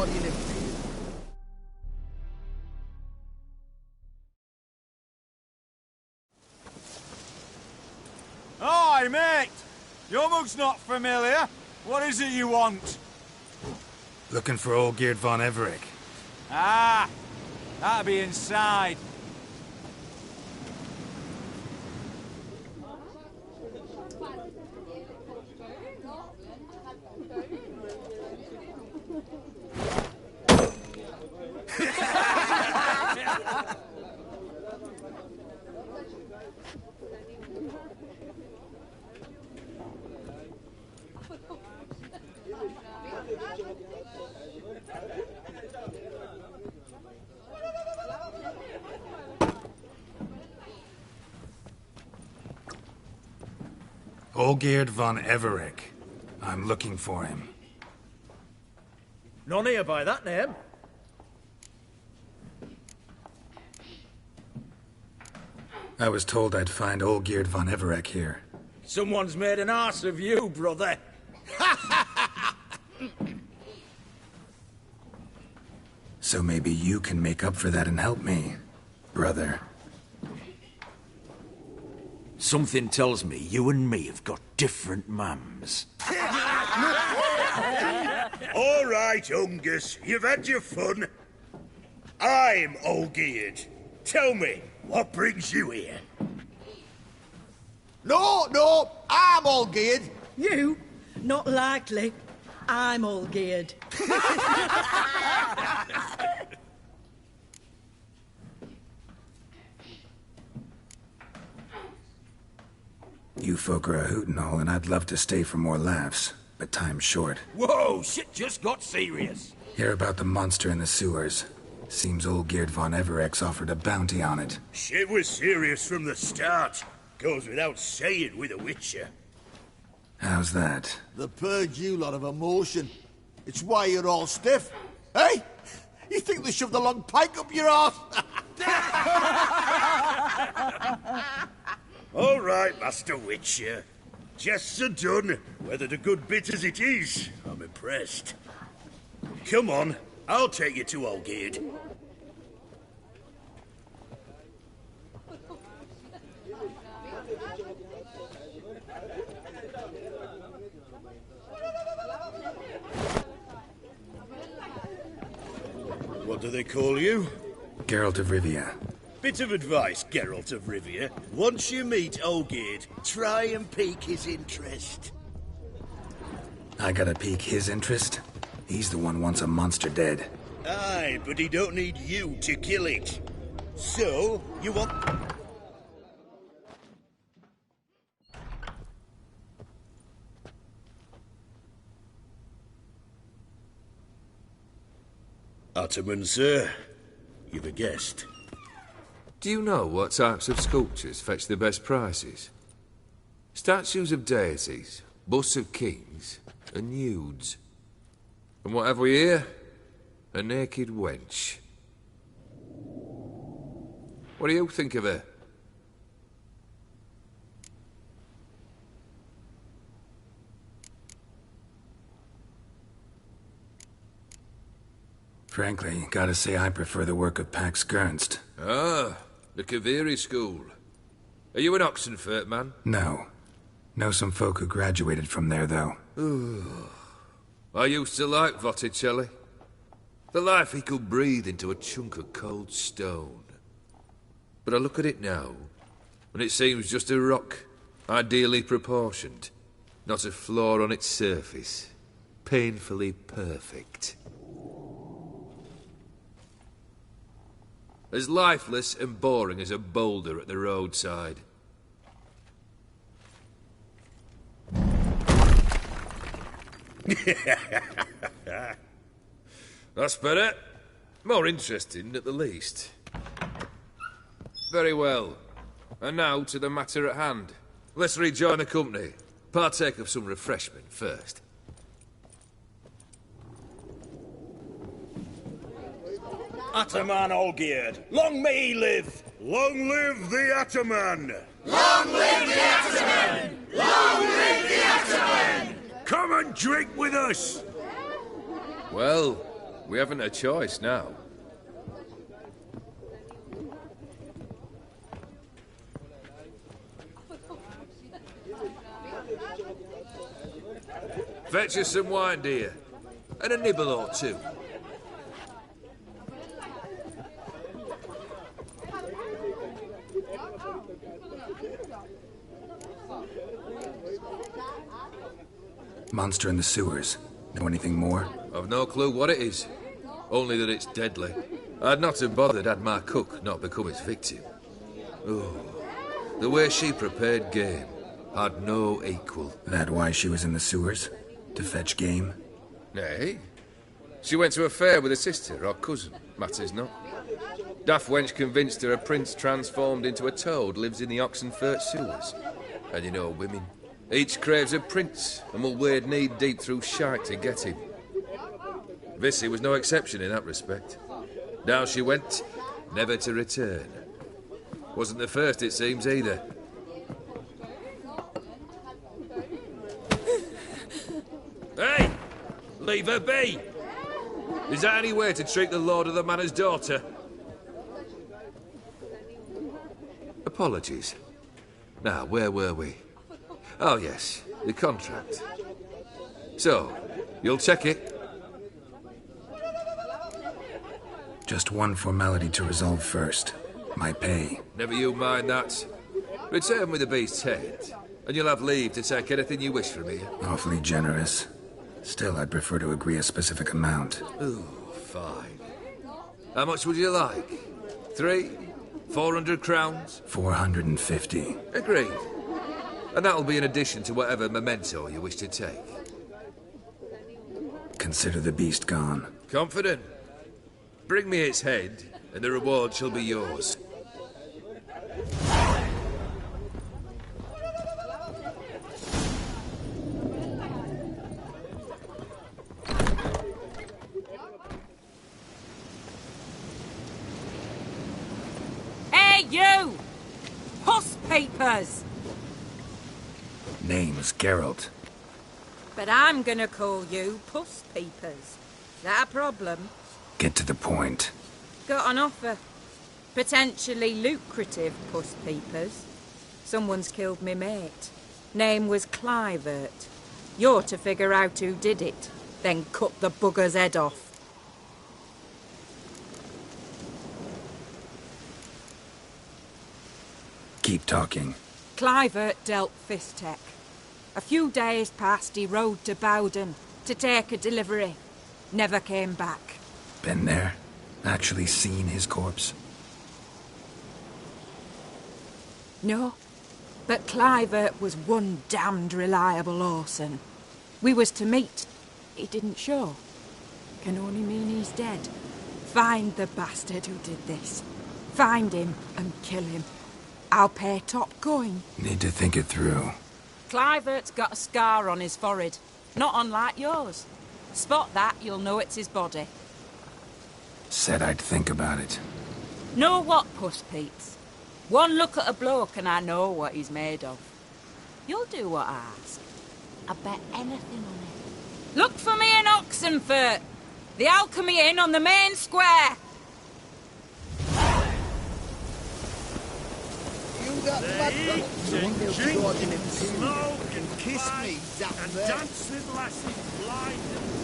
while you live. Hi, mate! Your mug's not familiar. What is it you want? Looking for Olgierd von Everec. Ah! That'll be inside. Olgierd von Everec. I'm looking for him. None here by that name. I was told I'd find Olgierd von Everec here. Someone's made an arse of you, brother. So maybe you can make up for that and help me, brother. Something tells me you and me have got different mums. All right, Ungus, you've had your fun. I'm Olgierd. Tell me, what brings you here? No, I'm Olgierd. You? Not likely. I'm all geared. You folk are a hoot and all, and I'd love to stay for more laughs, but time's short. Whoa, shit just got serious. Hear about the monster in the sewers. Seems Olgierd von Everec's offered a bounty on it. Shit was serious from the start. Goes without saying with a Witcher. How's that? They purge you lot of emotion. It's why you're all stiff. Hey? You think they shoved a long pike up your arse? All right, Master Witcher. Jests are done. Whether the good bit as it is, I'm impressed. Come on, I'll take you to Olgierd. What do they call you? Geralt of Rivia. Bit of advice, Geralt of Rivia. Once you meet Olgierd, try and pique his interest. I gotta pique his interest? He's the one wants a monster dead. Aye, but he don't need you to kill it. So, you want... Ataman, sir. You've a guest. Do you know what types of sculptures fetch the best prices? Statues of deities, busts of kings, and nudes. And what have we here? A naked wench. What do you think of her? Frankly, gotta say I prefer the work of Pax Gernst. Ah, the Kaviri school. Are you an Oxenfurt man? No. Know some folk who graduated from there, though. I used to like Botticelli. The life he could breathe into a chunk of cold stone. But I look at it now, and it seems just a rock, ideally proportioned. Not a flaw on its surface. Painfully perfect. As lifeless and boring as a boulder at the roadside. That's better. More interesting, at the least. Very well. And now to the matter at hand. Let's rejoin the company. Partake of some refreshment first. Ataman Olgierd. Long may he live! Long live the Ataman! Long live the Ataman! Long live the Ataman! Come and drink with us! Well, We haven't a choice now. Fetch us some wine, dear. And a nibble or two. Monster in the sewers. Know anything more? I've no clue what it is. Only that it's deadly. I'd not have bothered had my cook not become its victim. Oh, the way she prepared game had no equal. That why she was in the sewers? To fetch game? Nay. She went to a fair with a sister or cousin, matters not. Daft wench convinced her a prince transformed into a toad lives in the Oxenfurt sewers. And you know women. Each craves a prince and will wade knee-deep through shite to get him. Vissy was no exception in that respect. Down she went, never to return. Wasn't the first, it seems, either. Hey! Leave her be! Is that any way to treat the lord of the manor's daughter? Apologies. Now, where were we? Oh, yes, the contract. So, you'll check it? Just one formality to resolve first. My pay. Never you mind that. Return with the beast's head, and you'll have leave to take anything you wish from here. Awfully generous. Still, I'd prefer to agree a specific amount. Ooh, fine. How much would you like? 400 crowns? 450. Agreed. And that'll be in addition to whatever memento you wish to take. Consider the beast gone. Confident? Bring me its head, and the reward shall be yours. Hey, you! Puss papers! Name's Geralt. But I'm gonna call you Puss Peepers. Is that a problem? Get to the point. Got an offer. Potentially lucrative Puss Peepers. Someone's killed me mate. Name was Clivert. You're to figure out who did it, then cut the bugger's head off. Keep talking. Clivert dealt Fistech. A few days past, he rode to Bowden to take a delivery. Never came back. Been there? Actually seen his corpse? No, but Clivert was one damned reliable Orson. We was to meet. He didn't show. Can only mean he's dead. Find the bastard who did this. Find him and kill him. I'll pay top coin. Need to think it through. Clivert's got a scar on his forehead. Not unlike yours. Spot that, you'll know it's his body. Said I'd think about it. Know what, Puss Peeps? One look at a bloke and I know what he's made of. You'll do what I ask. I bet anything on it. Look for me in Oxenfurt. The Alchemy Inn on the main square. They eat and drink and smoke and Kiss fight me, damn and it. dance with lasses blind and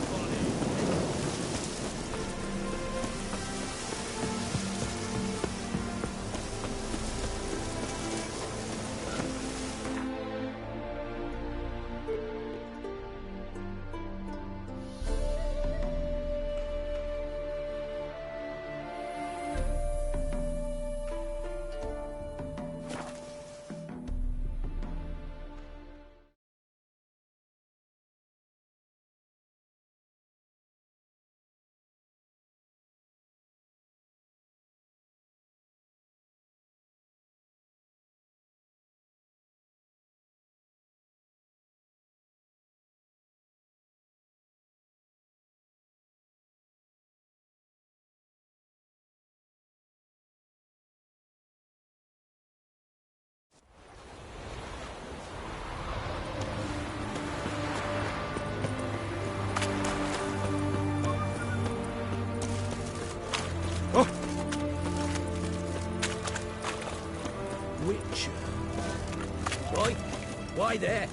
Why there?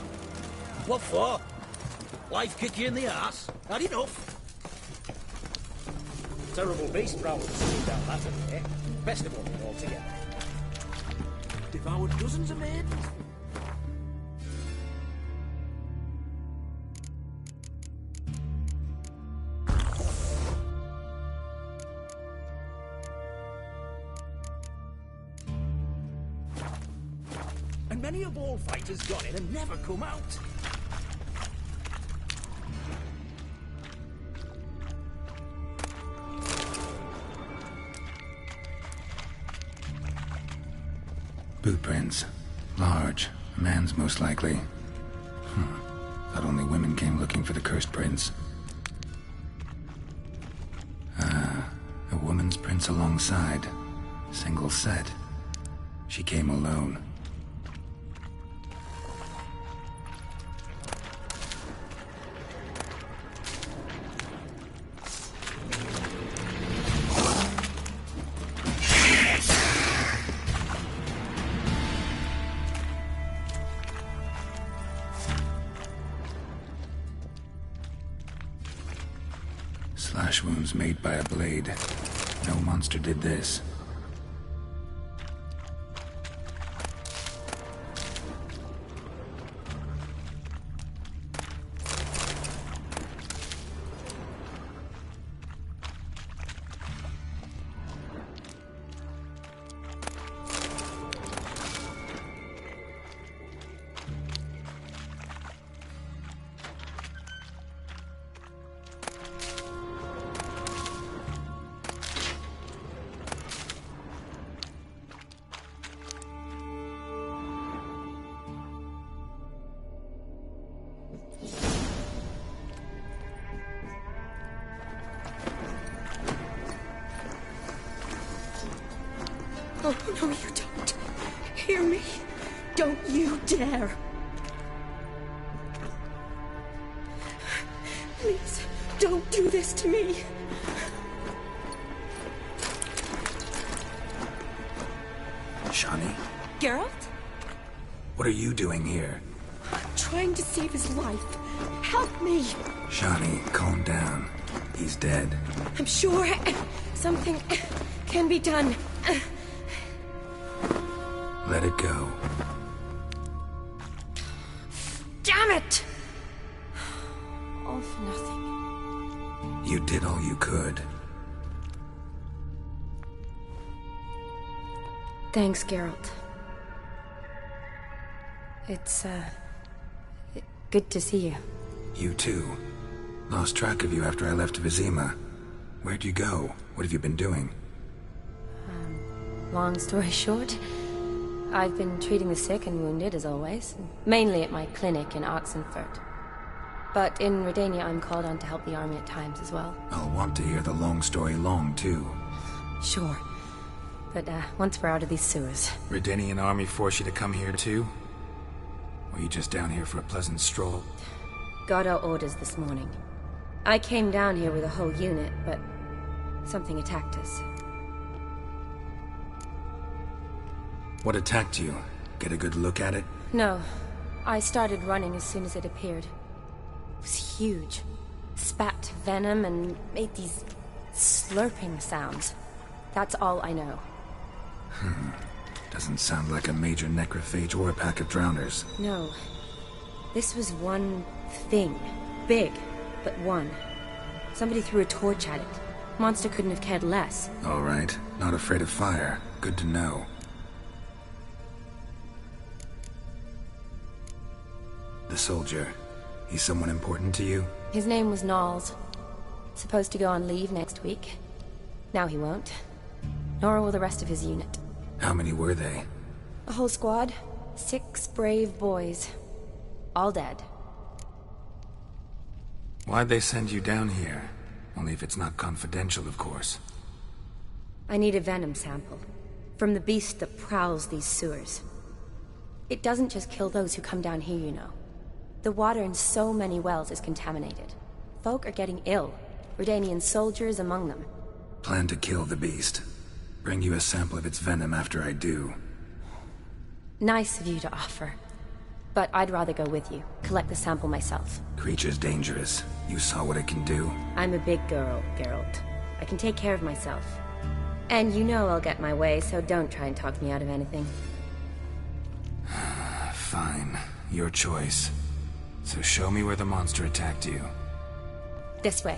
What for? Life kick you in the arse? Had enough? Terrible beast prowling down that way. Best of all altogether. Devoured dozens of maidens. And many a ball fighter's gone in and never come out. Boot prints. Large. A man's most likely. Thought only women came looking for the cursed prince. A woman's prints alongside. Single set. She came alone. Slash wounds made by a blade. No monster did this. Oh, no, you don't. Hear me? Don't you dare. Please, don't do this to me. Shani? Geralt? What are you doing here? Trying to save his life. Help me. Shani, calm down. He's dead. I'm sure something can be done. Let it go. Damn it! All for nothing. You did all you could. Thanks, Geralt. It's, good to see you. You too. Lost track of you after I left Vizima. Where'd you go? What have you been doing? Long story short, I've been treating the sick and wounded, as always. Mainly at my clinic in Oxenfurt. But in Redania, I'm called on to help the army at times as well. I'll want to hear the long story long, too. Sure. But, once we're out of these sewers... Redanian army force you to come here, too? Or are you just down here for a pleasant stroll? Got our orders this morning. I came down here with a whole unit, but... something attacked us. What attacked you? Get a good look at it? No. I started running as soon as it appeared. It was huge. Spat venom and made these slurping sounds. That's all I know. Doesn't sound like a major necrophage or a pack of drowners. No. This was one thing. Big, but one. Somebody threw a torch at it. Monster couldn't have cared less. All right. Not afraid of fire. Good to know. The soldier. He's someone important to you? His name was Knowles. Supposed to go on leave next week. Now he won't. Nor will the rest of his unit. How many were they? A whole squad. 6 brave boys. All dead. Why'd they send you down here? Only if it's not confidential, of course. I need a venom sample. From the beast that prowls these sewers. It doesn't just kill those who come down here, you know. The water in so many wells is contaminated. Folk are getting ill. Redanian soldiers among them. Plan to kill the beast. Bring you a sample of its venom after I do. Nice of you to offer. But I'd rather go with you, collect the sample myself. Creature's dangerous. You saw what it can do. I'm a big girl, Geralt. I can take care of myself. And you know I'll get my way, so don't try and talk me out of anything. Fine. Your choice. So show me where the monster attacked you. This way.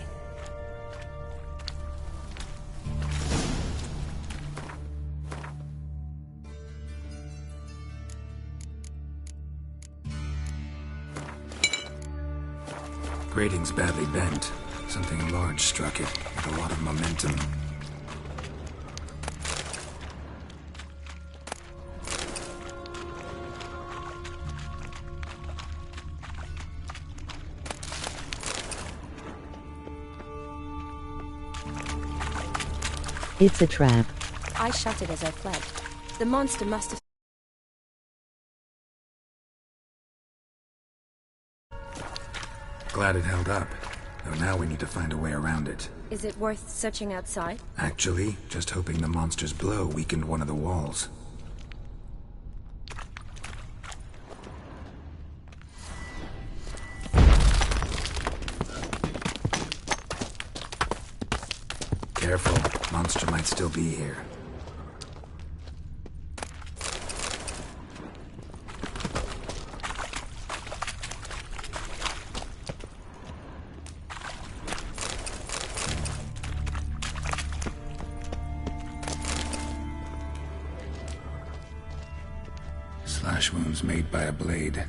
Grating's badly bent. Something large struck it, with a lot of momentum. It's a trap. I shut it as I fled. The monster must have... Glad it held up. Though now we need to find a way around it. Is it worth searching outside? Actually, just hoping the monster's blow weakened one of the walls. Careful, monster might still be here. Slash wounds made by a blade.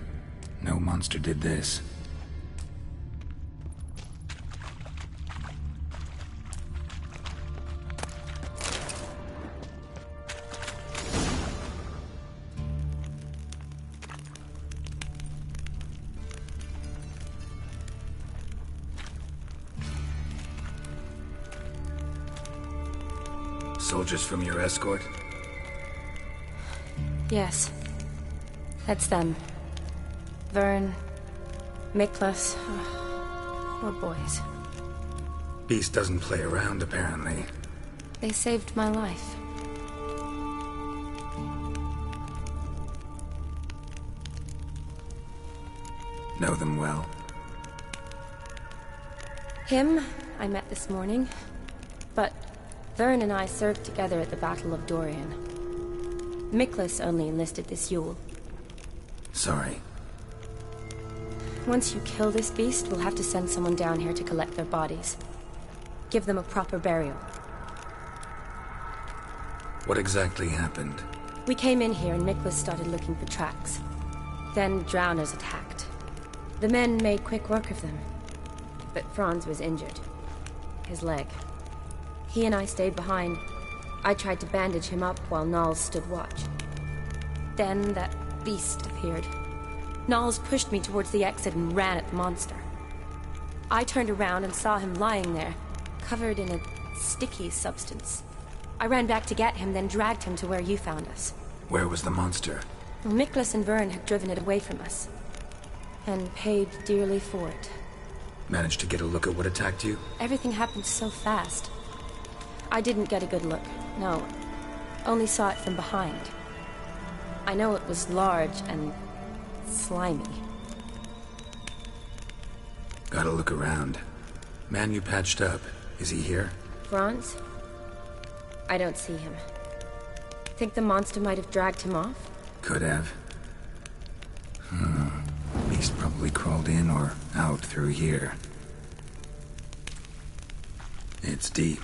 No monster did this. Soldiers from your escort? Yes. That's them. Vern, Miklas. Poor boys. Beast doesn't play around, apparently. They saved my life. Know them well? Him, I met this morning. But Vern and I served together at the Battle of Dorian. Miklas only enlisted this Yule. Sorry. Once you kill this beast, we'll have to send someone down here to collect their bodies. Give them a proper burial. What exactly happened? We came in here and Miklas started looking for tracks. Then drowners attacked. The men made quick work of them. But Franz was injured. His leg. He and I stayed behind. I tried to bandage him up while Nals stood watch. Then that beast appeared. Nals pushed me towards the exit and ran at the monster. I turned around and saw him lying there, covered in a sticky substance. I ran back to get him, then dragged him to where you found us. Where was the monster? Miklas and Vern had driven it away from us. And paid dearly for it. Managed to get a look at what attacked you? Everything happened so fast. I didn't get a good look, no. Only saw it from behind. I know it was large and slimy. Gotta look around. Man you patched up, is he here? Franz? I don't see him. Think the monster might have dragged him off? Could have. Beast probably crawled in or out through here. It's deep.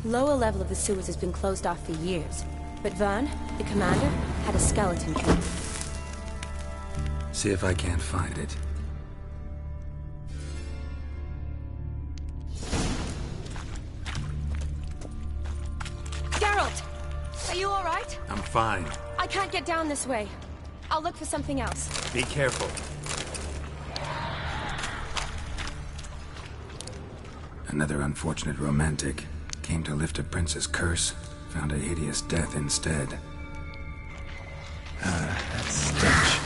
Lower level of the sewers has been closed off for years. But Vern, the commander, had a skeleton key. See if I can't find it. Geralt! Are you alright? I'm fine. I can't get down this way. I'll look for something else. Be careful. Another unfortunate romantic. Came to lift a prince's curse. Found a hideous death instead. That stench.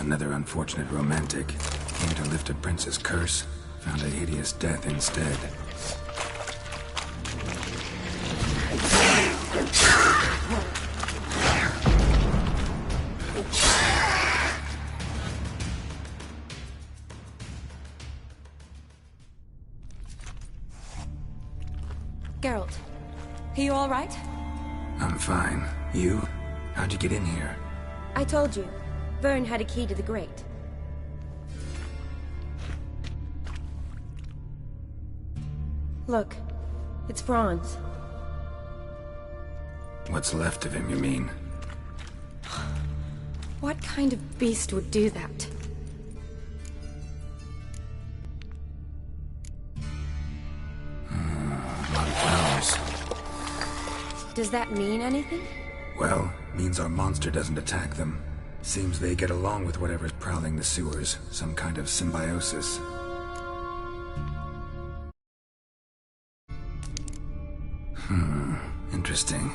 Another unfortunate romantic. Came to lift a prince's curse, found a hideous death instead. Geralt, are you all right? I'm fine. You? How'd you get in here? I told you. Vern had a key to the grate. Look, it's Franz. What's left of him, you mean? What kind of beast would do that? A lot of flowers. Does that mean anything? Well, means our monster doesn't attack them. Seems they get along with whatever's prowling the sewers. Some kind of symbiosis. Interesting.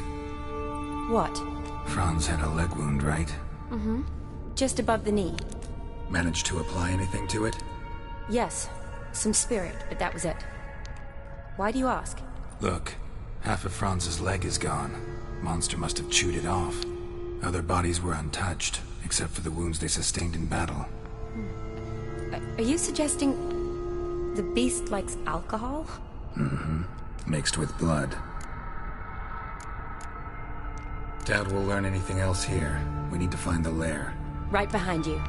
What? Franz had a leg wound, right? Mm-hmm. Just above the knee. Managed to apply anything to it? Yes. Some spirit, but that was it. Why do you ask? Look, half of Franz's leg is gone. Monster must have chewed it off. Other bodies were untouched, except for the wounds they sustained in battle. Are you suggesting the beast likes alcohol? Mm-hmm. Mixed with blood. Doubt we'll learn anything else here. We need to find the lair. Right behind you.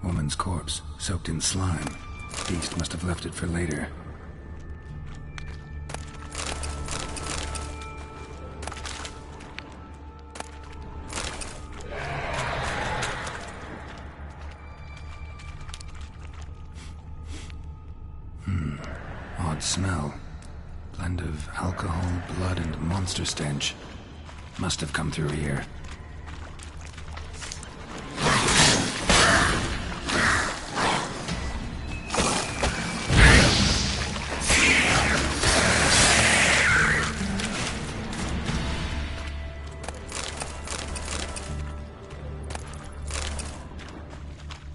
Woman's corpse, soaked in slime. Beast must have left it for later. Odd smell. Blend of alcohol, blood, and monster stench. Must have come through here.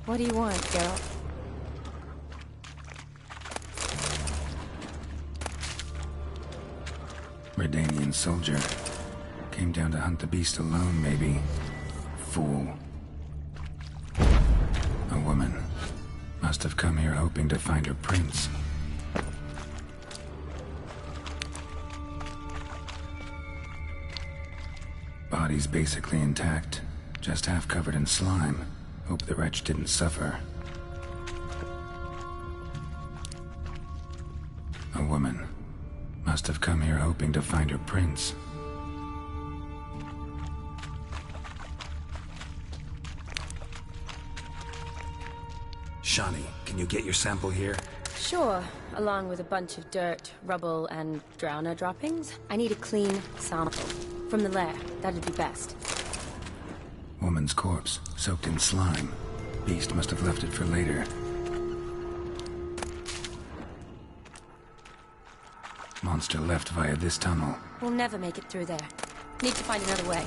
What do you want, Geralt? Redanian soldier. Came down to hunt the beast alone, maybe. Fool. A woman. Must have come here hoping to find her prince. Body's basically intact. Just half covered in slime. Hope the wretch didn't suffer. A woman. Must have come here hoping to find her prince. Shani, can you get your sample here? Sure, along with a bunch of dirt, rubble, and drowner droppings. I need a clean sample. From the lair, that'd be best. Woman's corpse, soaked in slime. Beast must have left it for later. Monster left via this tunnel. We'll never make it through there. Need to find another way.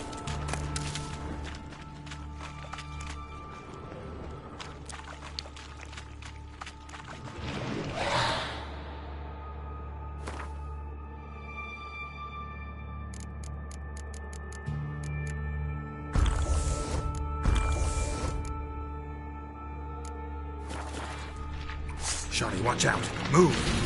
Shani, watch out! Move!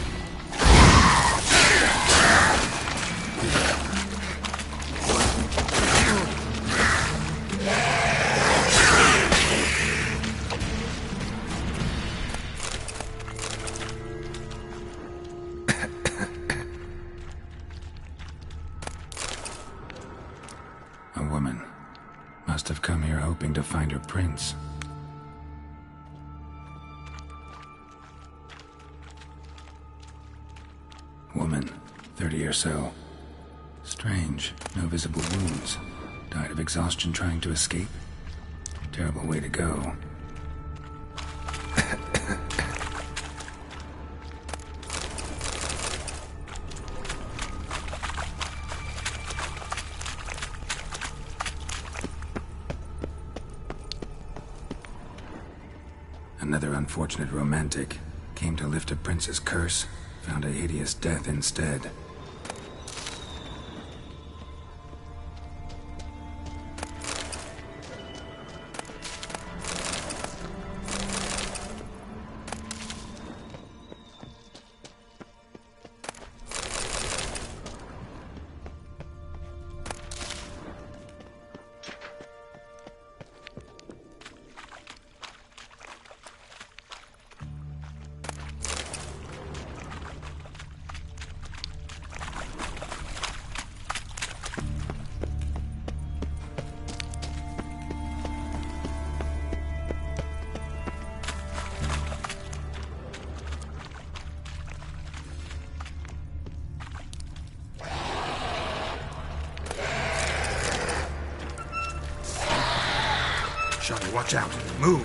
A woman. Must have come here hoping to find her prince. Woman, 30 or so. Strange, no visible wounds. Died of exhaustion trying to escape. Terrible way to go. Another unfortunate romantic. Came to lift a prince's curse, found a hideous death instead. Shani, watch out. Move!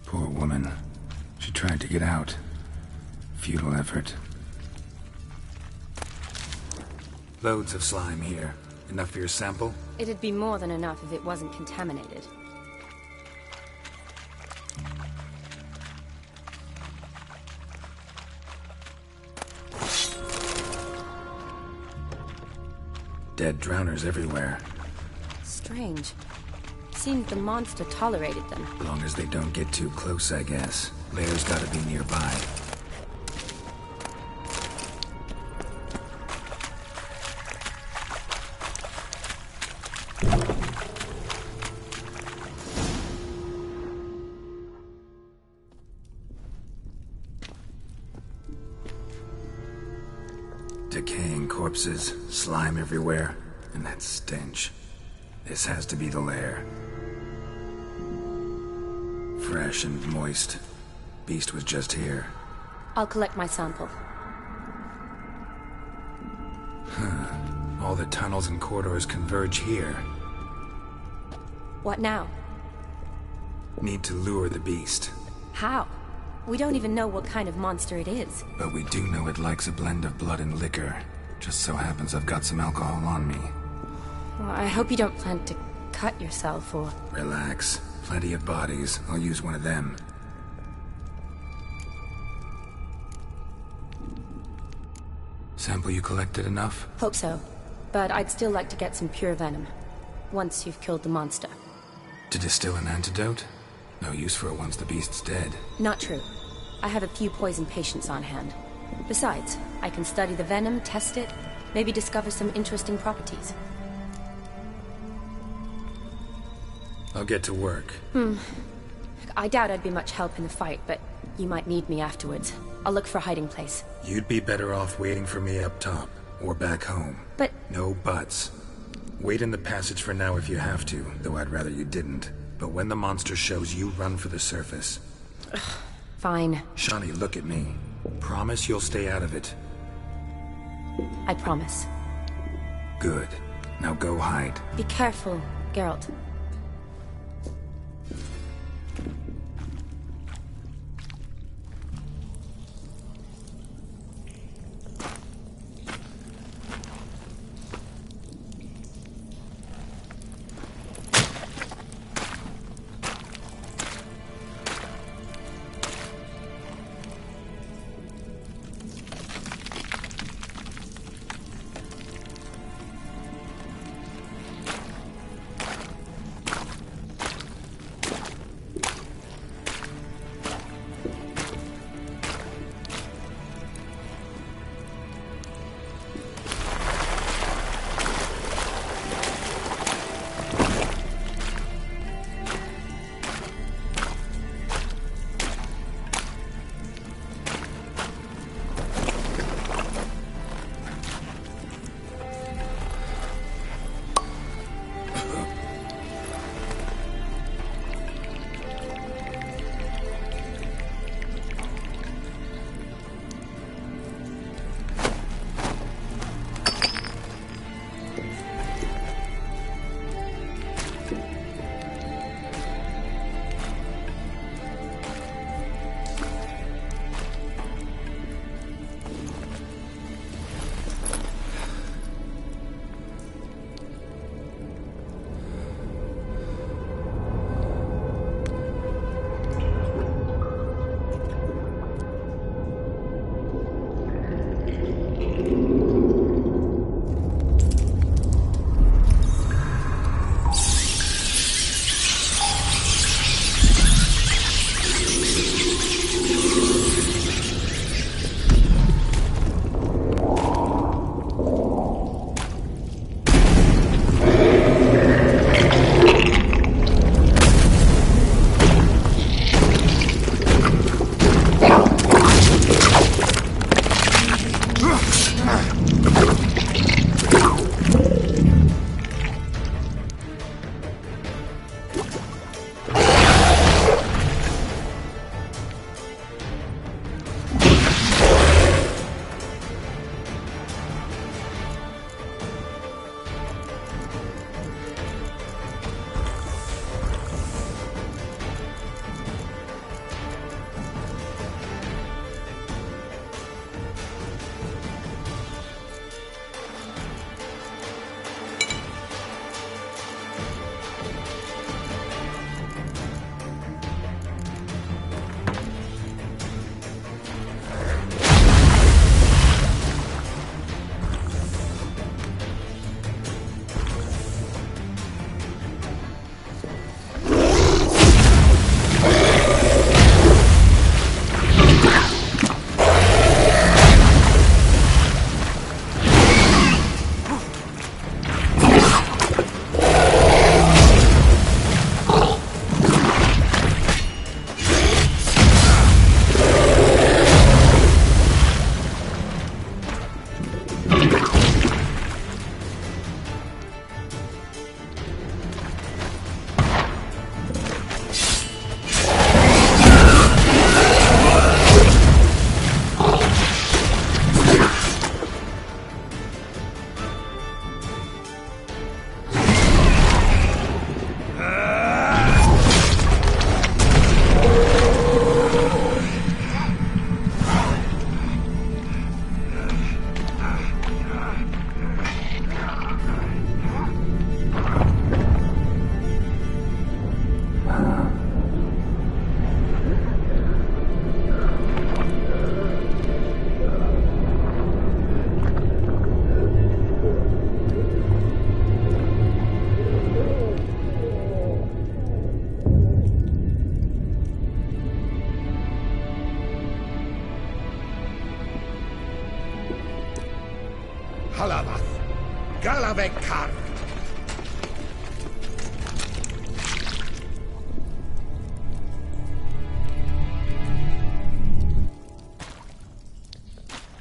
Poor woman. She tried to get out. Futile effort. Loads of slime here. Enough for your sample? It'd be more than enough if it wasn't contaminated. Dead drowners everywhere. Strange. Seems the monster tolerated them. As long as they don't get too close, I guess. Lair's gotta be nearby. Decaying corpses, slime everywhere, and that stench. This has to be the lair. Fresh and moist. Beast was just here. I'll collect my sample. All the tunnels and corridors converge here. What now? Need to lure the beast. How? We don't even know what kind of monster it is. But we do know it likes a blend of blood and liquor. Just so happens I've got some alcohol on me. Well, I hope you don't plan to cut yourself or... Relax. Plenty of bodies. I'll use one of them. Sample you collected enough? Hope so. But I'd still like to get some pure venom. Once you've killed the monster. To distill an antidote? No use for it once the beast's dead. Not true. I have a few poison patients on hand. Besides, I can study the venom, test it, maybe discover some interesting properties. I'll get to work. I doubt I'd be much help in the fight, but you might need me afterwards. I'll look for a hiding place. You'd be better off waiting for me up top, or back home. But... No buts. Wait in the passage for now if you have to, though I'd rather you didn't. But when the monster shows, you run for the surface. Fine. Shani, look at me. Promise you'll stay out of it. I promise. Good. Now go hide. Be careful, Geralt.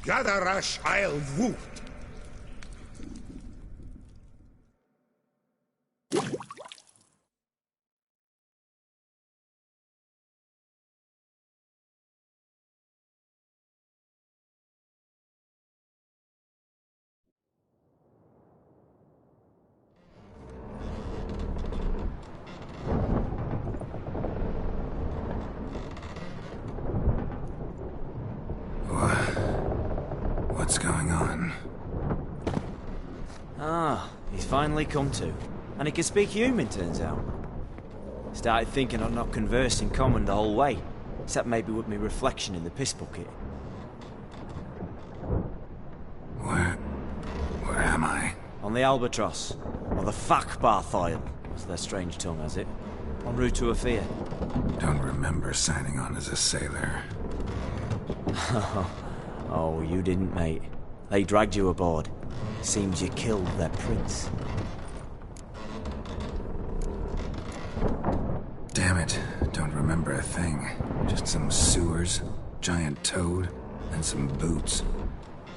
Gadarash I'll woot. What's going on? Ah, he's finally come to. And he can speak human, turns out. Started thinking I'd not conversed in common the whole way, except maybe with me reflection in the piss bucket. Where am I? On the Albatross, or the Fakbarthoil, as their strange tongue has it. En route to Afir. Don't remember signing on as a sailor. Oh, you didn't, mate. They dragged you aboard. Seems you killed their prince. Damn it, don't remember a thing. Just some sewers, giant toad, and some boots.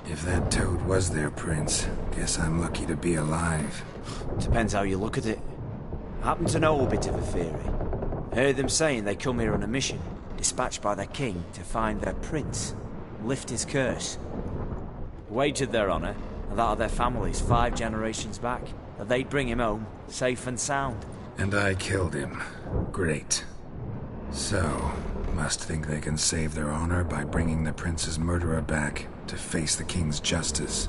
If that toad was their prince, guess I'm lucky to be alive. Depends how you look at it. I happen to know a bit of a theory. Heard them saying they come here on a mission, dispatched by their king to find their prince, lift his curse. Wagered their honour, and that of their families 5 generations back, that they'd bring him home, safe and sound. And I killed him. Great. So, must think they can save their honor by bringing the prince's murderer back to face the king's justice.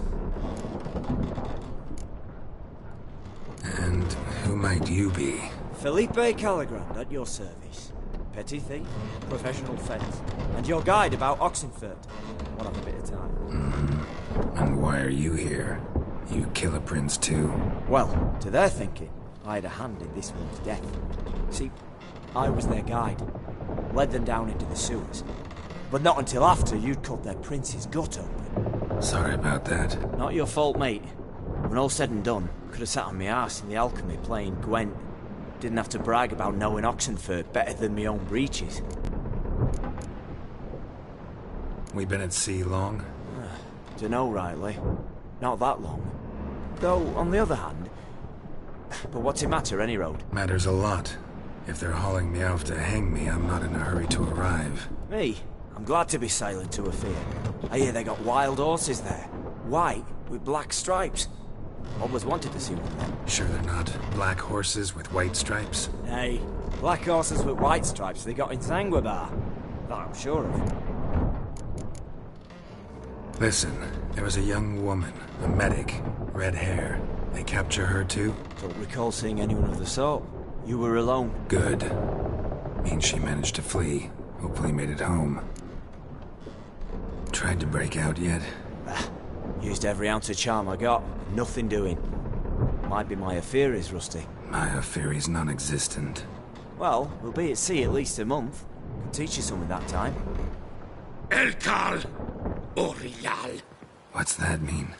And who might you be? Felipe Caligrand, at your service. Petty thief, professional fence, and your guide about Oxenfurt. We'll have a bit of time. Mm-hmm. And why are you here? You kill a prince too? Well, to their thinking, I had a hand in this one's death. See, I was their guide. Led them down into the sewers. But not until after you'd cut their prince's gut open. Sorry about that. Not your fault, mate. When all said and done, could have sat on my arse in the alchemy playing Gwent. Didn't have to brag about knowing Oxenfurt better than my own breeches. We been at sea long? Dunno rightly. Not that long. Though, on the other hand... But what's it matter, any road? Matters a lot. If they're hauling me off to hang me, I'm not in a hurry to arrive. Me? I'm glad to be sailing to Afir. I hear they got wild horses there. White, with black stripes. Always wanted to see one of them. Sure they're not black horses with white stripes? Hey, black horses with white stripes they got in Sanguibar. That I'm sure of. Listen, there was a young woman, a medic, red hair. They capture her too? Don't recall seeing anyone of the sort. You were alone. Good. Means she managed to flee. Hopefully made it home. Tried to break out yet? Used every ounce of charm I got. Nothing doing. Might be my Afiri's rusty. My Afiri's non-existent. Well, we'll be at sea at least a month. Can teach you something that time. Elkal Orial. What's that mean?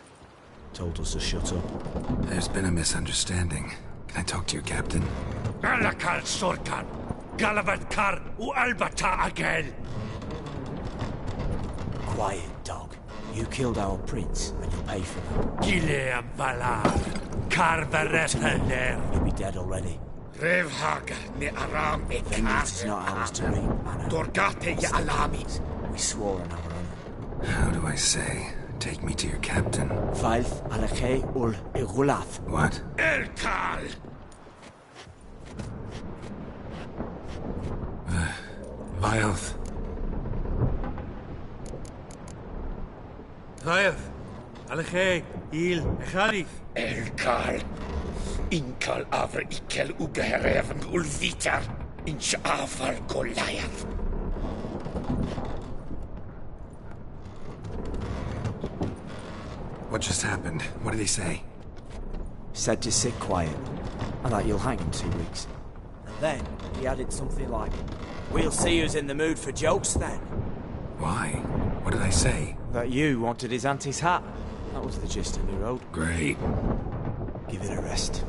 Told us to shut up. There's been a misunderstanding. Can I talk to your captain? Alakal Sorkan. Galavat Kar U Albata Agel. Quiet, dog. You killed our prince, and you'll pay for that. Gileam Valar. Karvarepeler. You'll be dead already. Revhaga ne Aram Vengeance is not ours to reap, Anna. Dorgate ya Alamis. We swore on our honor. How do I say? Take me to your captain. Falth Alakhe ul Igulath. What? Elkal! Vilth. Vilth. Alakhe. Il. Echalif. Elkal. Inkal Avre Ikel Ugehereven Ulvitar. Inch Afal Goliath. What just happened? What did he say? Said to sit quiet, and that you'll hang in 2 weeks. And then he added something like, "We'll see who's in the mood for jokes then." Why? What did I say? That you wanted his auntie's hat. That was the gist of the road. Great. Give it a rest.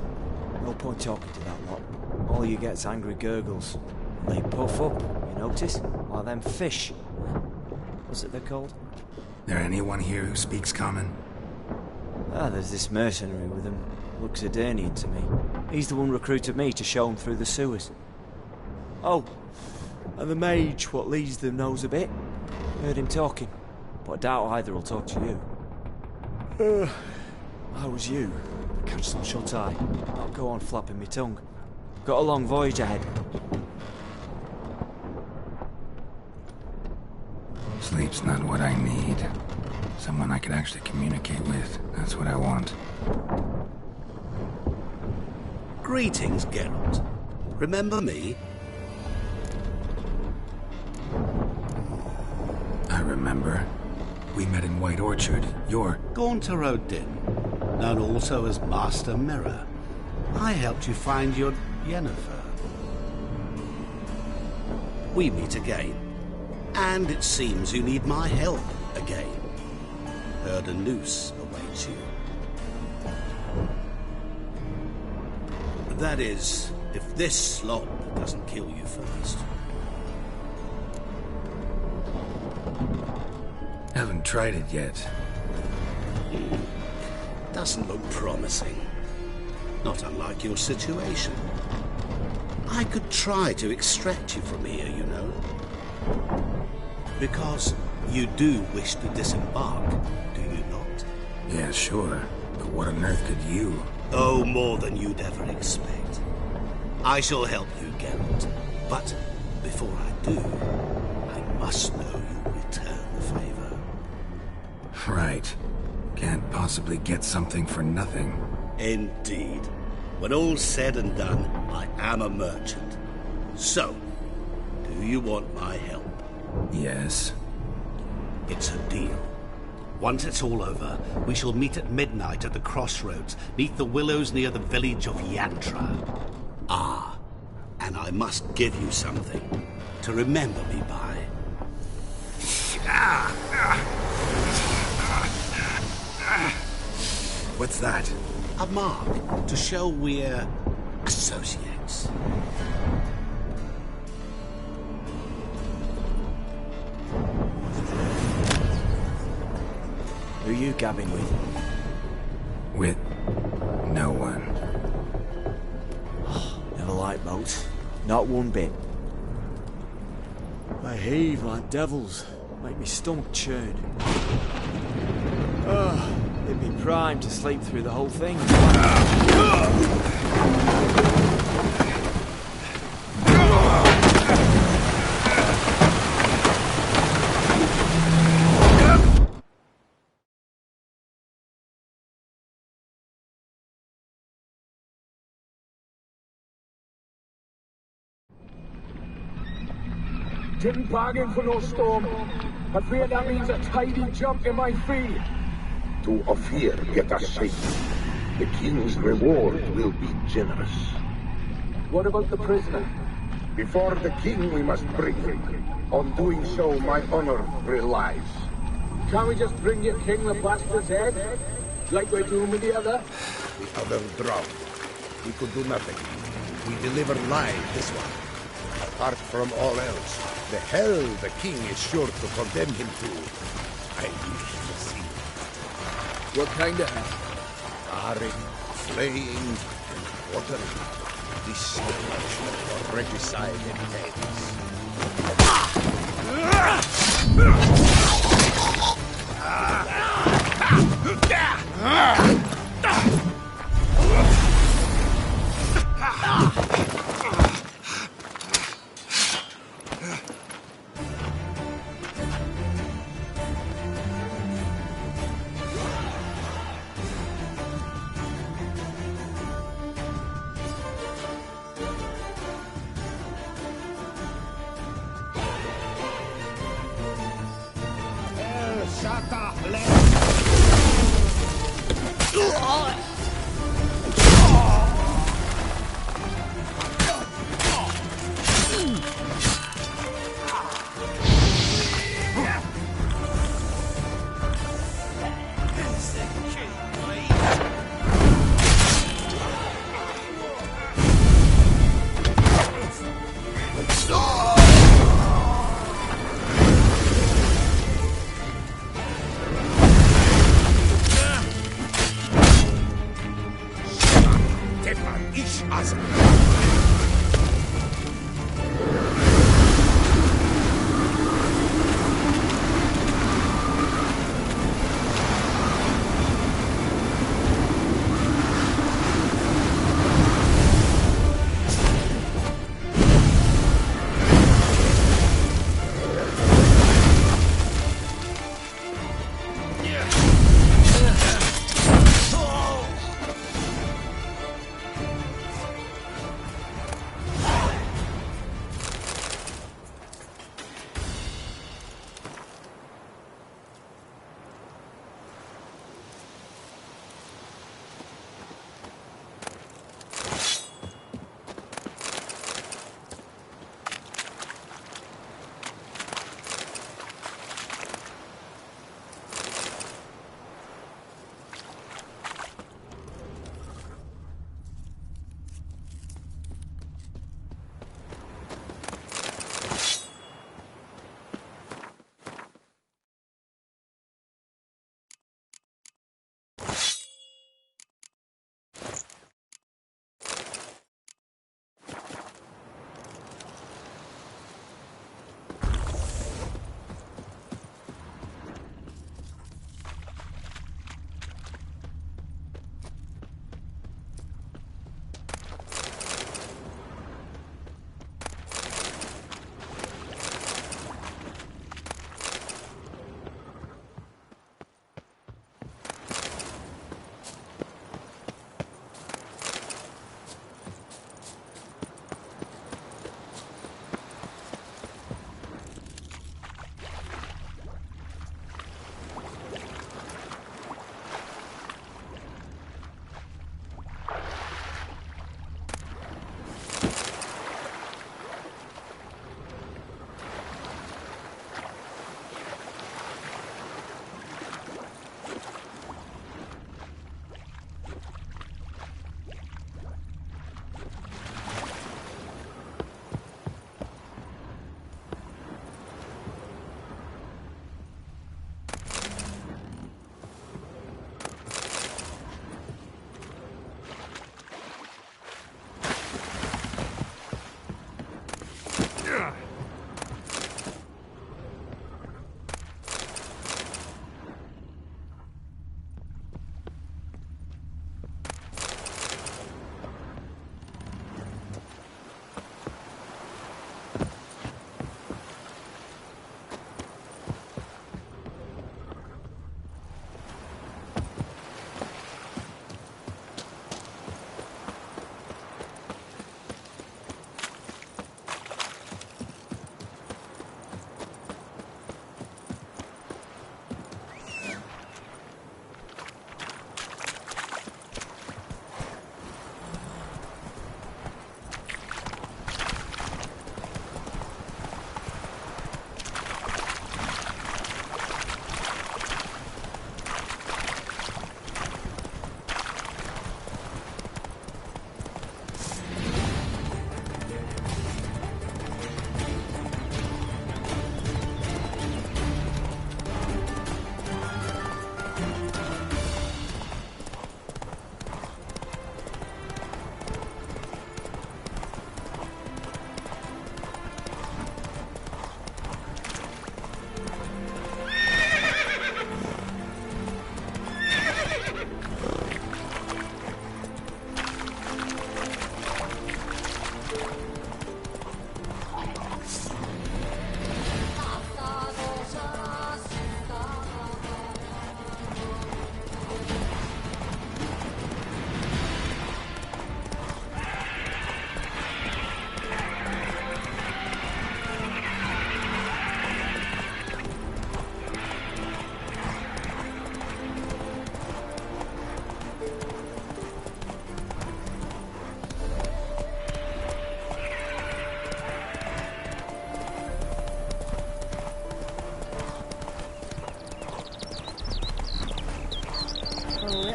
No point talking to that lot. All you get's angry gurgles. And they puff up, you notice? Like them fish. What's it they're called? There anyone here who speaks common? There's this mercenary with him. Looks Aedirnian to me. He's the one recruited me to show him through the sewers. Oh, and the mage what leads them knows a bit. Heard him talking, but I doubt either will talk to you. How was you? Catch some shut-eye. I'll go on flapping my tongue. Got a long voyage ahead. Sleep's not what I need. Someone I could actually communicate with. That's what I want. Greetings, Geralt. Remember me? I remember. We met in White Orchard. You're... Gaunter O'Dinn, known also as Master Mirror. I helped you find your Yennefer. We meet again. And it seems you need my help again. Heard a noose awaits you. That is, if this slop doesn't kill you first. Haven't tried it yet. Doesn't look promising. Not unlike your situation. I could try to extract you from here, you know. Because you do wish to disembark, do you not? Yeah, sure. But what on earth could you? Oh, more than you'd ever expect. I shall help you, Geralt. But before I do, I must know you return the favor. Right. Can't possibly get something for nothing. Indeed. When all's said and done, I am a merchant. So, do you want my help? Yes. It's a deal. Once it's all over, we shall meet at midnight at the crossroads, neath the willows near the village of Yantra. Ah, and I must give you something to remember me by. What's that? A mark to show we're associates. Who you gabbing with? With no one. Never liked boats. Not one bit. They heave like devils. Make me stomach churn. It'd be prime to sleep through the whole thing. Didn't bargain for no storm. I fear that means a tidy jump in my fee. To Ophir get us safe. The king's reward will be generous. What about the prisoner? Before the king we must bring him. On doing so my honor relies. Can't we just bring your king the bastard's head? Like we're doing with the other? The other drowned. We could do nothing. We deliver live this one. Apart from all else, the hell the king is sure to condemn him to. I wish to see. What kind of hell? Barring, flaying, and quartering. This much for regicide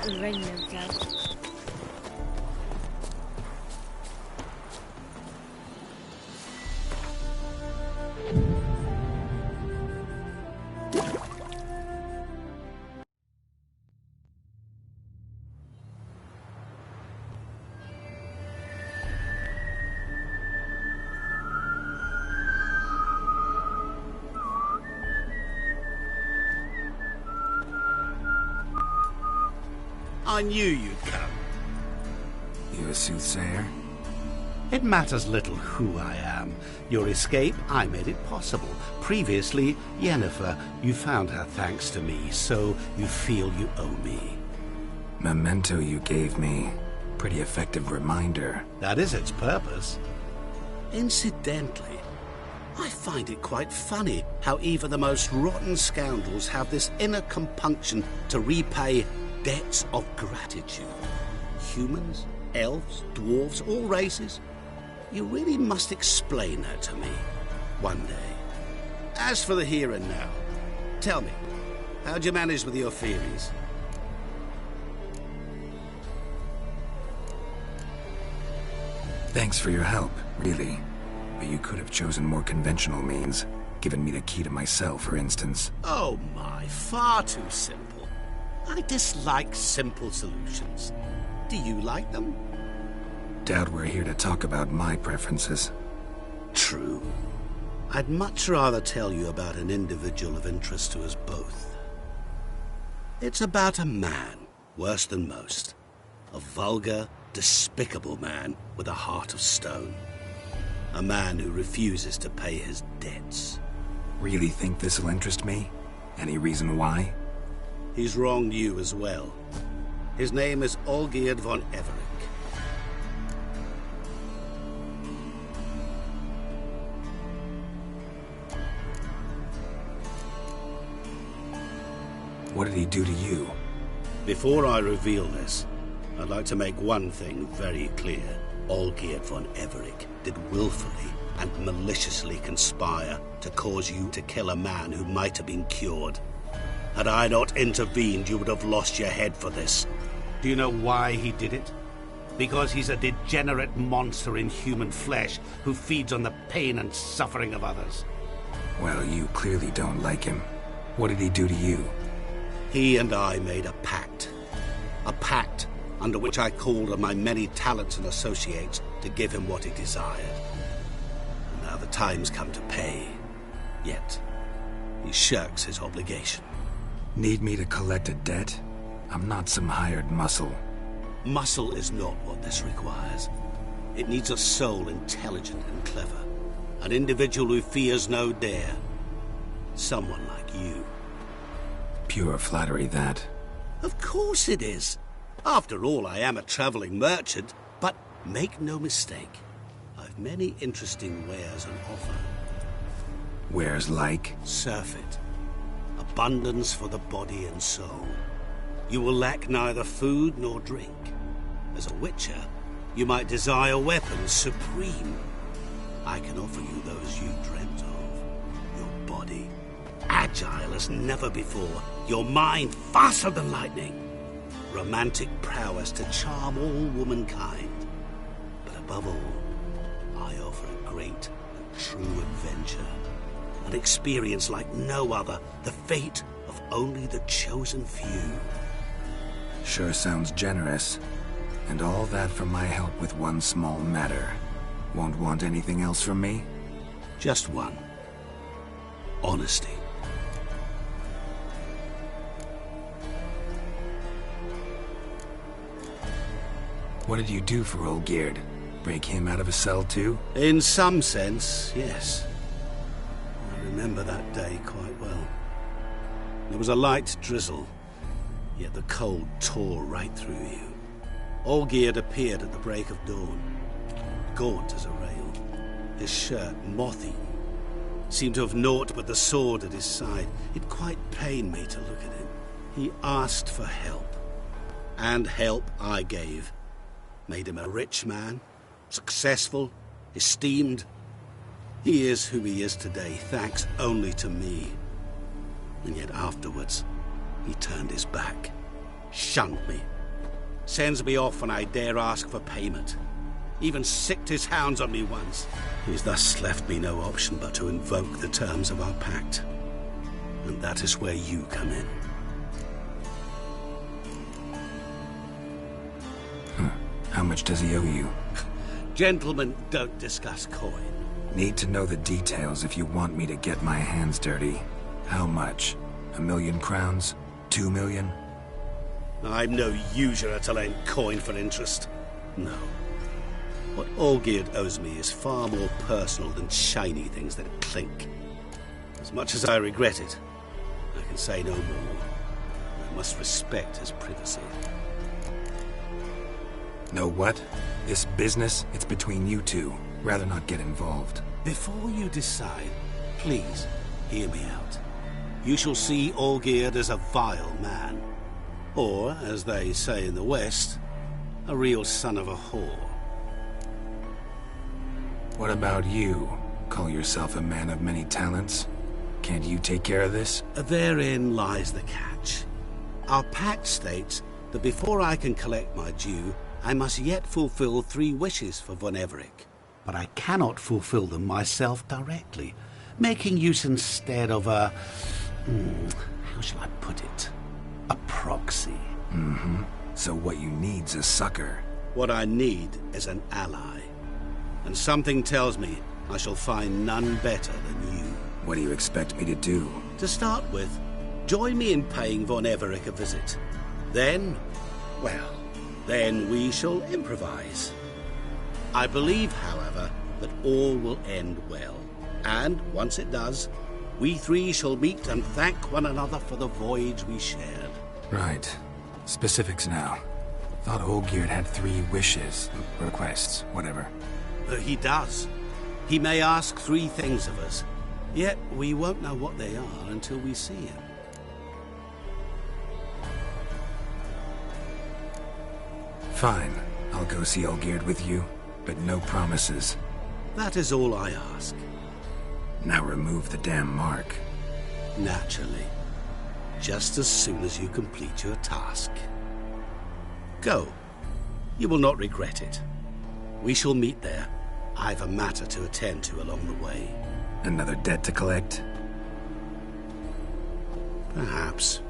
That'll ring them, Dad. I knew you'd come. You a soothsayer? It matters little who I am. Your escape, I made it possible. Previously, Yennefer, you found her thanks to me, so you feel you owe me. Memento you gave me. Pretty effective reminder. That is its purpose. Incidentally, I find it quite funny how even the most rotten scoundrels have this inner compunction to repay debts of gratitude. Humans, elves, dwarves, all races. You really must explain that to me one day. As for the here and now, tell me, how'd you manage with your theories? Thanks for your help, really. But you could have chosen more conventional means. Given me the key to my cell, for instance. Oh my, far too simple. I dislike simple solutions. Do you like them? Doubt we're here to talk about my preferences. True. I'd much rather tell you about an individual of interest to us both. It's about a man, worse than most. A vulgar, despicable man with a heart of stone. A man who refuses to pay his debts. Really think this'll interest me? Any reason why? He's wronged you as well. His name is Olgierd von Everec. What did he do to you? Before I reveal this, I'd like to make one thing very clear. Olgierd von Everec did willfully and maliciously conspire to cause you to kill a man who might have been cured. Had I not intervened, you would have lost your head for this. Do you know why he did it? Because he's a degenerate monster in human flesh who feeds on the pain and suffering of others. Well, you clearly don't like him. What did he do to you? He and I made a pact. A pact under which I called on my many talents and associates to give him what he desired. And now the time's come to pay. Yet, he shirks his obligation. Need me to collect a debt? I'm not some hired muscle. Muscle is not what this requires. It needs a soul intelligent and clever. An individual who fears no dare. Someone like you. Pure flattery, that. Of course it is. After all, I am a traveling merchant, but make no mistake. I've many interesting wares on offer. Wares like? Surfeit. Abundance for the body and soul. You will lack neither food nor drink. As a witcher, you might desire weapons supreme. I can offer you those you dreamt of. Your body, agile as never before. Your mind, faster than lightning. Romantic prowess to charm all womankind. But above all, I offer a great and true adventure. An experience like no other, the fate of only the chosen few. Sure sounds generous. And all that for my help with one small matter. Won't want anything else from me? Just one. Honesty. What did you do for Olgierd? Break him out of a cell too? In some sense, yes. I remember that day quite well. There was a light drizzle, yet the cold tore right through you. Olgierd appeared at the break of dawn, gaunt as a rail, his shirt moth-eaten. Seemed to have naught but the sword at his side. It quite pained me to look at him. He asked for help, and help I gave. Made him a rich man, successful, esteemed. He is who he is today, thanks only to me. And yet afterwards, he turned his back, shunned me, Sends me off when I dare ask for payment. Even sicked his hounds on me once. He's thus left me no option but to invoke the terms of our pact. And that is where you come in. How much does he owe you? Gentlemen don't discuss coin. Need to know the details if you want me to get my hands dirty. How much? 1 million crowns? 2 million? I'm no usurer to lend coin for interest. No. What Olgierd owes me is far more personal than shiny things that clink. As much as I regret it, I can say no more. I must respect his privacy. Know what? This business, it's between you two. Rather not get involved. Before you decide, please hear me out. You shall see Olgierd as a vile man. Or, as they say in the West, a real son of a whore. What about you? Call yourself a man of many talents? Can't you take care of this? Therein lies the catch. Our pact states that before I can collect my due, I must yet fulfill 3 wishes for Von Everec. But I cannot fulfill them myself directly, making use instead of a... how shall I put it? A proxy. Mm-hmm. So what you need's a sucker. What I need is an ally. And something tells me I shall find none better than you. What do you expect me to do? To start with, join me in paying Von Everec a visit. Then, well, then we shall improvise. I believe, however, that all will end well. And once it does, we 3 shall meet and thank one another for the voyage we shared. Right. Specifics now. Thought Olgierd had 3 wishes, requests, whatever. He does. He may ask 3 things of us, yet we won't know what they are until we see him. Fine. I'll go see Olgierd with you, but no promises. That is all I ask. Now remove the damn mark. Naturally. Just as soon as you complete your task. Go. You will not regret it. We shall meet there. I've a matter to attend to along the way. Another debt to collect? Perhaps.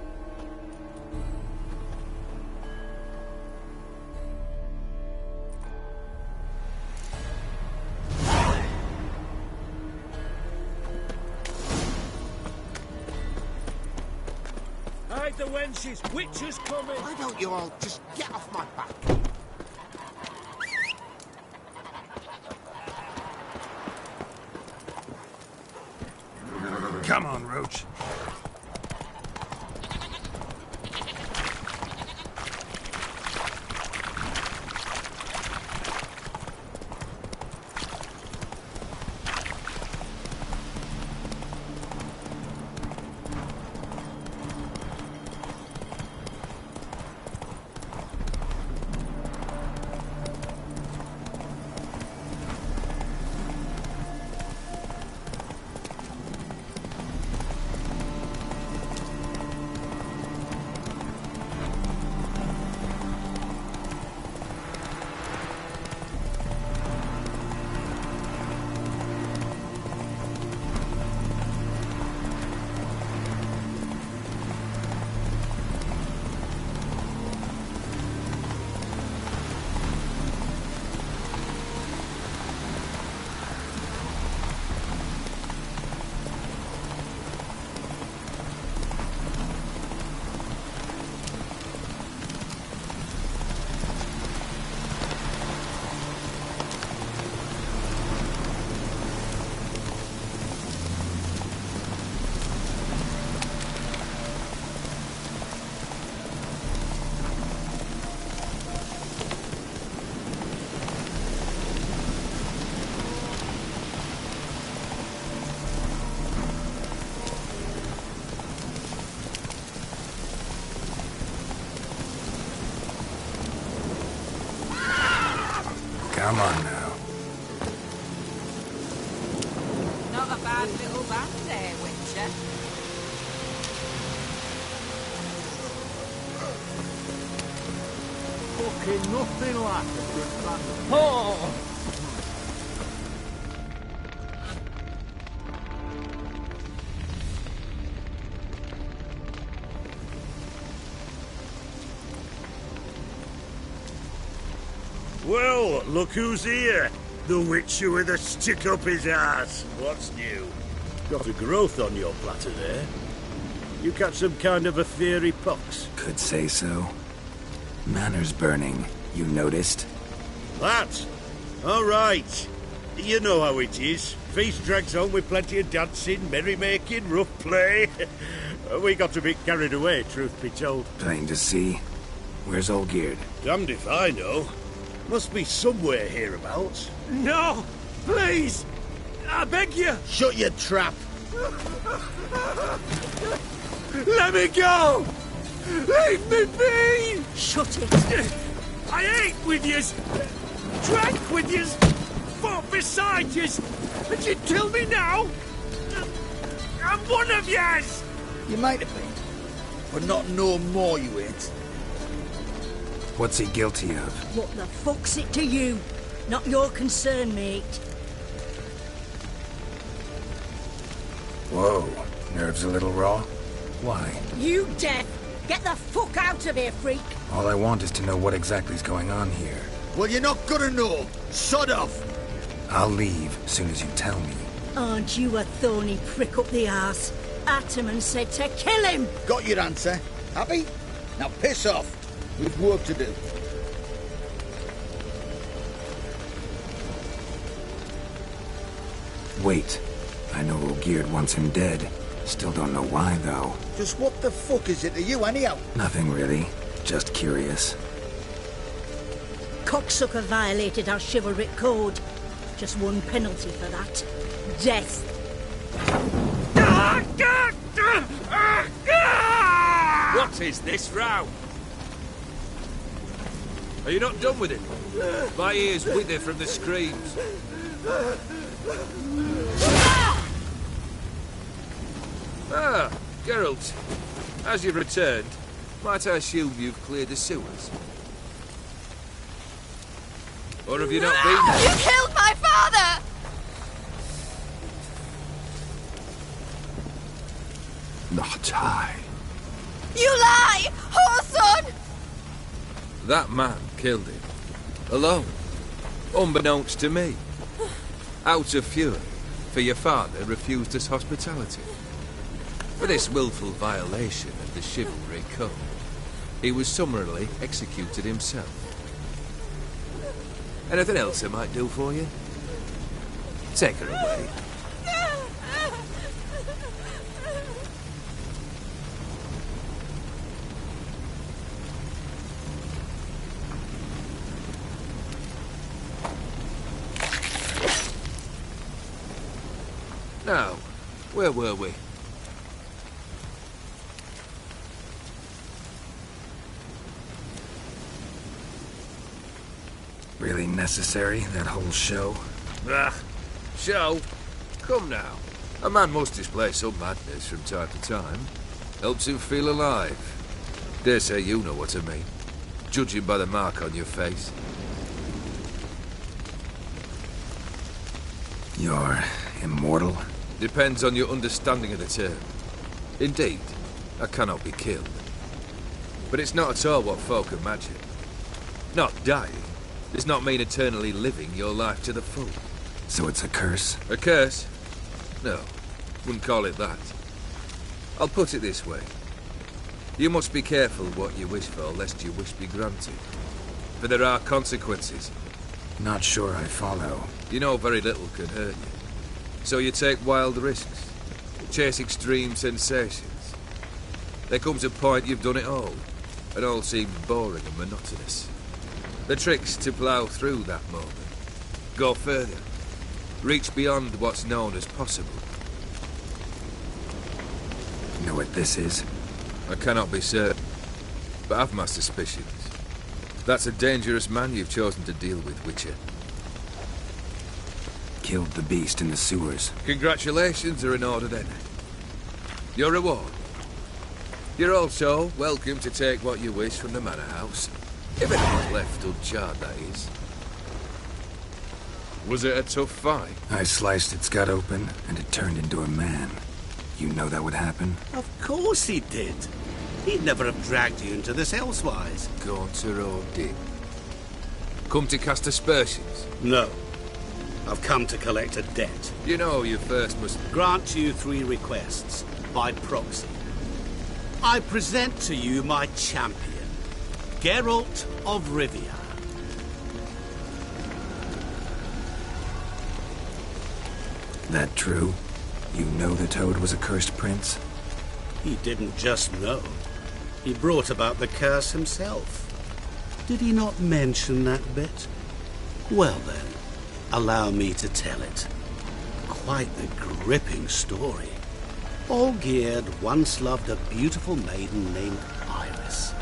Hide the wenches! Witches coming! Why don't you all just get off my back? Come on, Roach. Come on now. Not a bad little band there, Witcher. Ain't nothing like a good man. Oh! Well, look who's here. The Witcher with a stick up his ass. What's new? Got a growth on your platter there. You catch some kind of a fiery pox? Could say so. Manor's burning. You noticed? That? All right. You know how it is. Feast drags on with plenty of dancing, merrymaking, rough play. We got a bit carried away, truth be told. Plain to see. Where's Olgierd? Damned if I know. Must be somewhere hereabouts. No! Please! I beg you! Shut your trap! Let me go! Leave me be! Shut it! I ate with yous! Drank with yous! Fought beside yous! And you tell me now? I'm one of yous! You might have been, but not no more you ain't. What's he guilty of? What the fuck's it to you? Not your concern, mate. Whoa. Nerves a little raw? Why? You deaf! Get the fuck out of here, freak! All I want is to know what exactly is going on here. Well, you're not gonna know. Sod off! I'll leave as soon as you tell me. Aren't you a thorny prick up the arse? Ataman said to kill him! Got your answer. Happy? Now piss off. We've work to do. Wait. I know Olgierd wants him dead. Still don't know why, though. Just what the fuck is it to you, anyhow? Nothing really. Just curious. Cocksucker violated our chivalric code. Just one penalty for that. Death. What is this row? Are you not done with it? My ears wither from the screams. Ah, Geralt. As you've returned, might I assume you've cleared the sewers? Or have you not been there? You killed my father! Not I. You lie! Whoreson! That man killed him. Alone. Unbeknownst to me. Out of fury, for your father refused us hospitality. For this willful violation of the chivalry code, he was summarily executed himself. Anything else I might do for you? Take her away. Now, where were we? Really necessary, that whole show? Ah, show? Come now. A man must display some madness from time to time. Helps him feel alive. Dare say you know what I mean. Judging by the mark on your face. You're immortal? Depends on your understanding of the term. Indeed, I cannot be killed. But it's not at all what folk imagine. Not dying does not mean eternally living your life to the full. So it's a curse? A curse? No, wouldn't call it that. I'll put it this way. You must be careful what you wish for, lest your wish be granted. For there are consequences. Not sure I follow. You know very little can hurt you. So you take wild risks. Chase extreme sensations. There comes a point you've done it all, and all seems boring and monotonous. The trick's to plough through that moment. Go further. Reach beyond what's known as possible. You know what this is? I cannot be certain, but I've my suspicions. That's a dangerous man you've chosen to deal with, Witcher. Killed the beast in the sewers. Congratulations are in order then. Your reward. You're also welcome to take what you wish from the manor house. If anything left uncharred, that is. Was it a tough fight? I sliced its gut open, and it turned into a man. You know that would happen? Of course he did. He'd never have dragged you into this elsewise. Gaunter Odin. Come to cast aspersions? No. I've come to collect a debt. You know you first must... Grant you 3 requests, by proxy. I present to you my champion, Geralt of Rivia. That true? You know the Toad was a cursed prince? He didn't just know. He brought about the curse himself. Did he not mention that bit? Well then, allow me to tell it. Quite the gripping story. Olgierd once loved a beautiful maiden named Iris.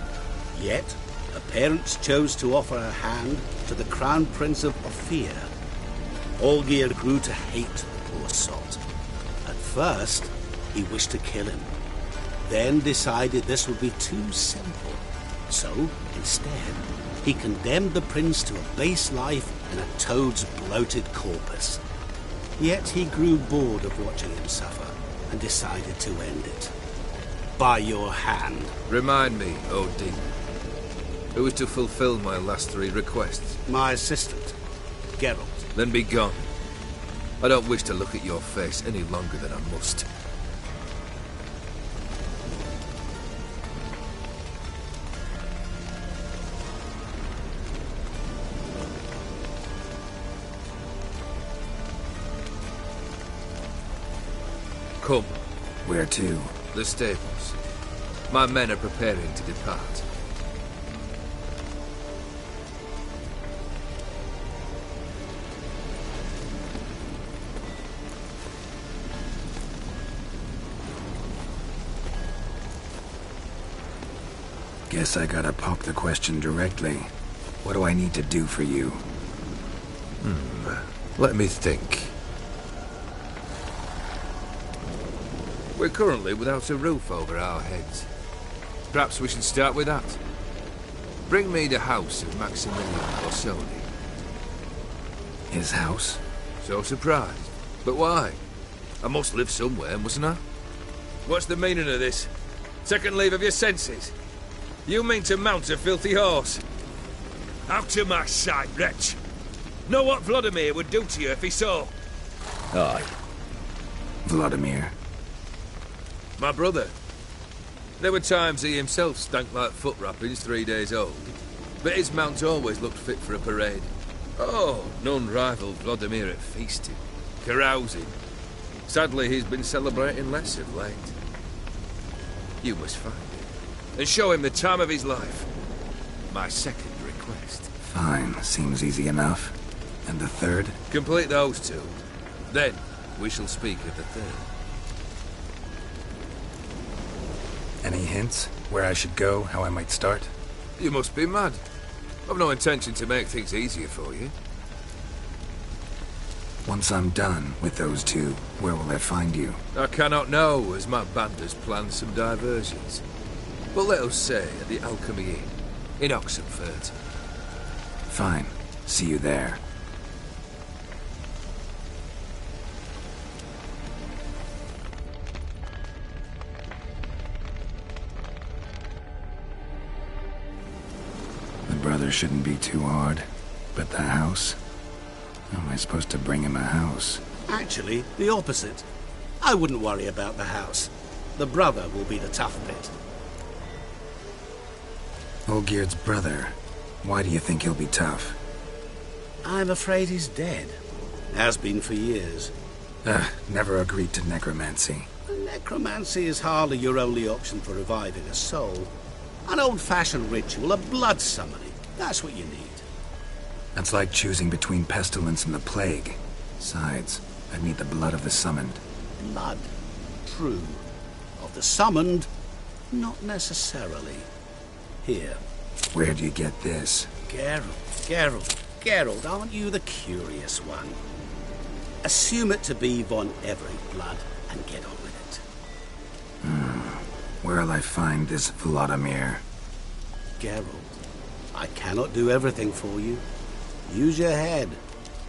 Yet, her parents chose to offer her hand to the Crown Prince of Ophir. Olgierd grew to hate the poor sot. At first, he wished to kill him. Then decided this would be too simple. So, instead, he condemned the prince to a base life in a toad's bloated corpus. Yet he grew bored of watching him suffer and decided to end it. By your hand. Remind me, Odin. Who is to fulfill my last 3 requests? My assistant, Geralt. Then be gone. I don't wish to look at your face any longer than I must. Come. Where to? The stables. My men are preparing to depart. Guess I gotta pop the question directly. What do I need to do for you? Let me think. We're currently without a roof over our heads. Perhaps we should start with that. Bring me the house of Maximilian Orsoni. His house? So surprised. But why? I must live somewhere, mustn't I? What's the meaning of this? Second leave of your senses? You mean to mount a filthy horse? Out of my sight, wretch! Know what Vladimir would do to you if he saw? Aye. Vladimir. My brother. There were times he himself stank like foot wrappings 3 days old, but his mount always looked fit for a parade. Oh, none rivaled Vladimir at feasting, carousing. Sadly, he's been celebrating less of late. You must find him, and show him the time of his life. My second request. Fine, seems easy enough. And the third? Complete those 2. Then, we shall speak of the third. Any hints? Where I should go, how I might start? You must be mad. I've no intention to make things easier for you. Once I'm done with those 2, where will I find you? I cannot know, as my band has planned some diversions. But let us say at the Alchemy Inn, in Oxenfurt. Fine. See you there. The brother shouldn't be too hard. But the house? How am I supposed to bring him a house? Actually, the opposite. I wouldn't worry about the house. The brother will be the tough bit. Olgierd's brother. Why do you think he'll be tough? I'm afraid he's dead. Has been for years. Never agreed to necromancy. Necromancy is hardly your only option for reviving a soul. An old-fashioned ritual, a blood summoning. That's what you need. That's like choosing between pestilence and the plague. Besides, I'd need the blood of the summoned. Blood. True. Of the summoned, not necessarily. Here. Where do you get this? Geralt, aren't you the curious one? Assume it to be Von Everett blood and get on with it. Where'll I find this Vladimir? Geralt, I cannot do everything for you. Use your head.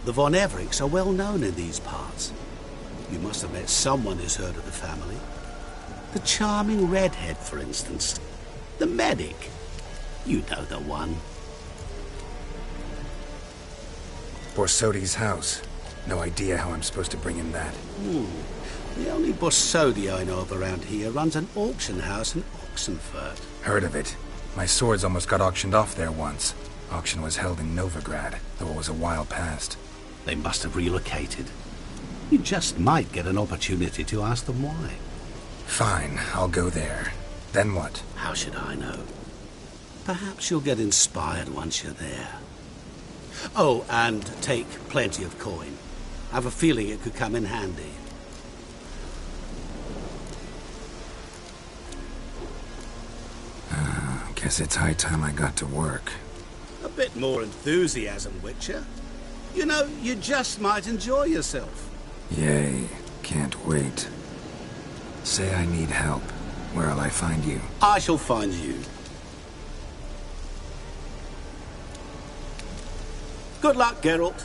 The Von Evericks are well known in these parts. You must have met someone who's heard of the family. The charming redhead, for instance. The medic. You know the one. Borsodi's house. No idea how I'm supposed to bring in that. The only Borsodio I know of around here runs an auction house in Oxenfurt. Heard of it. My swords almost got auctioned off there once. Auction was held in Novigrad, though it was a while past. They must have relocated. You just might get an opportunity to ask them why. Fine, I'll go there. Then what? How should I know? Perhaps you'll get inspired once you're there. Oh, and take plenty of coin. I have a feeling it could come in handy. Guess it's high time I got to work. A bit more enthusiasm, Witcher. You know, you just might enjoy yourself. Yay, can't wait. Say I need help. Where'll I find you? I shall find you. Good luck, Geralt.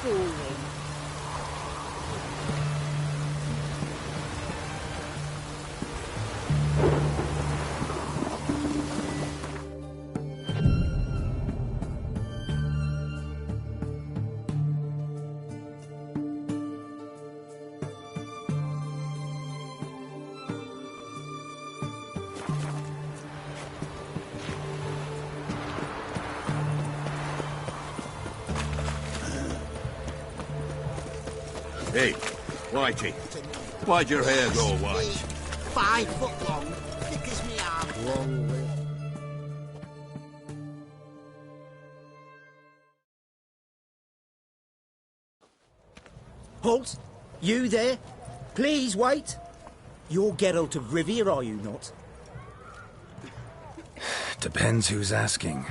fooling. Hey, Whitey, why'd your hair go white? 5 foot long, thick as me arm. Long way. Halt! You there? Please wait. You're Geralt of Rivia, are you not? Depends who's asking.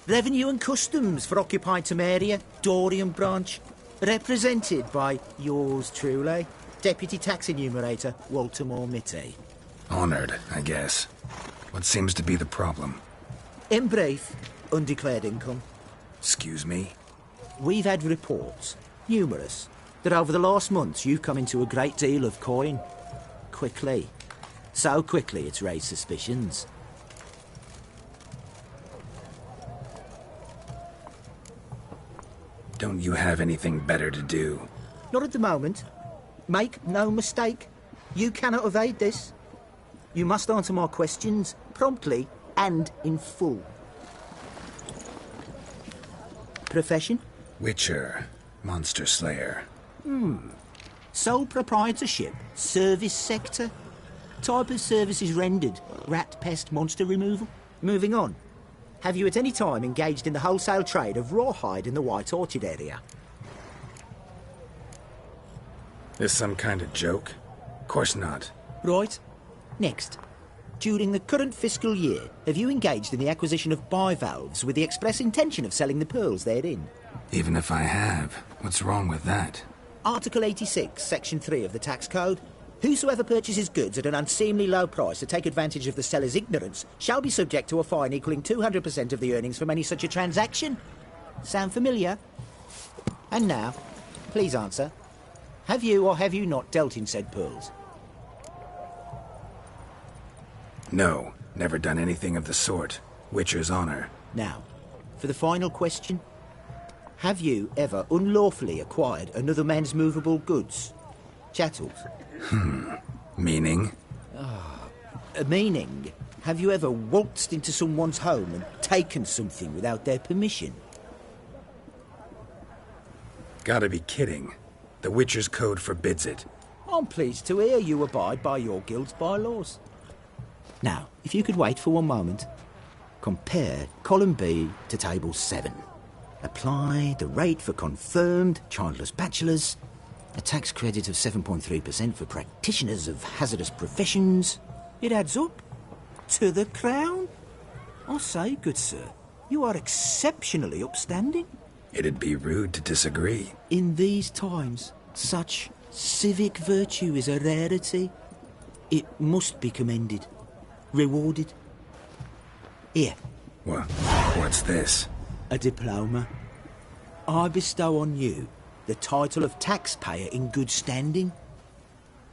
Revenue and Customs for occupied Temeria, Dorian branch. Represented by yours truly, Deputy Tax Enumerator Walter Mitty. Honored, I guess. What seems to be the problem? In brief, undeclared income. Excuse me? We've had reports, numerous, that over the last months you've come into a great deal of coin. Quickly. So quickly it's raised suspicions. Don't you have anything better to do? Not at the moment. Make no mistake. You cannot evade this. You must answer my questions promptly and in full. Profession? Witcher. Monster Slayer. Sole proprietorship. Service sector. Type of services rendered. Rat, pest, monster removal. Moving on. Have you at any time engaged in the wholesale trade of rawhide in the White Orchard area? This some kind of joke? Of course not. Right. Next. During the current fiscal year, have you engaged in the acquisition of bivalves with the express intention of selling the pearls therein? Even if I have, what's wrong with that? Article 86, Section 3 of the Tax Code. Whosoever purchases goods at an unseemly low price to take advantage of the seller's ignorance shall be subject to a fine equaling 200% of the earnings from any such a transaction. Sound familiar? And now, please answer. Have you or have you not dealt in said pearls? No, never done anything of the sort. Witcher's honor. Now, for the final question. Have you ever unlawfully acquired another man's movable goods? Chattels? Meaning? Meaning, have you ever waltzed into someone's home and taken something without their permission? Gotta be kidding. The Witcher's Code forbids it. I'm pleased to hear you abide by your guild's bylaws. Now, if you could wait for one moment, compare column B to table 7. Apply the rate for confirmed childless bachelors, a tax credit of 7.3% for practitioners of hazardous professions. It adds up to the crown. I say, good sir, you are exceptionally upstanding. It'd be rude to disagree. In these times, such civic virtue is a rarity. It must be commended, rewarded. Here. What's this? A diploma. I bestow on you the title of taxpayer in good standing.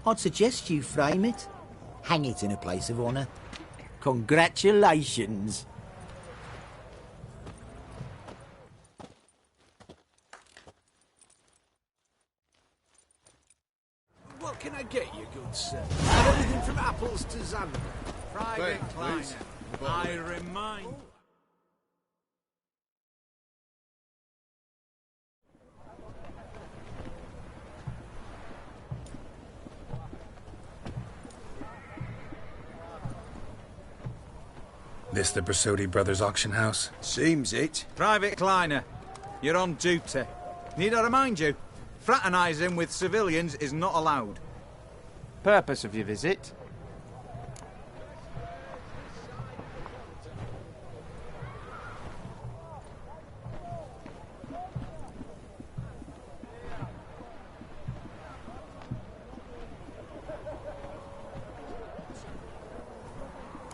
I'd suggest you frame it, hang it in a place of honour. Congratulations. What can I get you, good sir? Everything from apples to Xander. Private Kleiner. I remind... This the Brasodi Brothers auction house? Seems it. Private Kleiner, you're on duty. Need I remind you, fraternising with civilians is not allowed. Purpose of your visit?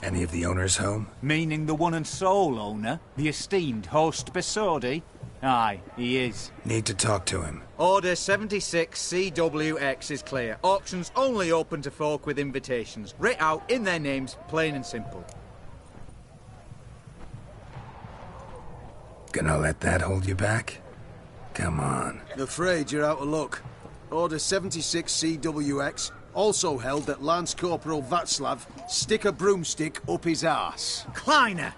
Any of the owners home? Meaning the one and sole owner, the esteemed host Besodi? Aye, he is. Need to talk to him. Order 76 CWX is clear. Auctions only open to folk with invitations. Writ out in their names, plain and simple. Gonna let that hold you back? Come on. Afraid you're out of luck. Order 76 CWX also held that Lance Corporal Václav stick a broomstick up his arse. Kleiner,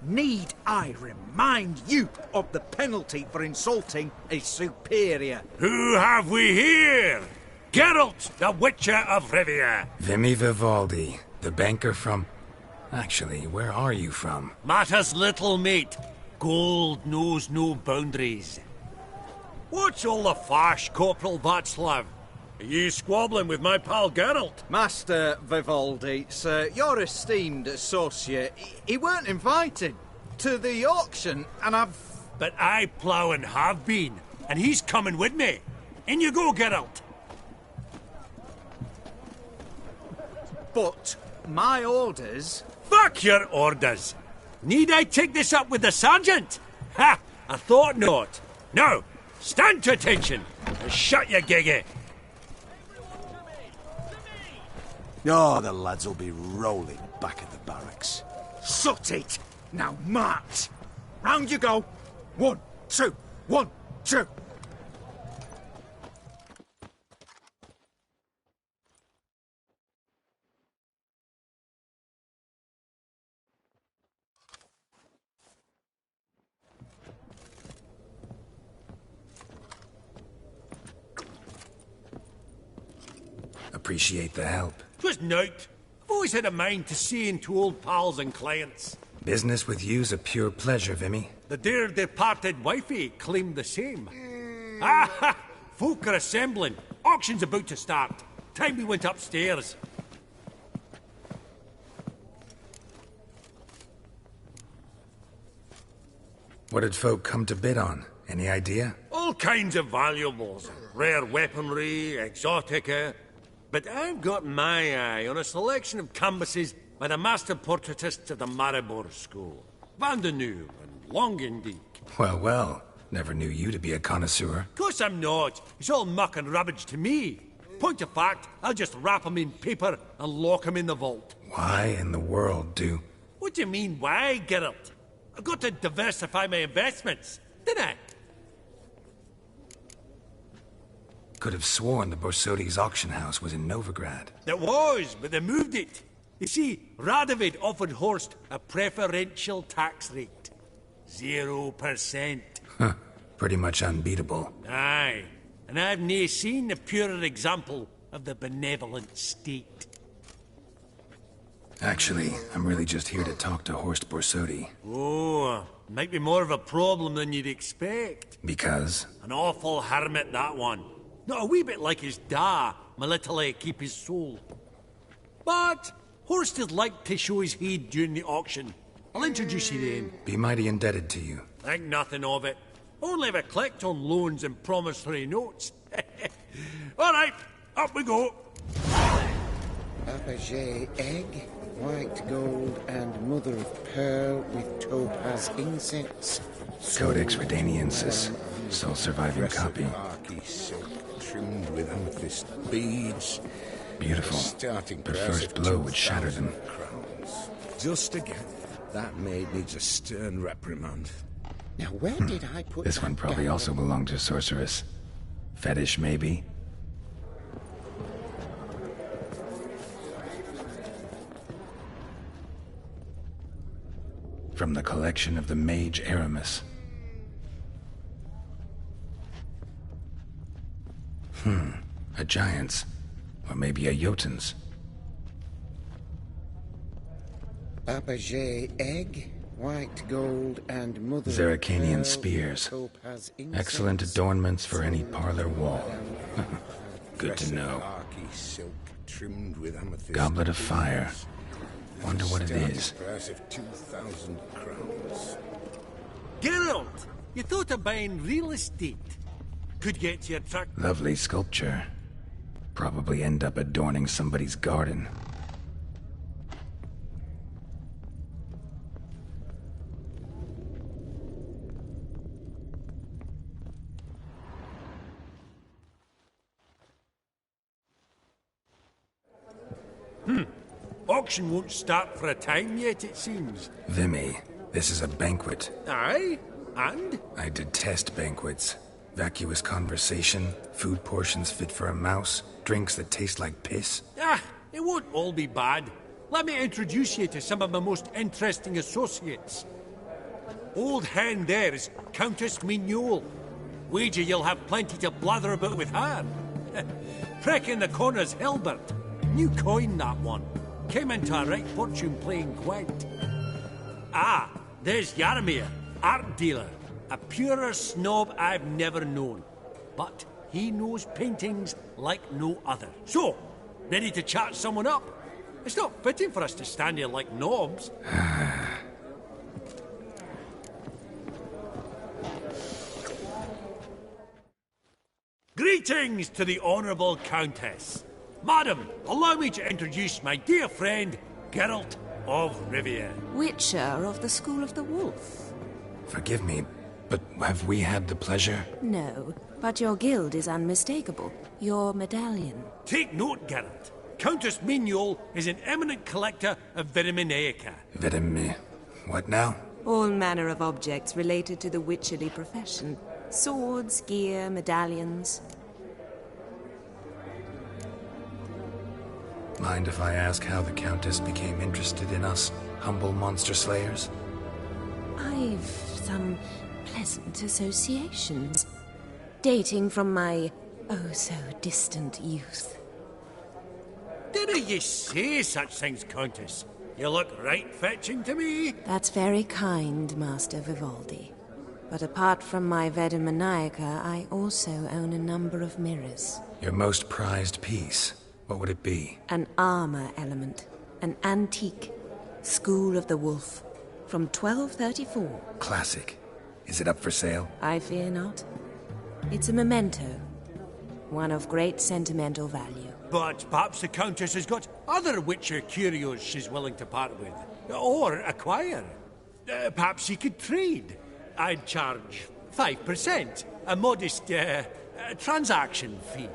need I remind you of the penalty for insulting a superior? Who have we here? Geralt, the Witcher of Rivia. Vimy Vivaldi, the banker from... Actually, where are you from? Matters little, mate. Gold knows no boundaries. What's all the fash, Corporal Václav? Are you squabbling with my pal Geralt? Master Vivaldi, sir, your esteemed associate, he weren't invited to the auction, and I've... But I plough and have been, and he's coming with me. In you go, Geralt. But my orders... Fuck your orders! Need I take this up with the sergeant? Ha! I thought not. Now, stand to attention and shut your giggy. Oh, the lads will be rolling back at the barracks. Sut it! Now march! Round you go! 1, 2, 1, 2! Appreciate the help. 'Twas nowt. I've always had a mind to see into old pals and clients. Business with you's a pure pleasure, Vimy. The dear departed wifey claimed the same. Ah! Folk are assembling. Auction's about to start. Time we went upstairs. What did folk come to bid on? Any idea? All kinds of valuables. Rare weaponry, exotica. But I've got my eye on a selection of canvases by the master portraitists of the Maribor School. Van de Nieuw and Longendijk. Well, well. Never knew you to be a connoisseur. Of course I'm not. It's all muck and rubbish to me. Point of fact, I'll just wrap 'em in paper and lock 'em in the vault. Why in the world do... What do you mean, why, Geralt? I've got to diversify my investments, didn't I? Could have sworn the Borsodi's auction house was in Novigrad. It was, but they moved it. You see, Radovid offered Horst a preferential tax rate. 0%. Huh. Pretty much unbeatable. Aye. And I've nae seen a purer example of the benevolent state. Actually, I'm really just here to talk to Horst Borsodi. Oh, might be more of a problem than you'd expect. Because? An awful hermit, that one. Not a wee bit like his da, my little keep his soul. But Horst would like to show his head during the auction. I'll introduce you then. Be mighty indebted to you. Think nothing of it. Only if I collect on loans and promissory notes. All right, up we go. Fabergé egg, white gold, and mother of pearl with topaz incense. Codex Redaniensis, sole surviving copy. Trimmed with amethyst beads. Beautiful, but first blow would shatter them. Just again, that maid needs a stern reprimand. Now, where did I put This one probably also belonged to Sorceress. Fetish, maybe? From the collection of the mage Aramis. A giant's. Or maybe a Jotun's. Fabergé egg, white gold, and mother of Zeracanian pearl spears. with topaz incense. Excellent adornments for any parlor wall. Good to know. Trimmed with amethyst Goblet of fire. Wonder what it is. Price of 2,000 crowns. Geralt, you thought of buying real estate. Could get you a truck. Lovely sculpture. Probably end up adorning somebody's garden. Auction won't start for a time yet, it seems. Vimy, this is a banquet. Aye? And? I detest banquets. Vacuous conversation, food portions fit for a mouse, drinks that taste like piss. It won't all be bad. Let me introduce you to some of my most interesting associates. Old hen there is Countess Mignole. Wager you'll have plenty to blather about with her. Prick in the corner's Hilbert. New coin, that one. Came into a right fortune playing quaint. There's Yarmir, art dealer. A purer snob I've never known. But he knows paintings like no other. So, ready to chat someone up? It's not fitting for us to stand here like knobs. Greetings to the Honourable Countess. Madam, allow me to introduce my dear friend, Geralt of Rivia. Witcher of the School of the Wolf. Forgive me, but have we had the pleasure? No, but your guild is unmistakable. Your medallion. Take note, Geralt. Countess Mignole is an eminent collector of Vitaminaica. What now? All manner of objects related to the witcherly profession. Swords, gear, medallions. Mind if I ask how the Countess became interested in us, humble monster slayers? I've some pleasant associations, dating from my oh-so-distant youth. Didn't you say such things, Countess? You look right fetching to me. That's very kind, Master Vivaldi. But apart from my Vitaminaica, I also own a number of mirrors. Your most prized piece, what would it be? An armor element. An antique. School of the Wolf. From 1234. Classic. Is it up for sale? I fear not. It's a memento. One of great sentimental value. But perhaps the Countess has got other Witcher curios she's willing to part with. Or acquire. Perhaps she could trade. I'd charge 5%. A modest, transaction fee.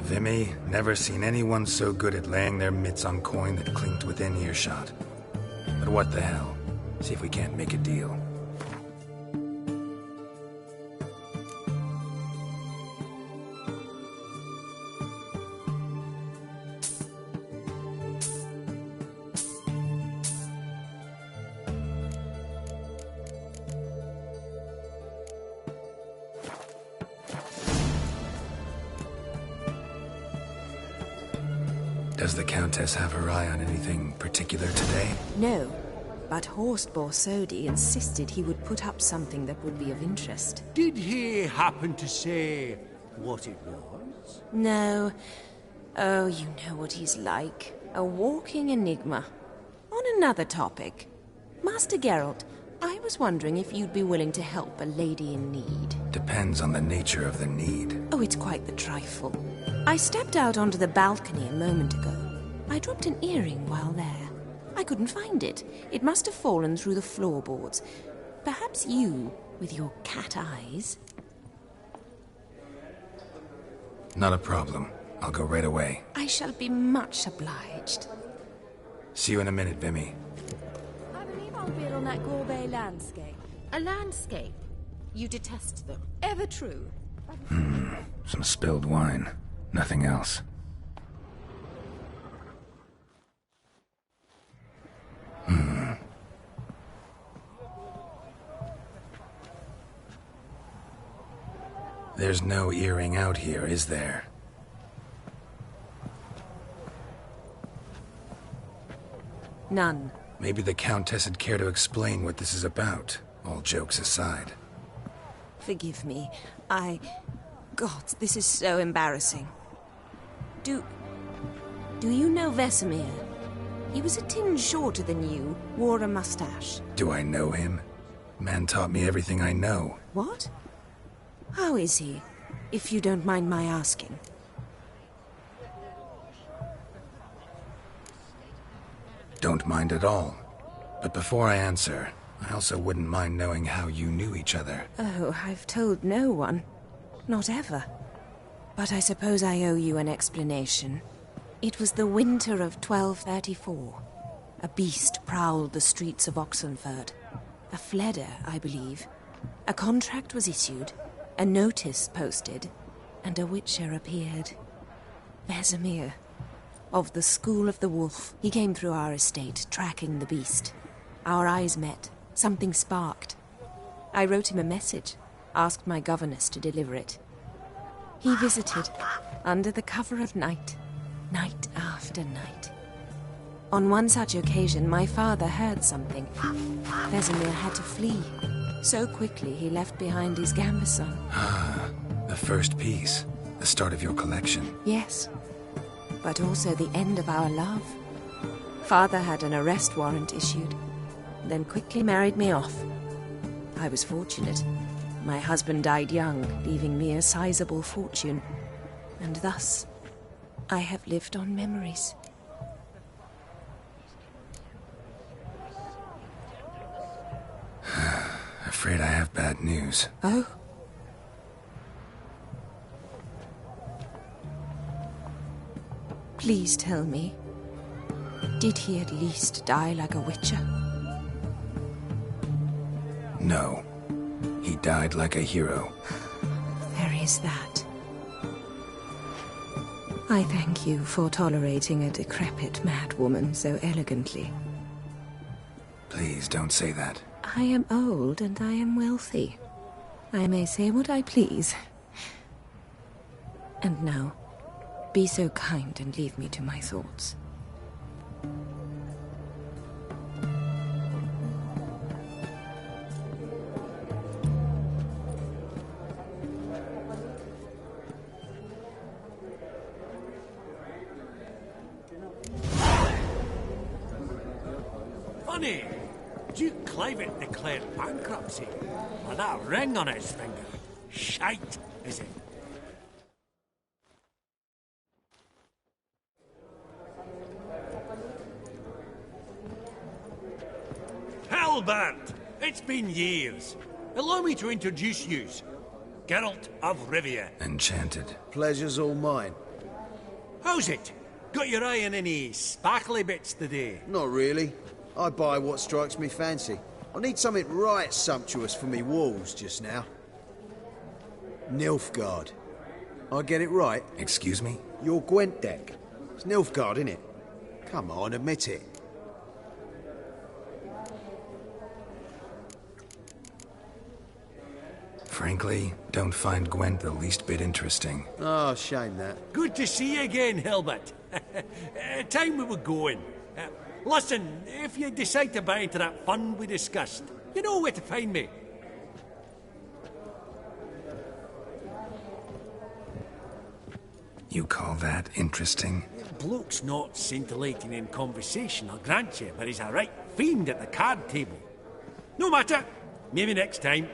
Vimy, never seen anyone so good at laying their mitts on coin that clinked within earshot. But what the hell? See if we can't make a deal. Does the Countess have her eye on anything particular today? No, but Horst Borsodi insisted he would put up something that would be of interest. Did he happen to say what it was? No. Oh, you know what he's like. A walking enigma. On another topic. Master Geralt, I was wondering if you'd be willing to help a lady in need. Depends on the nature of the need. Oh, it's quite the trifle. I stepped out onto the balcony a moment ago. I dropped an earring while there. I couldn't find it. It must have fallen through the floorboards. Perhaps you, with your cat eyes... Not a problem. I'll go right away. I shall be much obliged. See you in a minute, Vimy. I believe I'll bid on that Gorbet landscape. A landscape? You detest them. Ever true? Some spilled wine. Nothing else. There's no earring out here, is there? None. Maybe the Countess would care to explain what this is about, all jokes aside. Forgive me. God, this is so embarrassing. Do you know Vesemir? He was a tinge shorter than you, wore a mustache. Do I know him? Man taught me everything I know. What? How is he, if you don't mind my asking? Don't mind at all. But before I answer, I also wouldn't mind knowing how you knew each other. Oh, I've told no one. Not ever. But I suppose I owe you an explanation. It was the winter of 1234. A beast prowled the streets of Oxenford. A Fleder, I believe. A contract was issued, a notice posted, and a witcher appeared. Vesemir, of the School of the Wolf. He came through our estate, tracking the beast. Our eyes met. Something sparked. I wrote him a message, asked my governess to deliver it. He visited, under the cover of night, night after night. On one such occasion, my father heard something. Vesemir had to flee. So quickly he left behind his gambeson. Ah, the first piece. The start of your collection. Yes, but also the end of our love. Father had an arrest warrant issued, then quickly married me off. I was fortunate. My husband died young, leaving me a sizable fortune. And thus, I have lived on memories. Afraid I have bad news. Oh? Please tell me, did he at least die like a witcher? No. He died like a hero. There is that. I thank you for tolerating a decrepit madwoman so elegantly. Please don't say that. I am old and I am wealthy. I may say what I please. And now, be so kind and leave me to my thoughts. Funny, Duke Clivet declared bankruptcy with that ring on his finger. Shite, is it? Halbert! It's been years. Allow me to introduce yous. Geralt of Rivia. Enchanted. Pleasure's all mine. How's it? Got your eye on any sparkly bits today? Not really. I buy what strikes me fancy. I need something right sumptuous for me walls just now. Nilfgaard. I get it right? Excuse me? Your Gwent deck. It's Nilfgaard, innit? Come on, admit it. Frankly, don't find Gwent the least bit interesting. Oh, shame that. Good to see you again, Hilbert. Time we were going. Listen, if you decide to buy into that fund we discussed, you know where to find me. You call that interesting? Bloke's not scintillating in conversation, I'll grant you, but he's a right fiend at the card table. No matter. Maybe next time.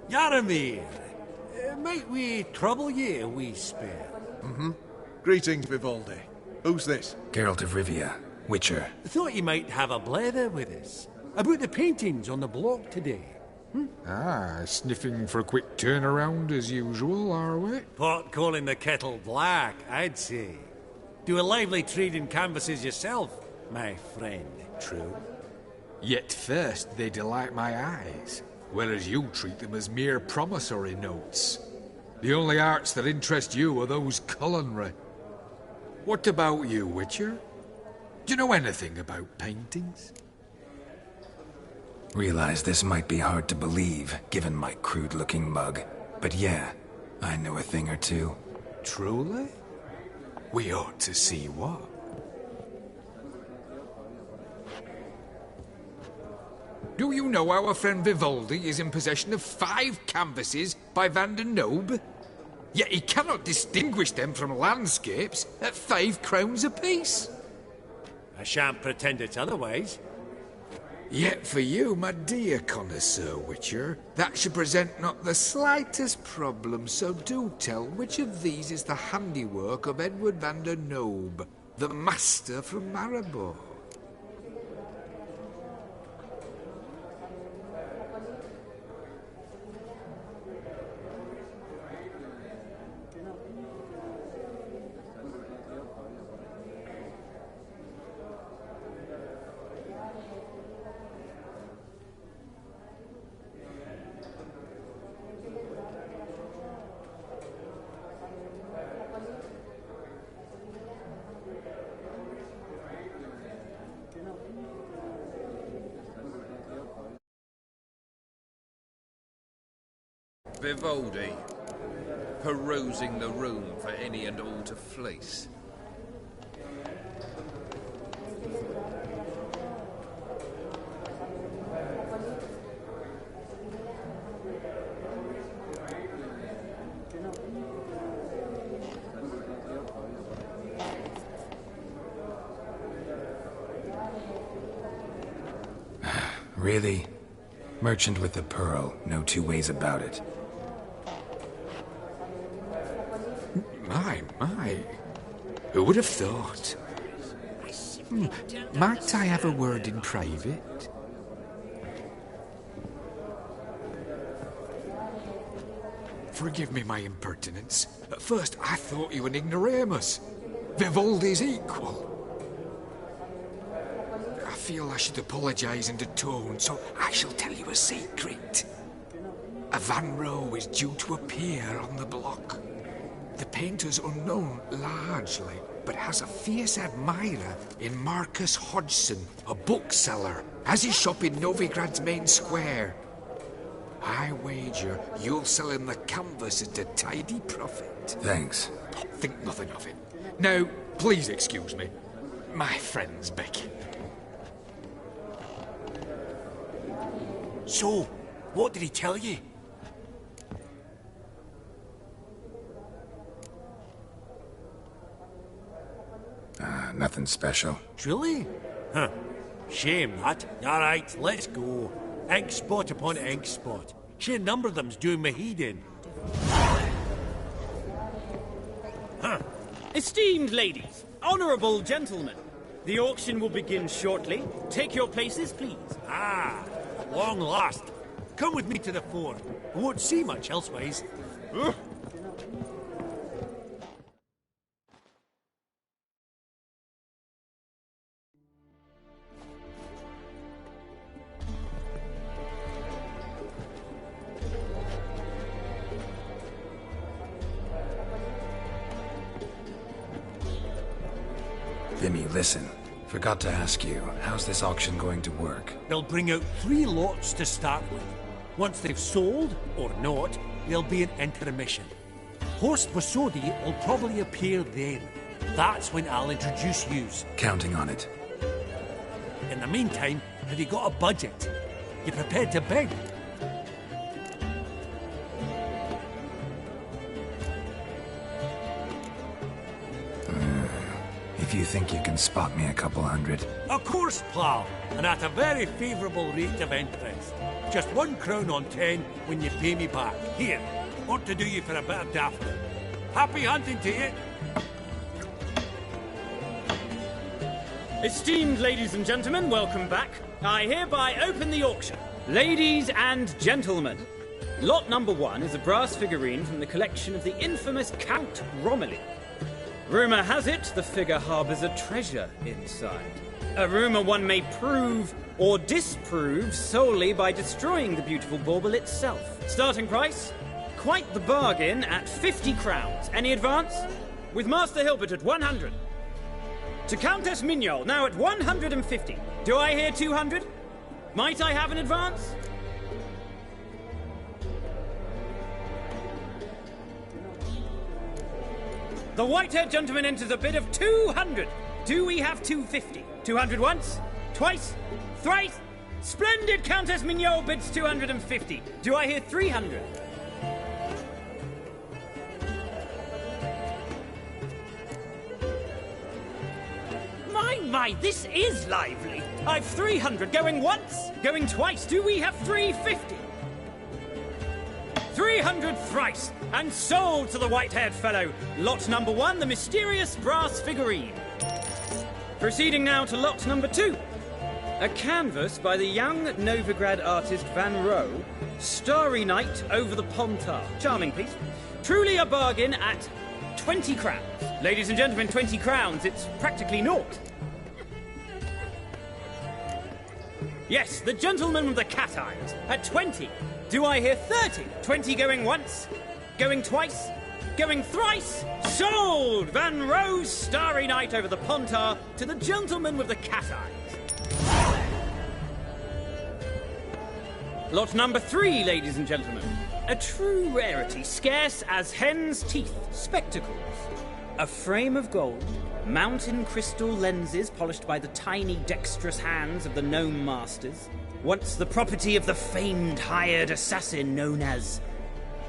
Yaramir, might we trouble ye a wee spell? Mm-hmm. Greetings, Vivaldi. Who's this? Geralt of Rivia, Witcher. Thought you might have a blether with us. About the paintings on the block today. Ah, sniffing for a quick turnaround as usual, are we? Pot calling the kettle black, I'd say. Do a lively trade in canvases yourself, my friend. True. Yet first they delight my eyes, whereas you treat them as mere promissory notes. The only arts that interest you are those culinary. What about you, Witcher? Do you know anything about paintings? Realize this might be hard to believe, given my crude-looking mug. But yeah, I know a thing or two. Truly? We ought to see what. Do you know our friend Vivaldi is in possession of 5 canvases by Van der Nobe? Yet he cannot distinguish them from landscapes at 5 crowns apiece. I shan't pretend it's otherwise. Yet for you, my dear connoisseur Witcher, that should present not the slightest problem, so do tell which of these is the handiwork of Edward van der Nobe, the master from Maribor. Vivaldi, perusing the room for any and all to fleece. Really? Merchant with the pearl, no two ways about it. My. Who would have thought? Might I have a word in private? Forgive me my impertinence. At first I thought you an ignoramus. Vivaldi's equal. I feel I should apologise and atone, so I shall tell you a secret. A Van Rohe is due to appear on the block. The painter's unknown, largely, but has a fierce admirer in Marcus Hodgson, a bookseller, has his shop in Novigrad's main square. I wager you'll sell him the canvas at a tidy profit. Thanks. Think nothing of it. Now, please excuse me. My friend's begging. So, what did he tell you? Nothing special. Truly? Huh. Shame that. Alright, let's go. Ink spot upon ink spot. Sheer number of them's doing me heed in. Huh. Esteemed ladies, honourable gentlemen, the auction will begin shortly. Take your places, please. Ah, at long last. Come with me to the fore. I won't see much elsewise. Vimy, listen. Forgot to ask you, how's this auction going to work? They'll bring out 3 lots to start with. Once they've sold, or not, there'll be an intermission. Horst Bosodi will probably appear then. That's when I'll introduce yous. Counting on it. In the meantime, have you got a budget? You prepared to bid? If you think you can spot me a couple hundred. Of course, pal, and at a very favourable rate of interest. Just 1 crown on 10 when you pay me back. Here, ought to do you for a bit of daffodil. Happy hunting to you. Esteemed ladies and gentlemen, welcome back. I hereby open the auction. Ladies and gentlemen, lot number 1 is a brass figurine from the collection of the infamous Count Romilly. Rumour has it the figure harbours a treasure inside. A rumour one may prove or disprove solely by destroying the beautiful bauble itself. Starting price? Quite the bargain at 50 crowns. Any advance? With Master Hilbert at 100. To Countess Mignol, now at 150. Do I hear 200? Might I have an advance? The white-haired gentleman enters a bid of 200. Do we have 250? 200 once? Twice? Thrice? Splendid! Countess Mignol bids 250. Do I hear 300? My, this is lively. I've 300 going once, going twice. Do we have 350? 300 thrice, and sold to the white-haired fellow. Lot number 1, the mysterious brass figurine. Proceeding now to lot number 2. A canvas by the young Novigrad artist Van Rohe, Starry Night over the Pontar. Charming piece. Truly a bargain at 20 crowns. Ladies and gentlemen, 20 crowns, it's practically naught. Yes, the gentleman with the cat eyes, at 20. Do I hear 30? 20 going once, going twice, going thrice. Sold! Van Rohe's Starry Night over the Pontar to the gentleman with the cat eyes. Lot number 3, ladies and gentlemen. A true rarity, scarce as hen's teeth. Spectacles. A frame of gold, mountain crystal lenses polished by the tiny dexterous hands of the gnome masters. Once the property of the famed hired assassin known as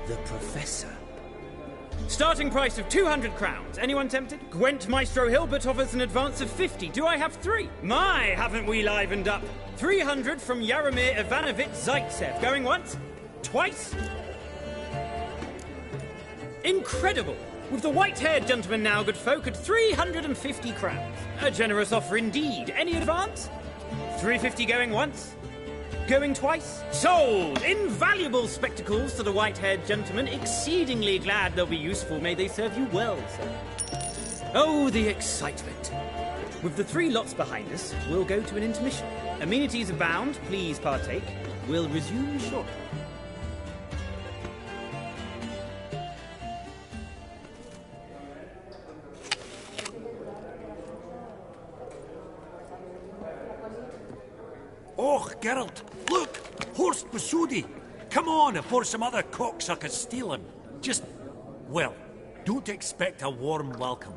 the Professor. Starting price of 200 crowns. Anyone tempted? Gwent Maestro Hilbert offers an advance of 50. Do I have 3? My, haven't we livened up? 300 from Yaromir Ivanovich Zaitsev. Going once? Twice? Incredible! With the white-haired gentleman now, good folk, at 350 crowns. A generous offer indeed. Any advance? 350 going once? Going twice? Sold! Invaluable spectacles to the white-haired gentleman. Exceedingly glad they'll be useful. May they serve you well, sir. Oh, the excitement. With the 3 lots behind us, we'll go to an intermission. Amenities abound. Please partake. We'll resume shortly. Oh, Geralt, look! Horst Masudi! Come on before some other cocksuckers steal him. Just, well, don't expect a warm welcome.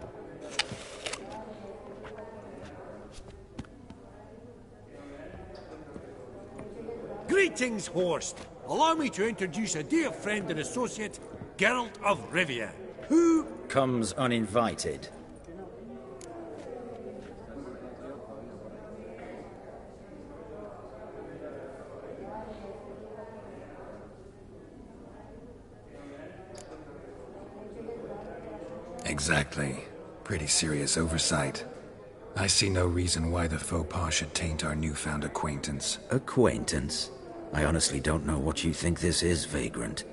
Greetings, Horst. Allow me to introduce a dear friend and associate, Geralt of Rivia, who comes uninvited. Exactly. Pretty serious oversight. I see no reason why the faux pas should taint our newfound acquaintance. Acquaintance? I honestly don't know what you think this is, Vagrant.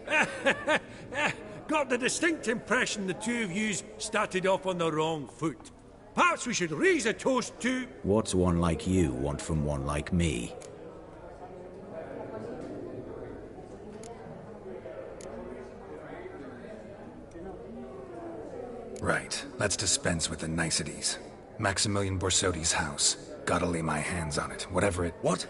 Got the distinct impression the two of yous started off on the wrong foot. Perhaps we should raise a toast to... What's one like you want from one like me? Right. Let's dispense with the niceties. Maximilian Borsodi's house. Gotta lay my hands on it, whatever it... What?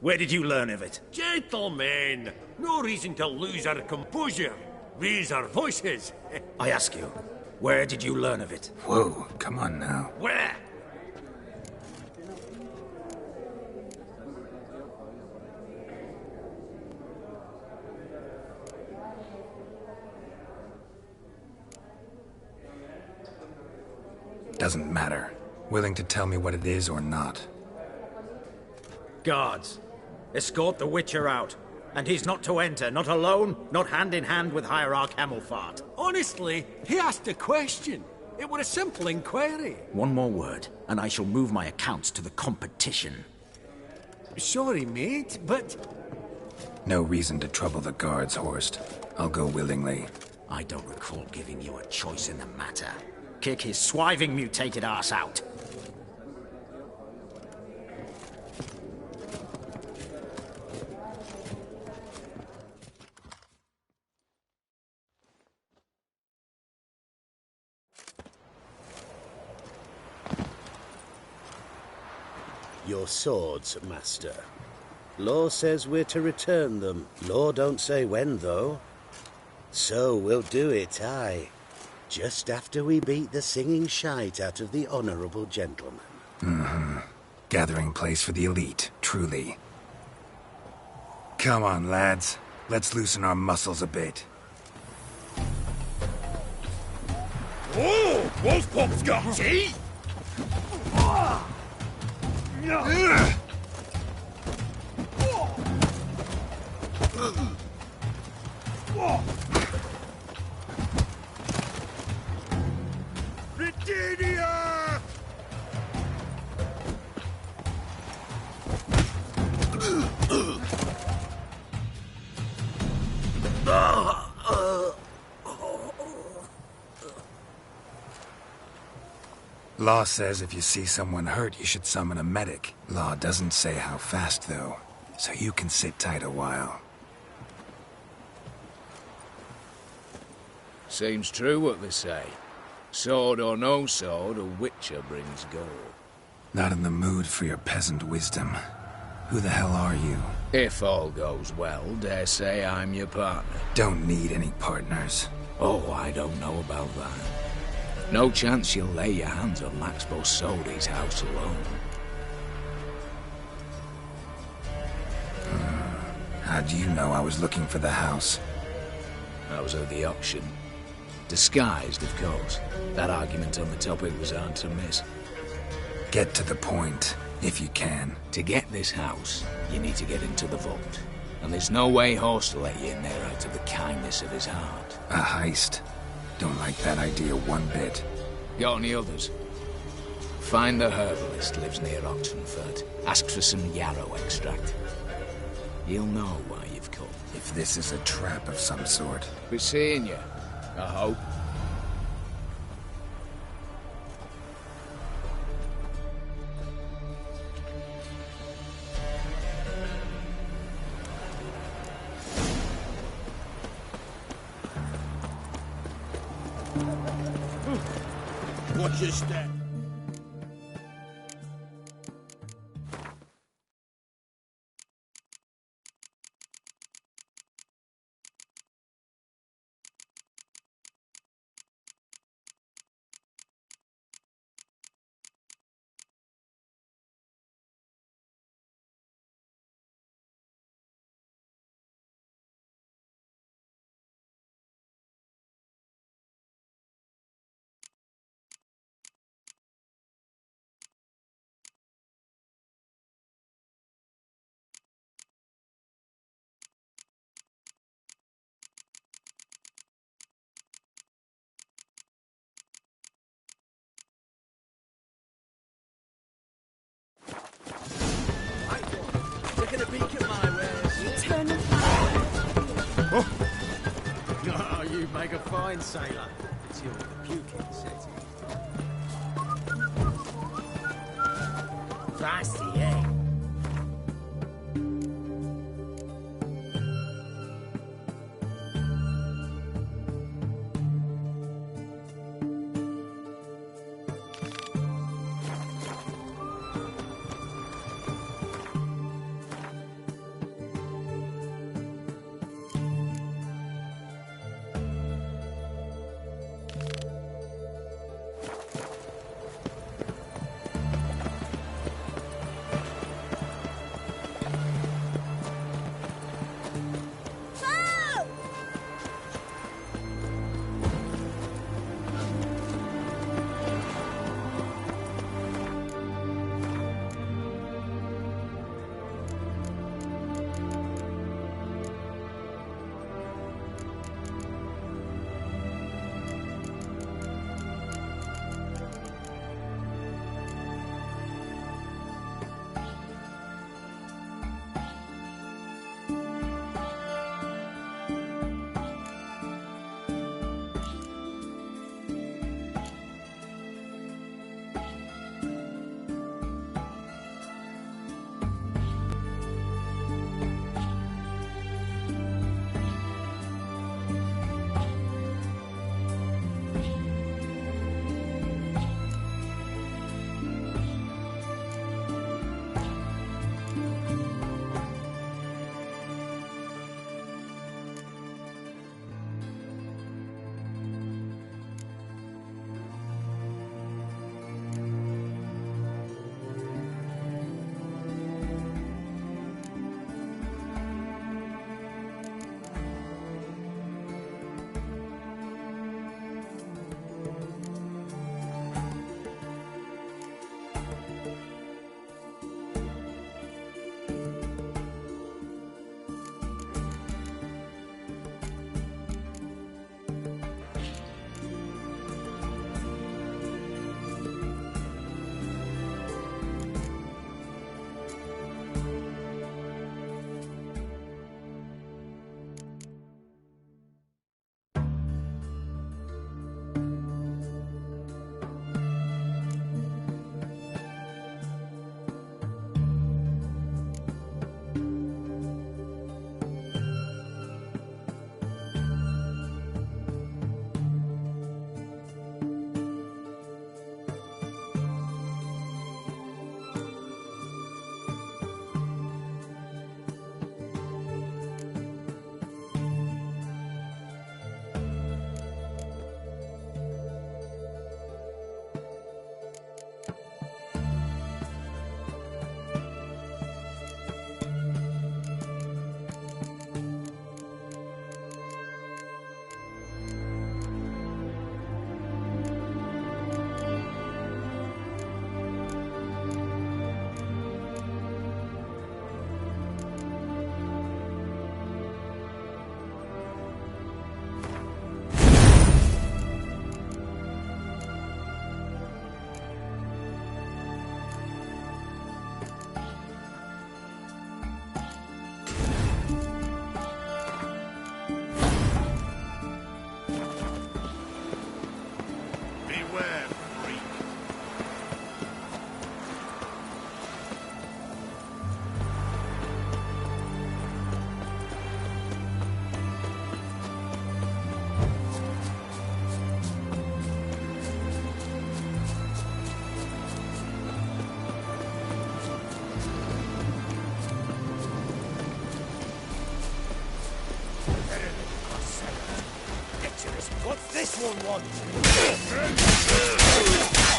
Where did you learn of it? Gentlemen, no reason to lose our composure. Raise our voices. I ask you, where did you learn of it? Whoa, come on now. Where? Doesn't matter. Willing to tell me what it is or not. Guards, escort the Witcher out. And he's not to enter, not alone, not hand in hand with Hierarch Hamilfart. Honestly, he asked a question. It were a simple inquiry. One more word, and I shall move my accounts to the competition. Sorry, mate, but... No reason to trouble the guards, Horst. I'll go willingly. I don't recall giving you a choice in the matter. Kick his swiving mutated ass out. Your swords, master. Law says we're to return them. Law don't say when, though. So we'll do it, aye. Just after we beat the singing shite out of the honourable gentleman. Mm-hmm. Gathering place for the elite, truly. Come on, lads. Let's loosen our muscles a bit. Oh, Wolfpop's got teeth! Britannia! Law says if you see someone hurt, you should summon a medic. Law doesn't say how fast, though, so you can sit tight a while. Seems true what they say. Sword or no sword, a witcher brings gold. Not in the mood for your peasant wisdom. Who the hell are you? If all goes well, dare say I'm your partner. Don't need any partners. Oh, I don't know about that. No chance you'll lay your hands on Max Bosodi's house alone. How do you know I was looking for the house? I was at the auction. Disguised, of course. That argument on the topic was hard to miss. Get to the point, if you can. To get this house, you need to get into the vault. And there's no way Horst will let you in there out of the kindness of his heart. A heist? Don't like that idea one bit. Got any others? Find the herbalist, lives near Oxenfurt. Ask for some yarrow extract. You'll know why you've come. If this is a trap of some sort. Be seeing you, I hope. Watch your step. Taking a peek at my wares. You turn and Oh, you make a fine sailor. It's your puking city. Feisty, eh? want.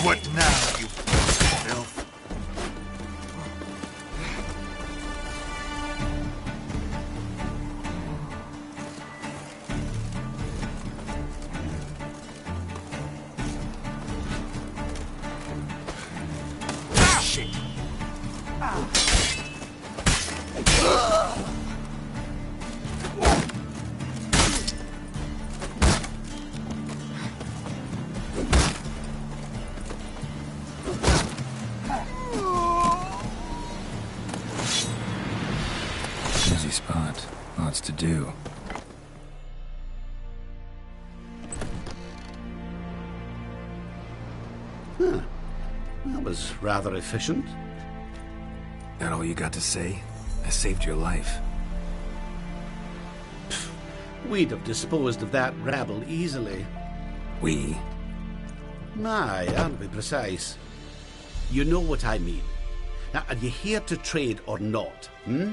What now, you filth? Shit. Busy spot. Lots to do. Huh. That was rather efficient. That all you got to say? I saved your life. We'd have disposed of that rabble easily. We? Aye, I'll be precise. You know what I mean. Now, are you here to trade or not, hmm?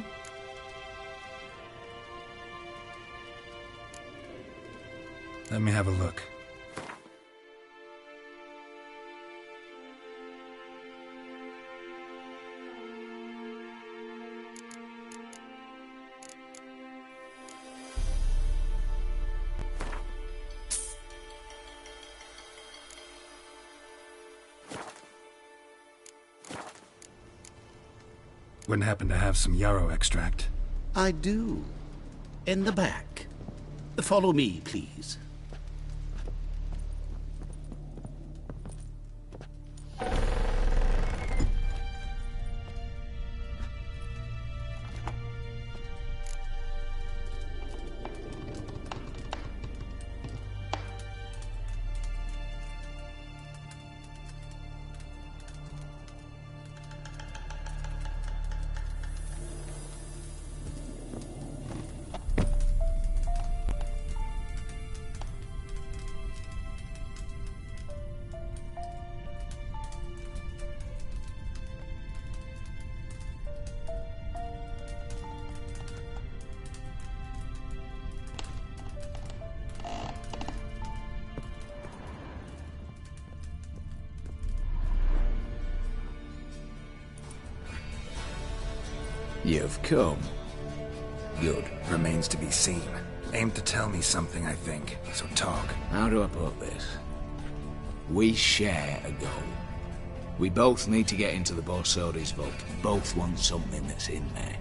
Let me have a look. Wouldn't happen to have some yarrow extract? I do. In the back. Follow me, please. You've come. Good. Remains to be seen. Aim to tell me something, I think. So talk. How do I put this? We share a goal. We both need to get into the Borsodi's vault. Both want something that's in there.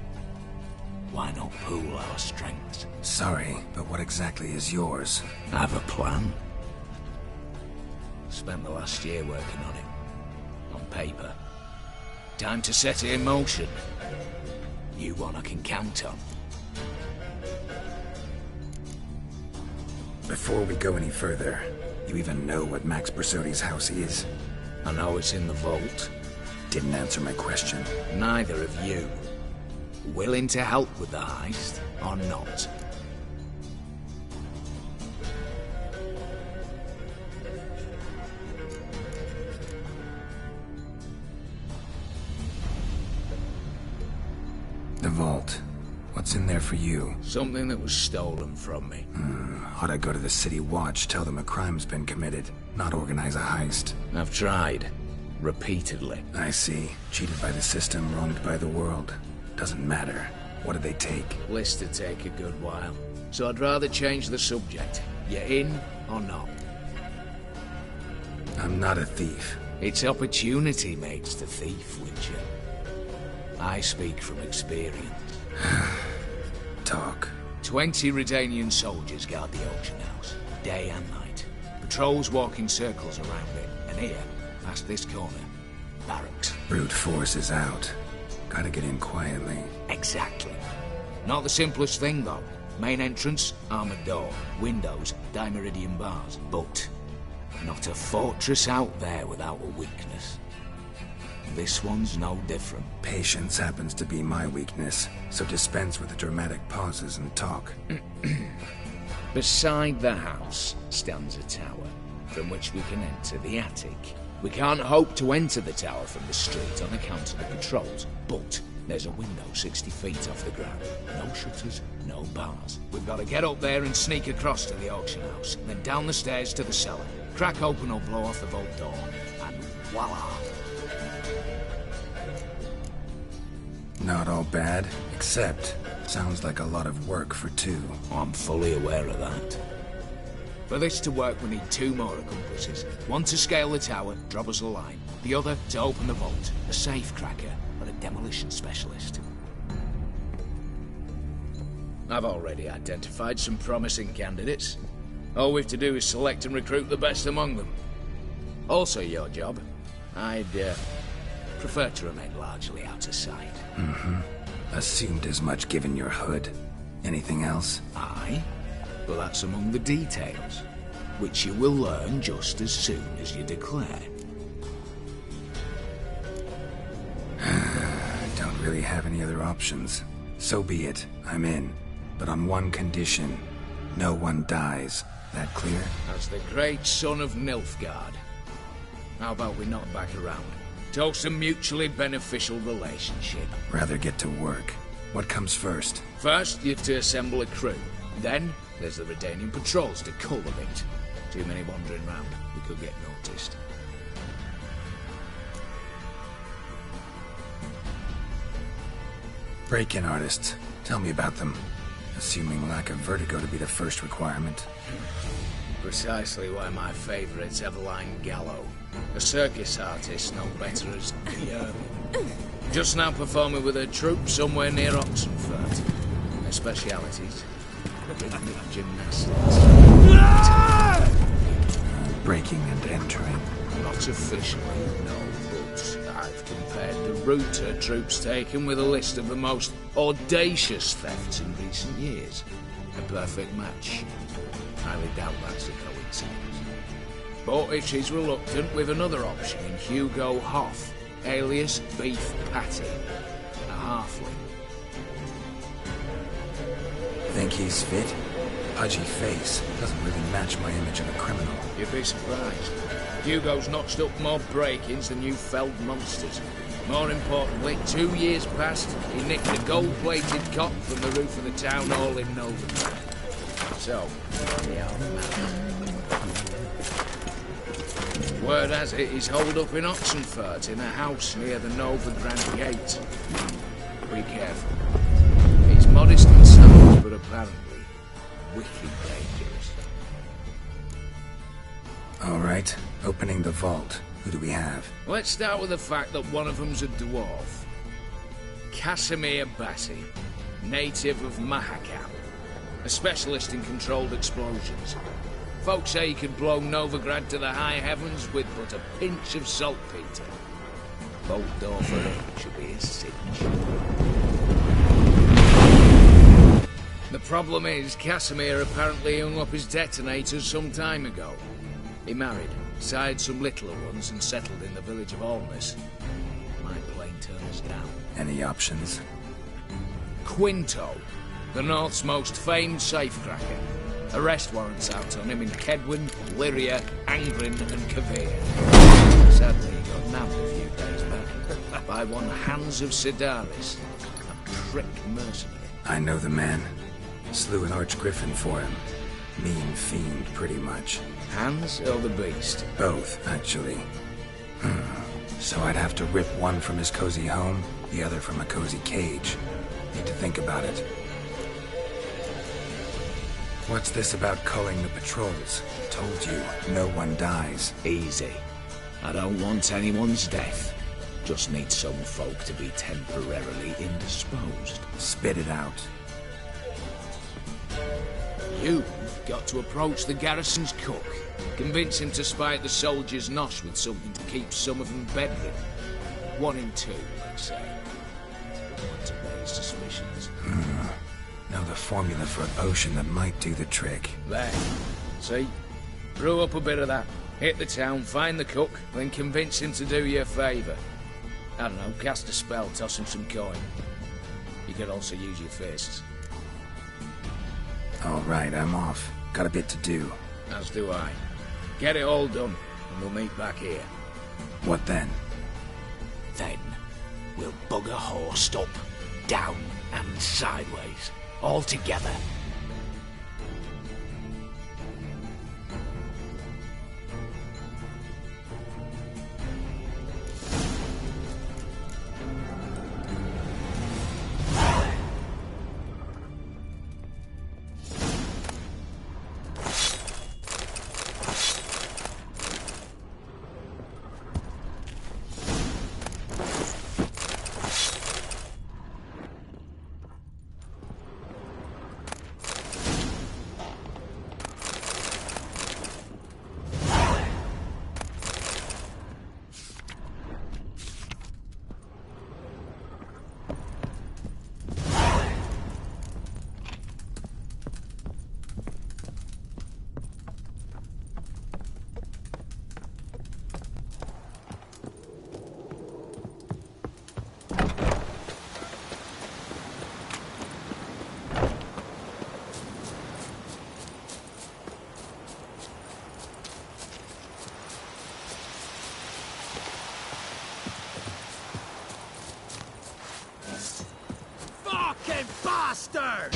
Why not pool our strengths? Sorry, but what exactly is yours? I have a plan. Spent the last year working on it. On paper. Time to set it in motion. You one I can count on. Before we go any further, you even know what Max Borsodi's house is? I know it's in the vault. Didn't answer my question. Neither of you. Willing to help with the heist, or not? The vault. What's in there for you? Something that was stolen from me. Ought I go to the City Watch, tell them a crime's been committed, not organize a heist? I've tried. Repeatedly. I see. Cheated by the system, wronged by the world. Doesn't matter. What did they take? List to take a good while. So I'd rather change the subject. You in or not? I'm not a thief. It's opportunity makes the thief, Witcher. I speak from experience. Talk. 20 Redanian soldiers guard the auction house, day and night. Patrols walk in circles around it, and here, past this corner, barracks. Brute force is out. Gotta get in quietly. Exactly. Not the simplest thing, though. Main entrance, armored door. Windows, dimeridian bars. But not a fortress out there without a weakness. This one's no different. Patience happens to be my weakness, so dispense with the dramatic pauses and talk. Beside the house stands a tower, from which we can enter the attic. We can't hope to enter the tower from the street on account of the patrols, but There's a window 60 feet off the ground. No shutters, no bars. We've got to get up there and sneak across to the auction house, then down the stairs to the cellar. Crack open or blow off the vault door, and voila! Not all bad, except sounds like a lot of work for two. I'm fully aware of that. For this to work, we need 2 more accomplices. One to scale the tower, drop us a line. The other to open the vault, a safe cracker or a demolition specialist. I've already identified some promising candidates. All we've to do is select and recruit the best among them. Also your job. I'd prefer to remain largely out of sight. Assumed as much given your hood. Anything else? Aye, but that's among the details, which you will learn just as soon as you declare. Don't really have any other options. So be it. I'm in. But on one condition. No one dies. That clear? As the great son of Nilfgaard. How about we knock back around? Toast a mutually beneficial relationship. Rather get to work. What comes first? First, you have to assemble a crew. Then, there's the Redanian patrols to cultivate. Too many wandering round. We could get noticed. Break-in artists. Tell me about them. Assuming lack of vertigo to be the first requirement. Precisely why my favourite's Eveline Gallo. A circus artist, no better as just now performing with her troupe somewhere near Oxenfurt. Their specialities: rhythmic gymnastics. Breaking and entering. Not officially, no, but I've compared the route her troope's taken with a list of the most audacious thefts in recent years. A perfect match. Highly doubt that's a coincidence. But if she's reluctant, with another option in Hugo Hoff, alias Beef Patty, a halfling. Think he's fit? Pudgy face doesn't really match my image of a criminal. You'd be surprised. Hugo's notched up more break-ins than you felled monsters. More importantly, 2 years past, he nicked a gold-plated cot from the roof of the town hall in Novigrad. So, the old man. Word has it he's holed up in Oxenfurt in a house near the Novigrad gate. Be careful. He's modest and sound, but apparently wicked dangerous. All right, opening the vault. Who do we have? Let's start with the fact that one of them's a dwarf. Casimir Bassi, native of Mahakam. A specialist in controlled explosions. Folks say he could blow Novigrad to the high heavens with but a pinch of saltpeter. Bolt door for him should be a cinch. The problem is, Casimir apparently hung up his detonators some time ago. He married, sired some littler ones, and settled in the village of Alness. Might plain turn us down. Any options? Quinto, the North's most famed safecracker. Arrest warrants out on him in Kedwin, Lyria, Angrin, and Kavir. Sadly, he got nabbed a few days back by one Hans of Sidaris, a prick mercenary. I know the man. Slew an archgriffin for him. Mean fiend, pretty much. Hans or the beast? Both, actually. So I'd have to rip one from his cozy home, the other from a cozy cage. Need to think about it. What's this about culling the patrols? Told you, no one dies. Easy. I don't want anyone's death. Just need some folk to be temporarily indisposed. Spit it out. You've got to approach the garrison's cook. Convince him to spite the soldiers' nosh with something to keep some of them bedridden. 1 in 2, let's say. Want to raise suspicions. Know the formula for a potion that might do the trick. There. See? Brew up a bit of that. Hit the town, find the cook, then convince him to do you a favour. I don't know, cast a spell, toss him some coin. You could also use your fists. All right, I'm off. Got a bit to do. As do I. Get it all done, and we'll meet back here. What then? Then, we'll bugger horsed up, down and sideways, all together. Fucking bastard!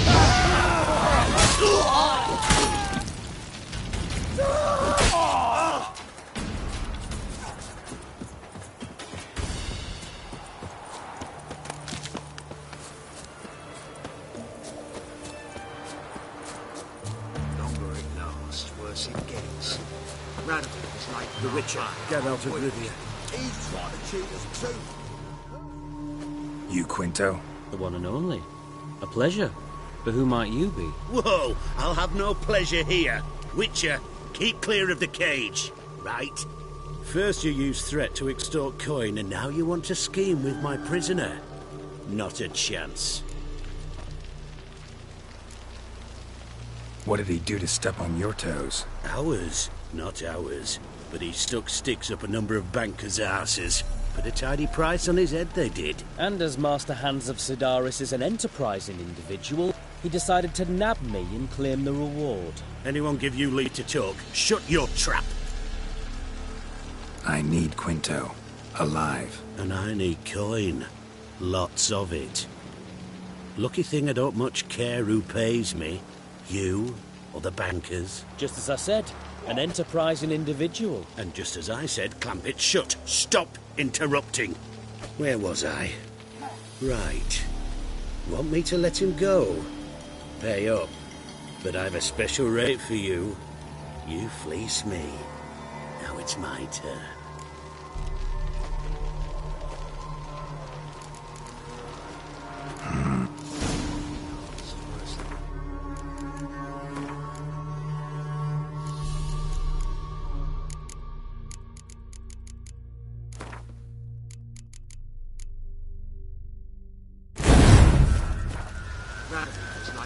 Longer it lasts, worse it gets. Randall is like The Witcher. Get out of Lydia. He's trying to cheat us too. You, Quinto? The one and only. A pleasure. But who might you be? Whoa! I'll have no pleasure here. Witcher, keep clear of the cage. Right? First you used threat to extort coin, and now you want to scheme with my prisoner. Not a chance. What did he do to step on your toes? Ours, not ours. But he stuck sticks up a number of bankers' asses. Put a tidy price on his head, they did. And as Master Hans of Sidaris is an enterprising individual, he decided to nab me and claim the reward. Anyone give you leave to talk? Shut your trap! I need Quinto. Alive. And I need coin. Lots of it. Lucky thing I don't much care who pays me. You or the bankers. Just as I said, an enterprising individual. And just as I said, clamp it shut. Stop interrupting. Where was I? Right. Want me to let him go? Pay up. But I've a special rate for you. You fleece me. Now it's my turn.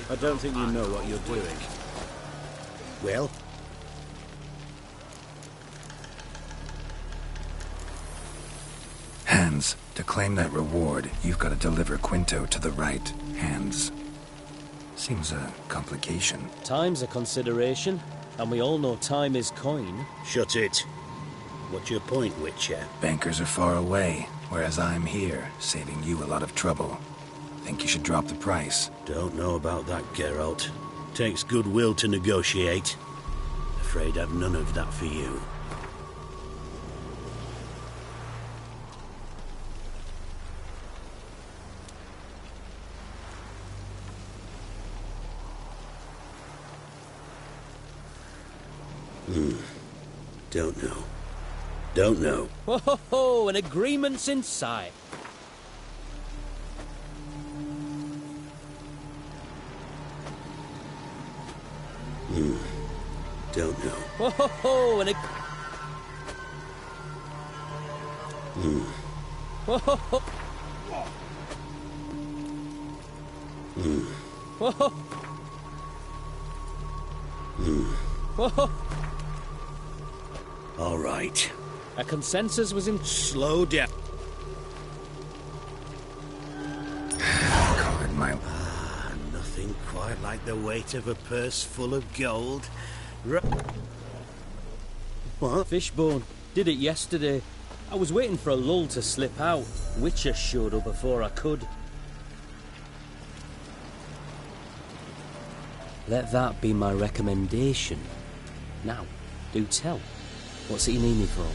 I don't think you know what you're doing. Well? Hans, to claim that reward, you've got to deliver Quinto to the right hands. Seems a complication. Time's a consideration, and we all know time is coin. Shut it. What's your point, Witcher? Bankers are far away, whereas I'm here, saving you a lot of trouble. Think you should drop the price? Don't know about that, Geralt. Takes goodwill to negotiate. Afraid I've none of that for you. Don't know. Don't know. Ho ho ho! An agreement's in sight. Don't know. Ho ho ho! And ho ho ho! Ho ho! Ho ho! All right. A consensus was in. Slow down. God, my... Nothing quite like the weight of a purse full of gold. What? Fishbone. Did it yesterday. I was waiting for a lull to slip out. Witcher showed up before I could. Let that be my recommendation. Now, do tell. What's it you need me for?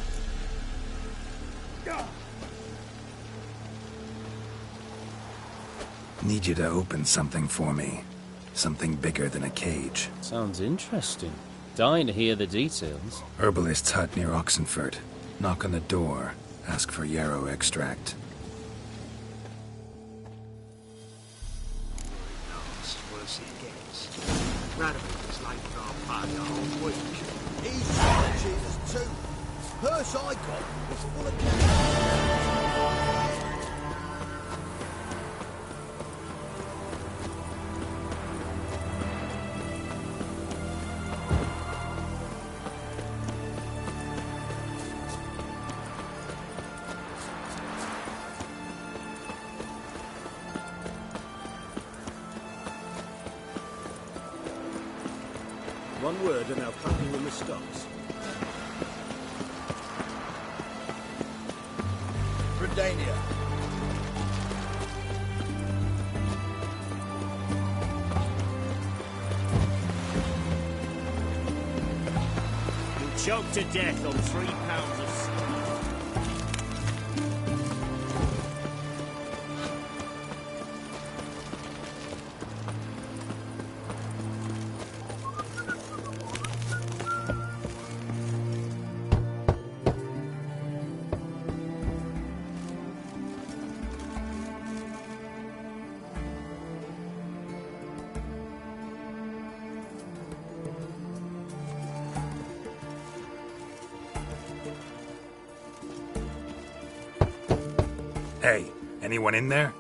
Need you to open something for me. Something bigger than a cage. Sounds interesting. Dying to hear the details. Herbalist's hut near Oxenfurt. Knock on the door. Ask for yarrow extract. Worse it gets. Radaman's like our party a whole week. He's got Jesus too. Purse I got was full of cash. One word and I'll cut you in the stocks. Redania. You'll choke to death on 3 pounds of steak. Hey, anyone in there?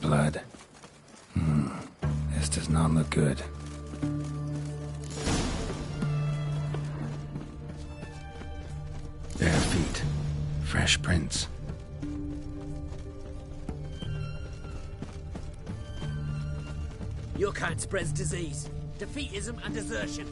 Blood. This does not look good. Bare feet. Fresh prints. Your kind spreads disease, defeatism and desertion.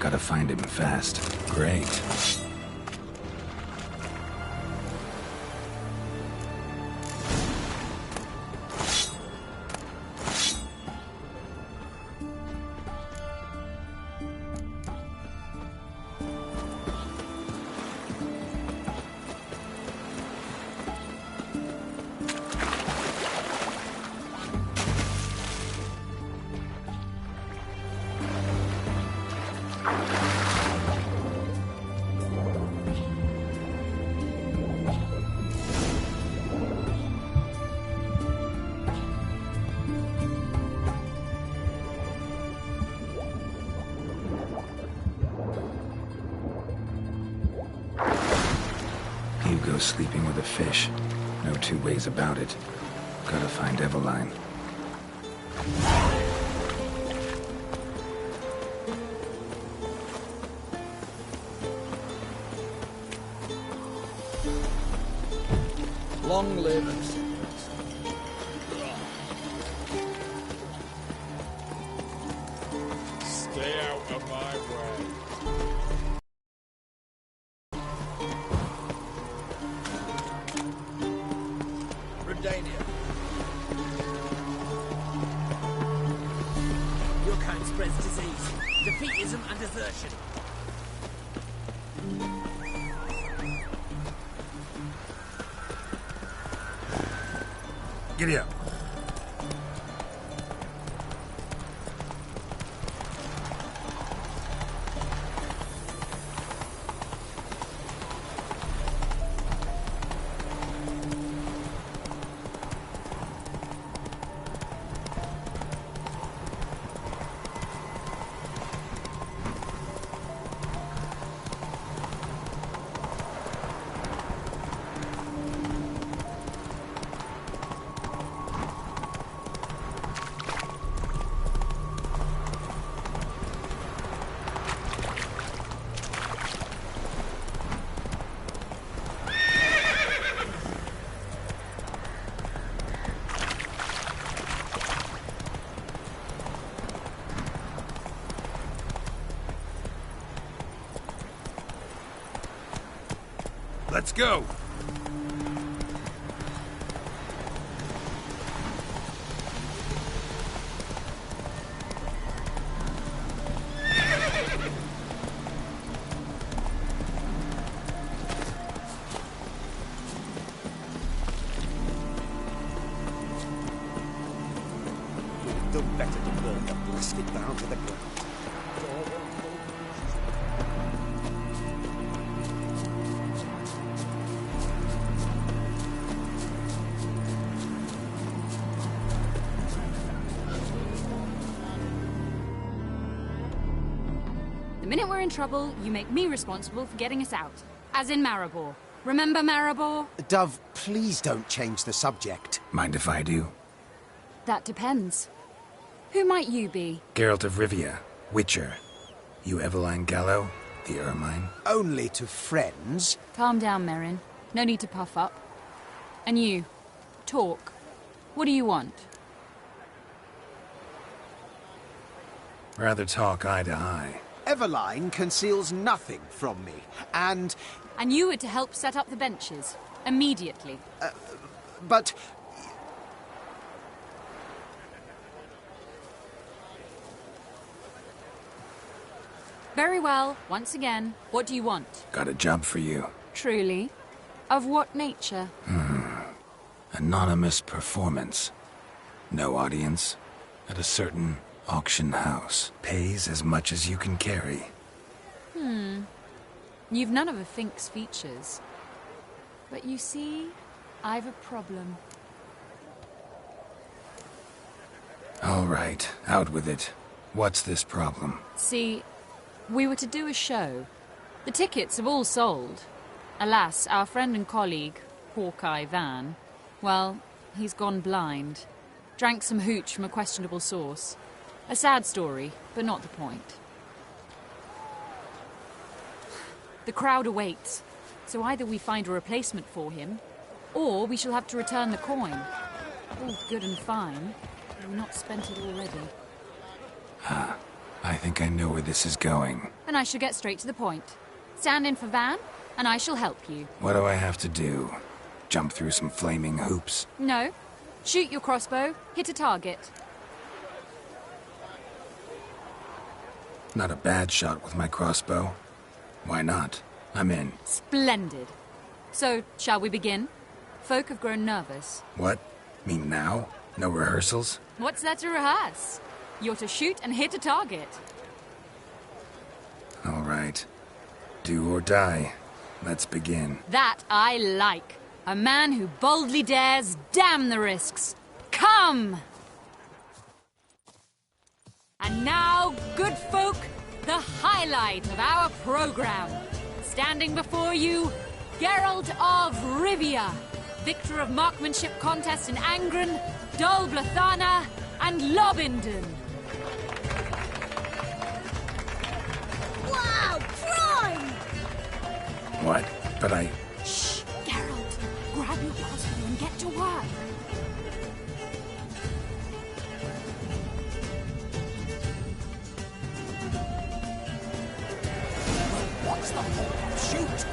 Gotta find him fast. Great. Hugo's sleeping with a fish. No two ways about it. Gotta find Eveline. Long live us. Stay out of my way. Redania. Your kind spreads disease, defeatism and desertion. Giddy up. Let's go! Done better to burn the blasted down to the ground. The minute we're in trouble, you make me responsible for getting us out. As in Maribor. Remember Maribor? Dove, please don't change the subject. Mind if I do? That depends. Who might you be? Geralt of Rivia, Witcher. You Eveline Gallo, the Ermine? Only to friends. Calm down, Merrin. No need to puff up. And you, talk. What do you want? Rather talk eye to eye. Eveline conceals nothing from me, and... And you were to help set up the benches. Immediately. But... Very well. Once again, what do you want? Got a job for you. Truly? Of what nature? Anonymous performance. No audience. At a certain auction house. Pays as much as you can carry. You've none of a Fink's features. But you see, I've a problem. All right, out with it. What's this problem? See, we were to do a show. The tickets have all sold. Alas, our friend and colleague, Hawkeye Van, well, he's gone blind. Drank some hooch from a questionable source. A sad story, but not the point. The crowd awaits, so either we find a replacement for him, or we shall have to return the coin. All good and fine, but we've not spent it already. I think I know where this is going. And I shall get straight to the point. Stand in for Van, and I shall help you. What do I have to do? Jump through some flaming hoops? No. Shoot your crossbow, hit a target. Not a bad shot with my crossbow. Why not? I'm in. Splendid. So, shall we begin? Folk have grown nervous. What? Mean now? No rehearsals? What's there to rehearse? You're to shoot and hit a target. All right. Do or die. Let's begin. That I like. A man who boldly dares, damn the risks. Come! And now, good folk, the highlight of our program. Standing before you, Geralt of Rivia, victor of marksmanship contests in Angren, Dol Blathana, and Lobindon. Wow, prime! What? But I... Shh, Geralt. Grab your crossbow and get to work. What's the whole shoot?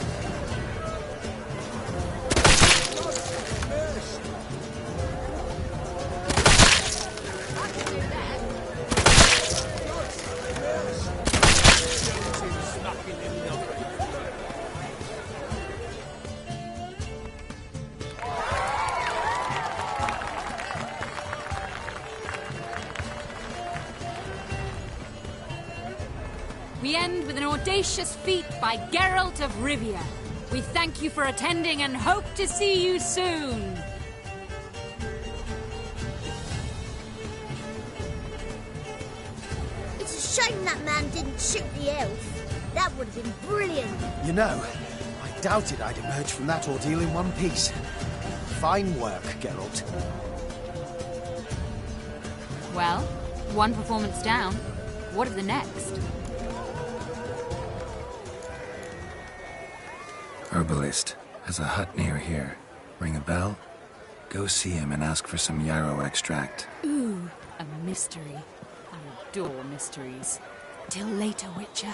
We end with an audacious feat by Geralt of Rivia. We thank you for attending and hope to see you soon. It's a shame that man didn't shoot the elf. That would have been brilliant. You know, I doubted I'd emerge from that ordeal in one piece. Fine work, Geralt. Well, one performance down. What of the next? Herbalist. Has a hut near here. Ring a bell? Go see him and ask for some yarrow extract. Ooh, a mystery. I adore mysteries. Till later, Witcher.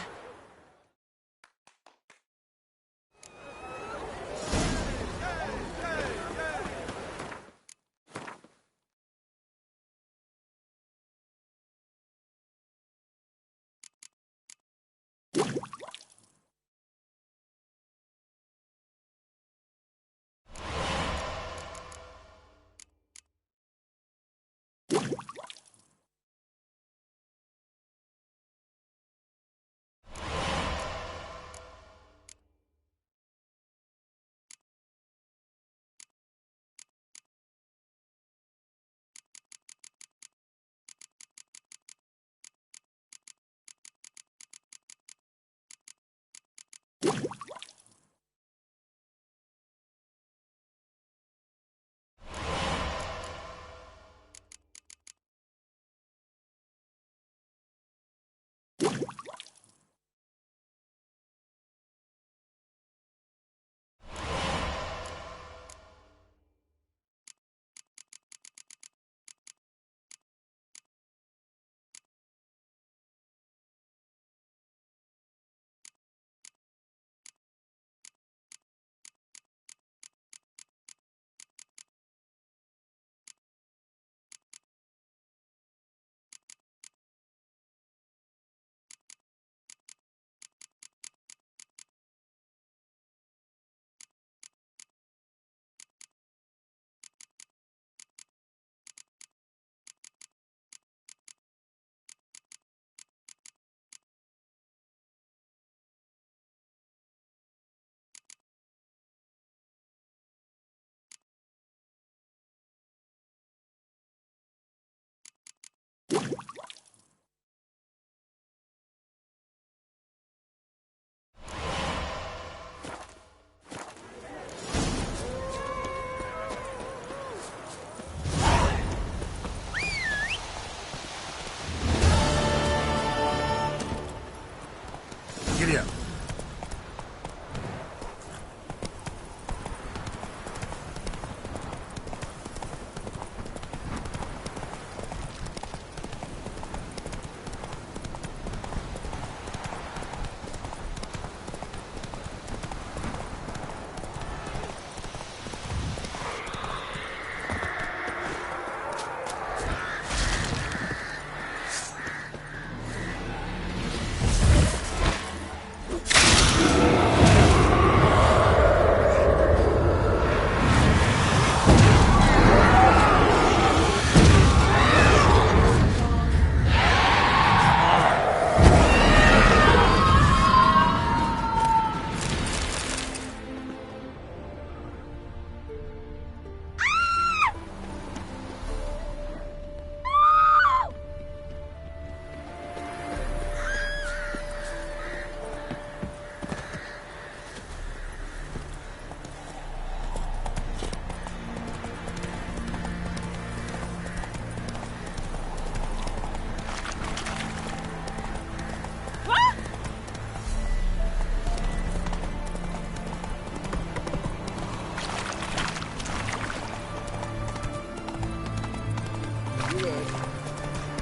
word.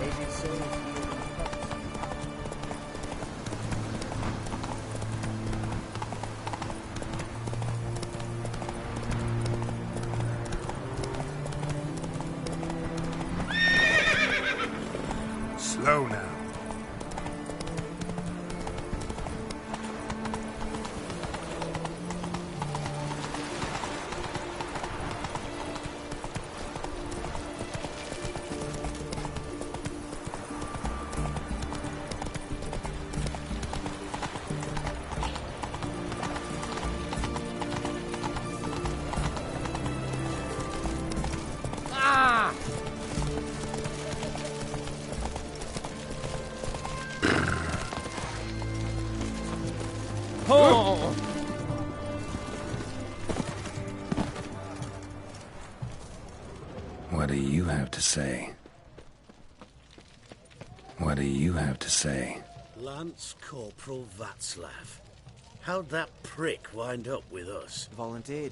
Aged souls yield in pots. Slow now. What do you have to say? What do you have to say? Lance Corporal Václav. How'd that prick wind up with us? Volunteered.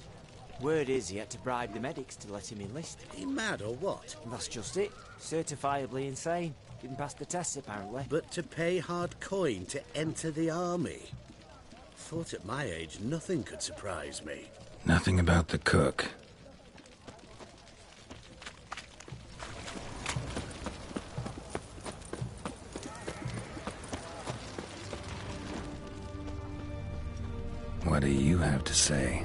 Word is he had to bribe the medics to let him enlist. He mad or what? That's just it. Certifiably insane. Didn't pass the tests, apparently. But to pay hard coin to enter the army? Thought at my age nothing could surprise me. Nothing about the cook. What do you have to say?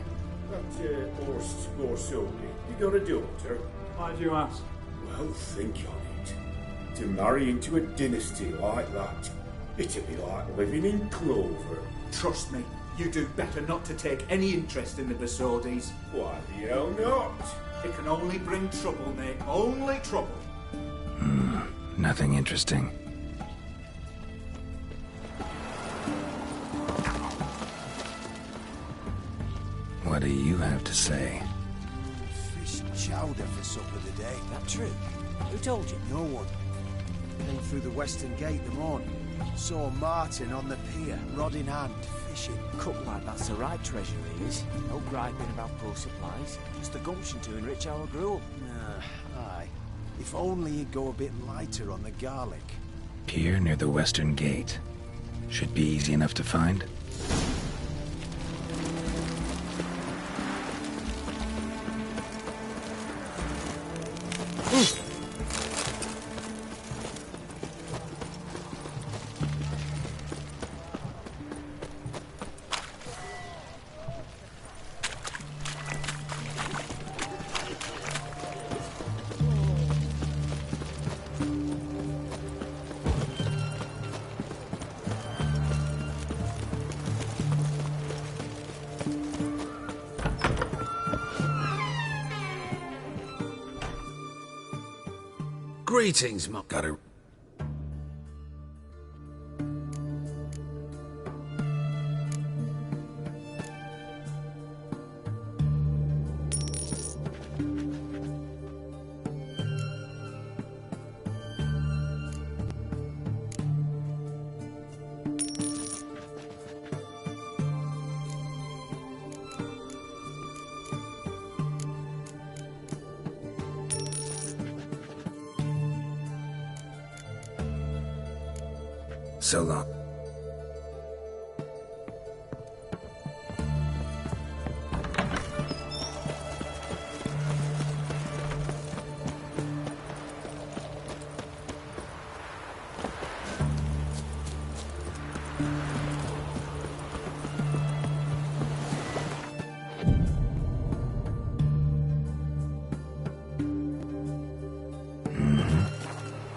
That horse Scorsone, you got a daughter? Why do you ask? Well, think on it. To marry into a dynasty like that, it'd be like living in clover. Trust me, you do better not to take any interest in the Besodis. Why the hell not? It can only bring trouble, Nick. Only trouble. Nothing interesting. What do you have to say? Fish chowder for supper today. That true? Who told you? No one. Came through the western gate the morning. Saw Martin on the pier, rod in hand, fishing. Cook like that's the right treasure he is. No griping about poor supplies. Just the gumption to enrich our gruel. Aye. If only he'd go a bit lighter on the garlic. Pier near the western gate. Should be easy enough to find. Greetings, Mum. Got her. So long.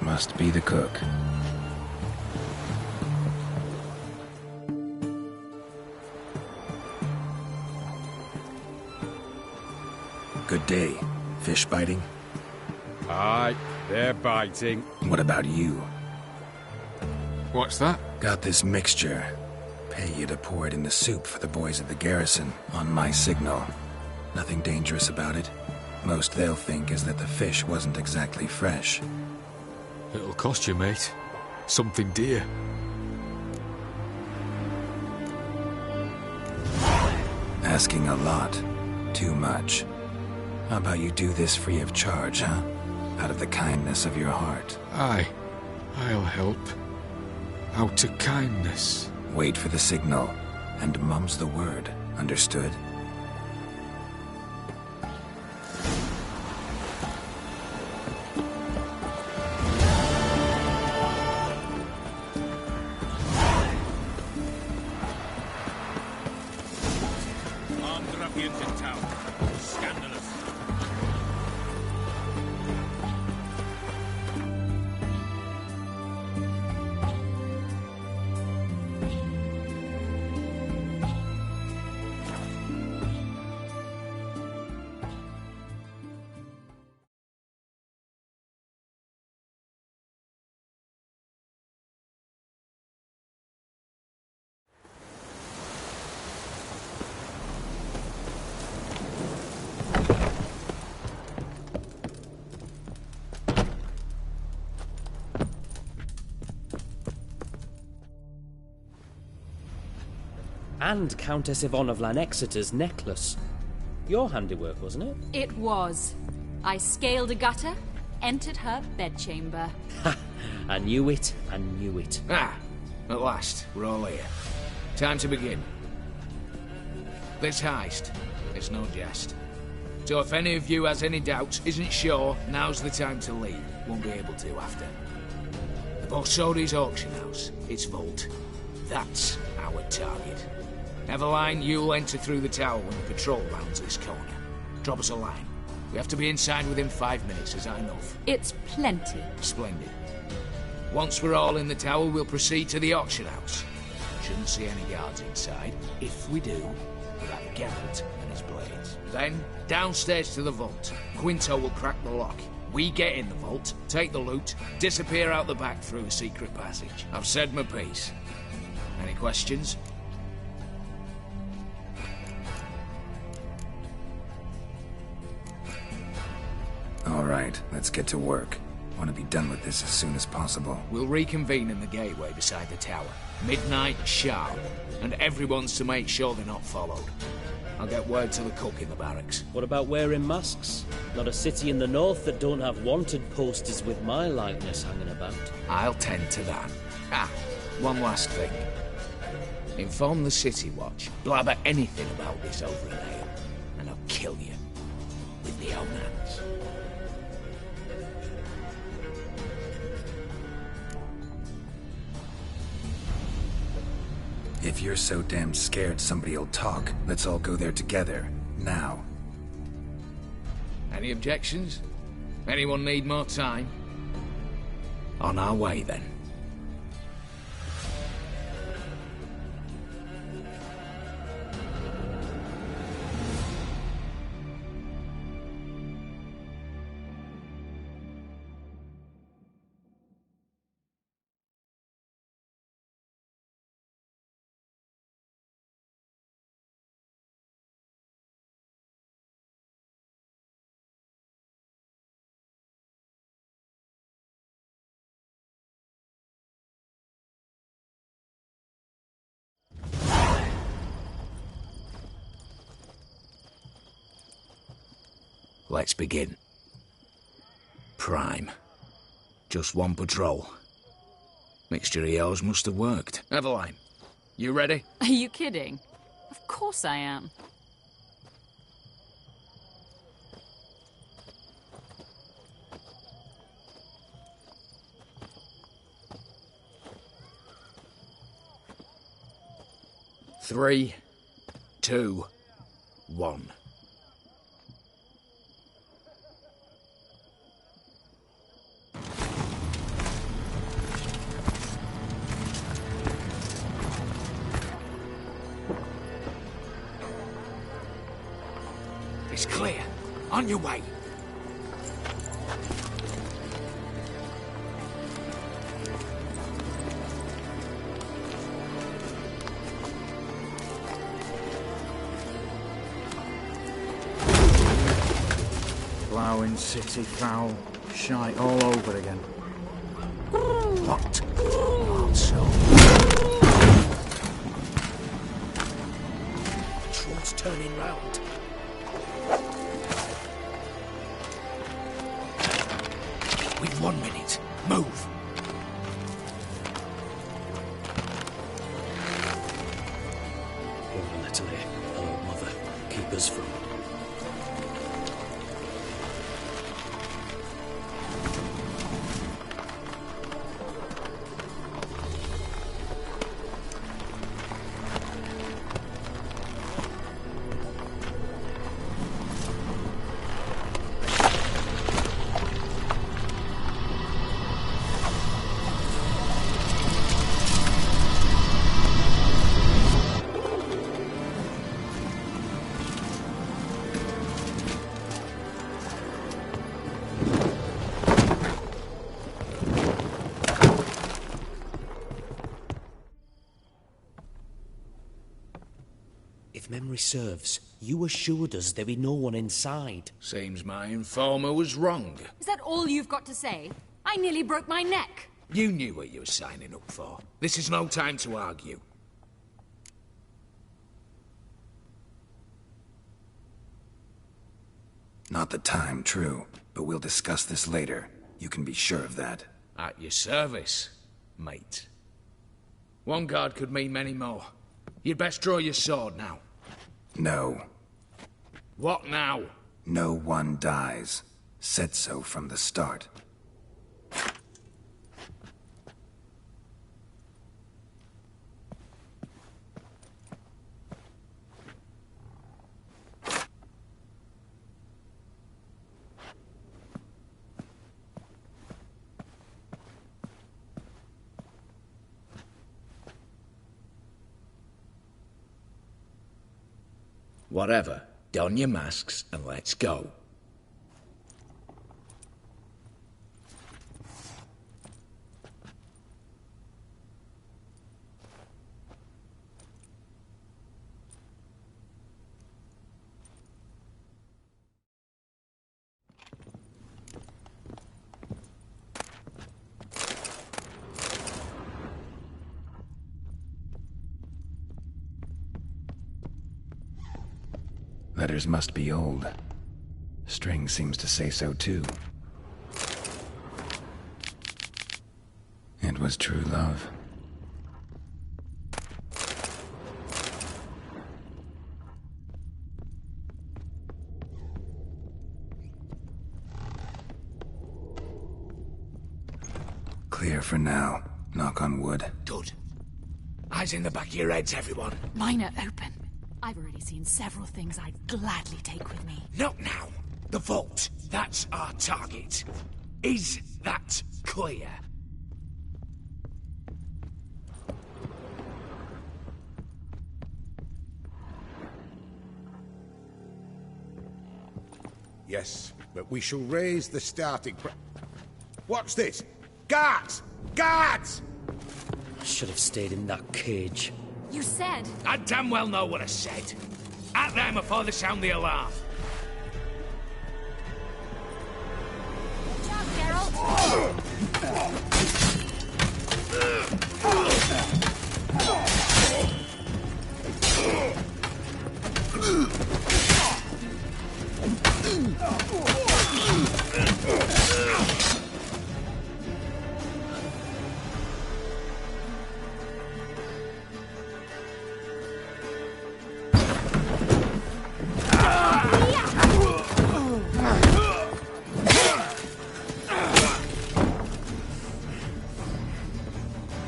Must be the cook. Good day. Fish biting? Aye, they're biting. What about you? What's that? Got this mixture. Pay you to pour it in the soup for the boys at the garrison, on my signal. Nothing dangerous about it. Most they'll think is that the fish wasn't exactly fresh. It'll cost you, mate. Something dear. Asking a lot. Too much. How about you do this free of charge, huh? out of the kindness of your heart. Aye, I'll help. Out of kindness. Wait for the signal, and mum's the word. Understood? Armed ruffians in town. Scandalous. And Countess Yvonne of Lanexeter's necklace. Your handiwork, wasn't it? It was. I scaled a gutter, entered her bedchamber. Ha! I knew it, I knew it. Ah, at last, we're all here. Time to begin. This heist, it's no jest. So if any of you has any doubts, isn't sure, now's the time to leave. Won't be able to after. The Borsodi's auction house, its vault. That's our target. Eveline, you'll enter through the tower when the patrol rounds this corner. Drop us a line. We have to be inside within 5 minutes, is that enough? It's plenty. Splendid. Once we're all in the tower, we'll proceed to the auction house. Shouldn't see any guards inside. If we do, we'll have Geralt and his blades. Then, downstairs to the vault. Quinto will crack the lock. We get in the vault, take the loot, disappear out the back through a secret passage. I've said my piece. Any questions? All right, let's get to work. Want to be done with this as soon as possible. We'll reconvene in the gateway beside the tower. Midnight sharp. And everyone's to make sure they're not followed. I'll get word to the cook in the barracks. What about wearing masks? Not a city in the north that don't have wanted posters with my likeness hanging about. I'll tend to that. Ah, one last thing. Inform the City Watch. Blabber anything about this over an ale, and I'll kill you with my own hands. If you're so damn scared somebody'll talk, let's all go there together. Now. Any objections? Anyone need more time? On our way, then. Let's begin. Prime. Just one patrol. Mixture of yours must have worked. Eveline, you ready? Are you kidding? Of course I am. Three, 2, 1. It's clear. On your way. Ploughing city foul. Shite all over again. What? Also. Patrol's turning round. We've 1 minute. Move. Oh, Natalie. Oh, Mother. Keep us from... If memory serves, you assured us there be no one inside. Seems my informer was wrong. Is that all you've got to say? I nearly broke my neck. You knew what you were signing up for. This is no time to argue. Not the time, true. But we'll discuss this later. You can be sure of that. At your service, mate. One guard could mean many more. You'd best draw your sword now. No. What now? No one dies. Said so from the start. Whatever. Don your masks and let's go. Letters must be old. String seems to say so too. It was true love. Clear for now. Knock on wood. Good. Eyes in the back of your heads, everyone. Mine are open. I've already seen several things I'd gladly take with me. Not now. The vault. That's our target. Is that clear? Yes, but we shall raise the starting Watch this! Guards! Guards! I should have stayed in that cage. You said... I damn well know what I said. At them before they sound the alarm. Watch out,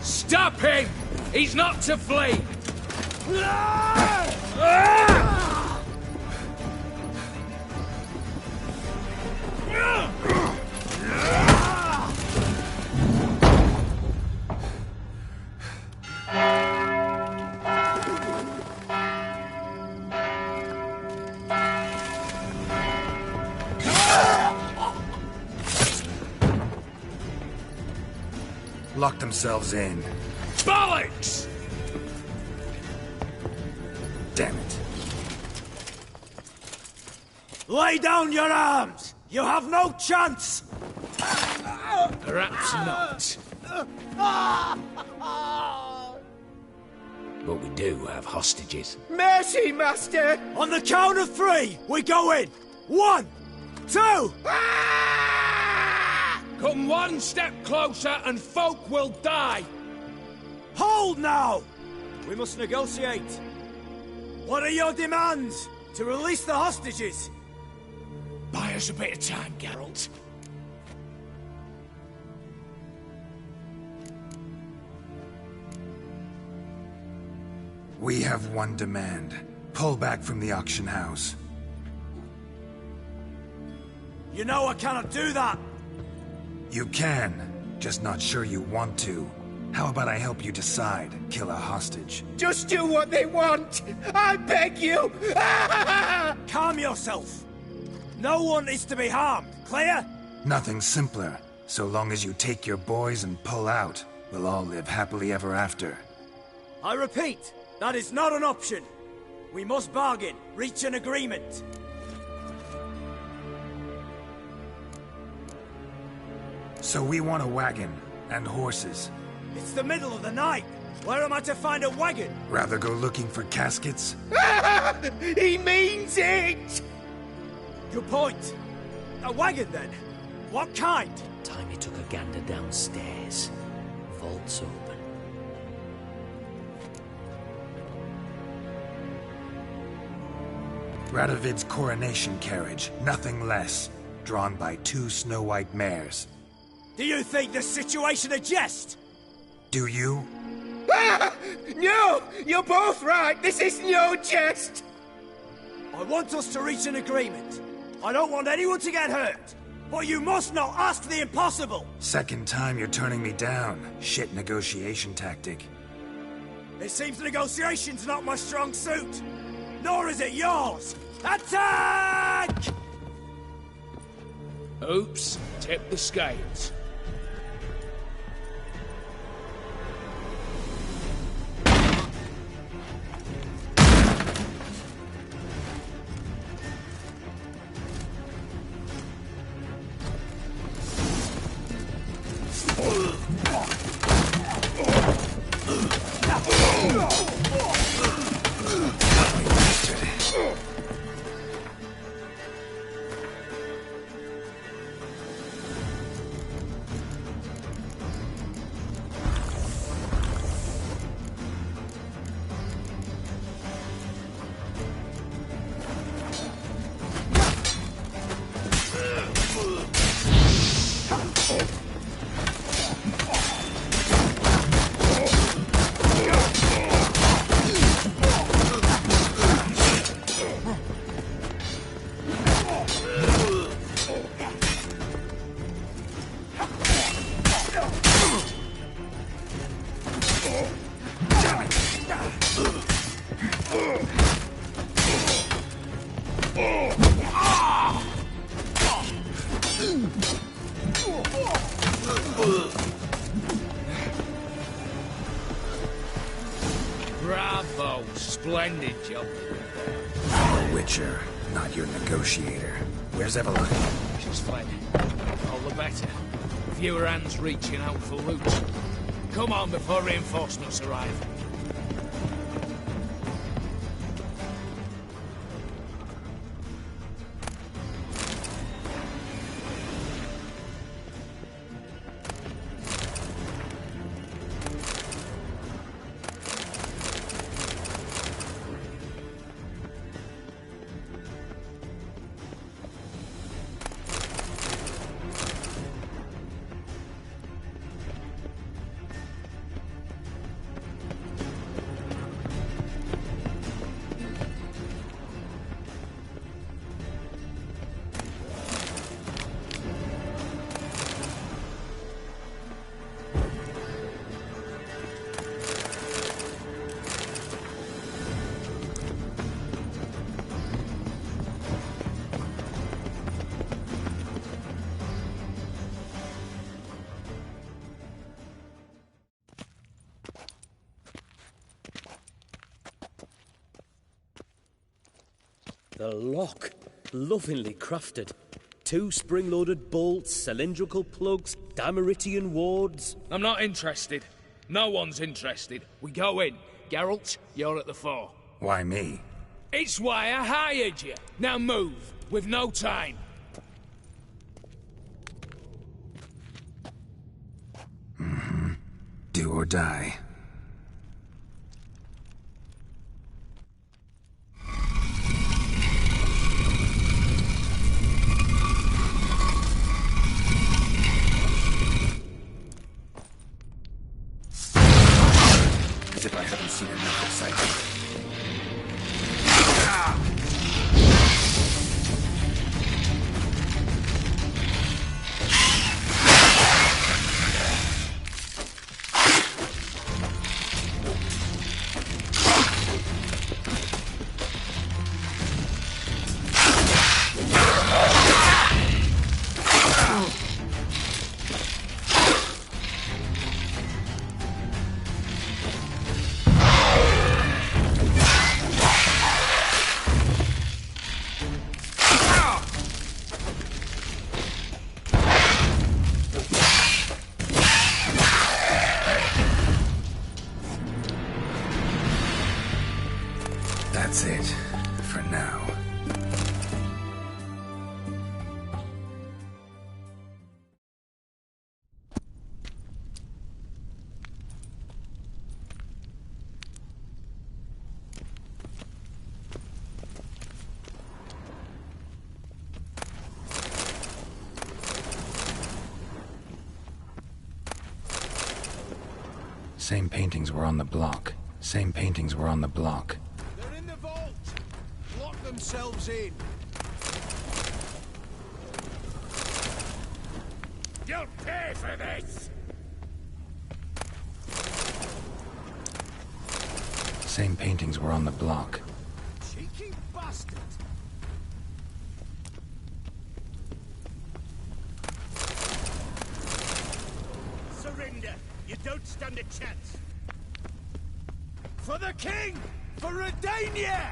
Stop him! He's not to flee! Lock themselves in. Bollocks! Damn it. Lay down your arms! You have no chance! Perhaps not. But we do have hostages. Mercy, Master! On the count of 3, we go in! 1, 2... Come one step closer and folk will die! Hold now! We must negotiate. What are your demands? To release the hostages? Buy us a bit of time, Geralt. We have one demand. Pull back from the auction house. You know I cannot do that! You can, just not sure you want to. How about I help you decide? Kill a hostage. Just do what they want! I beg you! Calm yourself! No one is to be harmed, clear? Nothing simpler. So long as you take your boys and pull out, we'll all live happily ever after. I repeat, that is not an option. We must bargain, reach an agreement. So we want a wagon, and horses. It's the middle of the night. Where am I to find a wagon? Rather go looking for caskets? He means it! Good point. A wagon, then? What kind? Timey took a gander downstairs. Vault's open. Radovid's coronation carriage, nothing less. Drawn by 2 snow-white mares. Do you think this situation a jest? Do you? No! You're both right! This is no jest! I want us to reach an agreement. I don't want anyone to get hurt. But you must not ask the impossible! Second time you're turning me down. Shit negotiation tactic. It seems negotiation's not my strong suit. Nor is it yours! Attack! Oops, tip the scales. Bravo, splendid job. I'm a witcher, not your negotiator. Where's Evelyn? She's fled. All the better. Fewer hands reaching out for loot. Come on before reinforcements arrive. The lock. Lovingly crafted. 2 spring-loaded bolts, cylindrical plugs, Dimeritian wards. I'm not interested. No one's interested. We go in. Geralt, you're at the fore. Why me? It's why I hired you. Now move. We've no time. or die. As if I haven't seen enough excitement. That's it, for now. Same paintings were on the block. Same paintings were on the block. They're in the vault! Lock themselves in! You'll pay for this! Same paintings were on the block. Cheeky bastard! Surrender! You don't stand a chance! For the king! For Redania!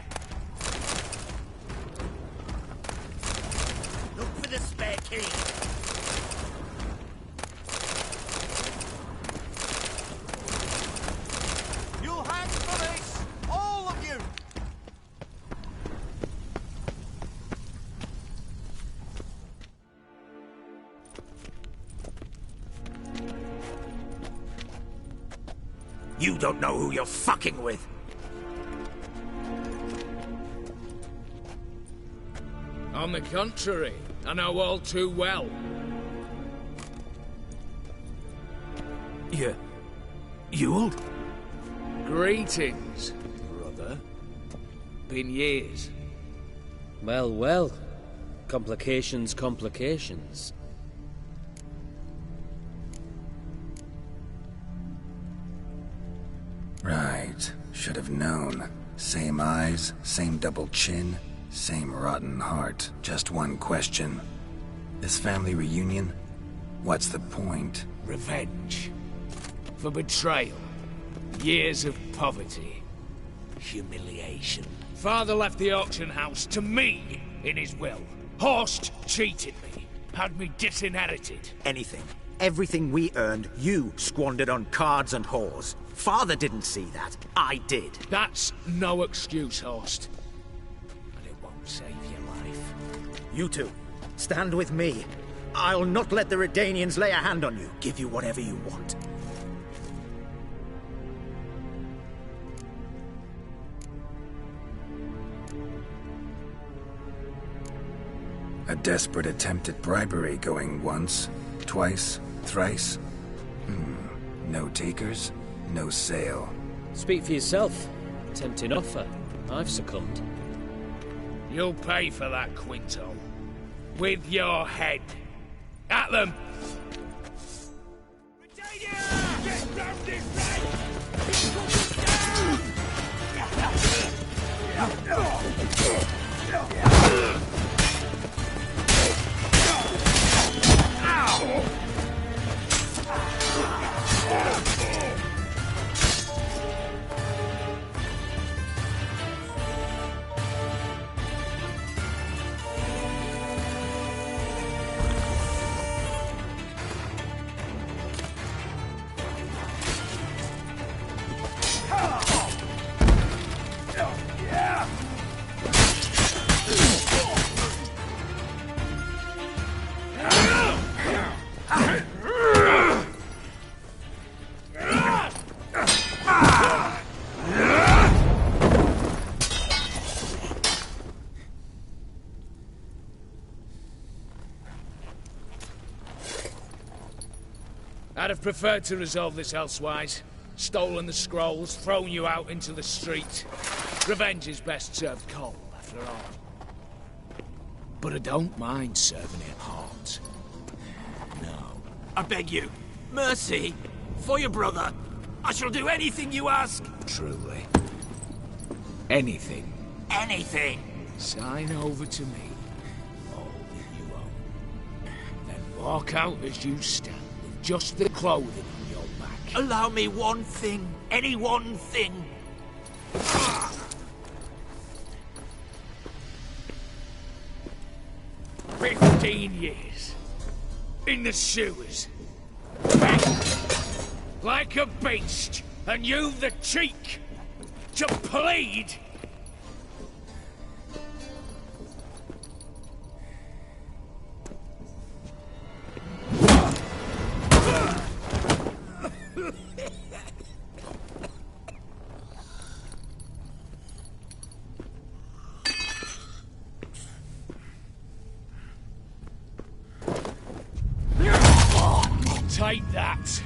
Look for the spare key! You'll hang for this! All of you! You don't know who you're fucking with. On the contrary, I know all too well. Ewald? Greetings, brother. Been years. Well, well. Complications, complications. Right. Should have known. Same eyes, same double chin, same rotten heart. Just one question. This family reunion? What's the point? Revenge. For betrayal. Years of poverty. Humiliation. Father left the auction house to me in his will. Horst cheated me. Had me disinherited. Anything. Everything we earned, you squandered on cards and whores. Father didn't see that. I did. That's no excuse, Horst. But it won't save your life. You two, stand with me. I'll not let the Redanians lay a hand on you. Give you whatever you want. A desperate attempt at bribery going once, twice, thrice. No takers, no sale. Speak for yourself. Tempting offer. I've succumbed. You'll pay for that, Quinto. With your head. At them! Get down this way! I'd have preferred to resolve this elsewise. Stolen the scrolls, thrown you out into the street. Revenge is best served cold, after all. But I don't mind serving it hot. No. I beg you, mercy, for your brother. I shall do anything you ask. Truly. Anything. Anything. Sign over to me. All that you own. Then walk out as you stand, with just the clothing on your back. Allow me one thing. Any one thing. 15 years. In the sewers. Begged. Like a beast. And you've the cheek to plead. Take that.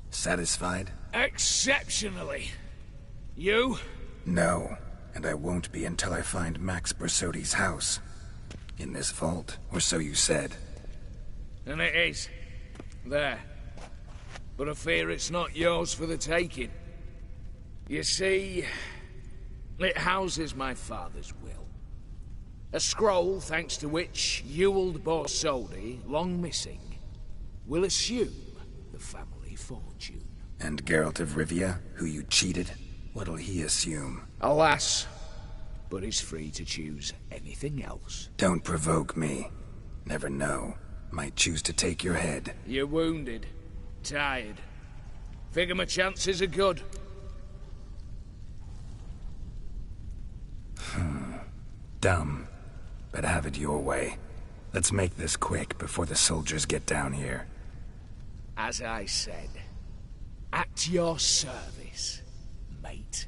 Satisfied? Exceptionally. You? No, and I won't be until I find Max Bersodi's house. In this vault, or so you said. And it is. There. But I fear it's not yours for the taking. You see, it houses my father's will. A scroll thanks to which Ewald Borsodi, long missing, will assume the family fortune. And Geralt of Rivia, who you cheated, what'll he assume? Alas, but he's free to choose anything else. Don't provoke me. Never know. Might choose to take your head. You're wounded. Tired. Figure my chances are good. Dumb. But have it your way. Let's make this quick before the soldiers get down here. As I said, at your service, mate.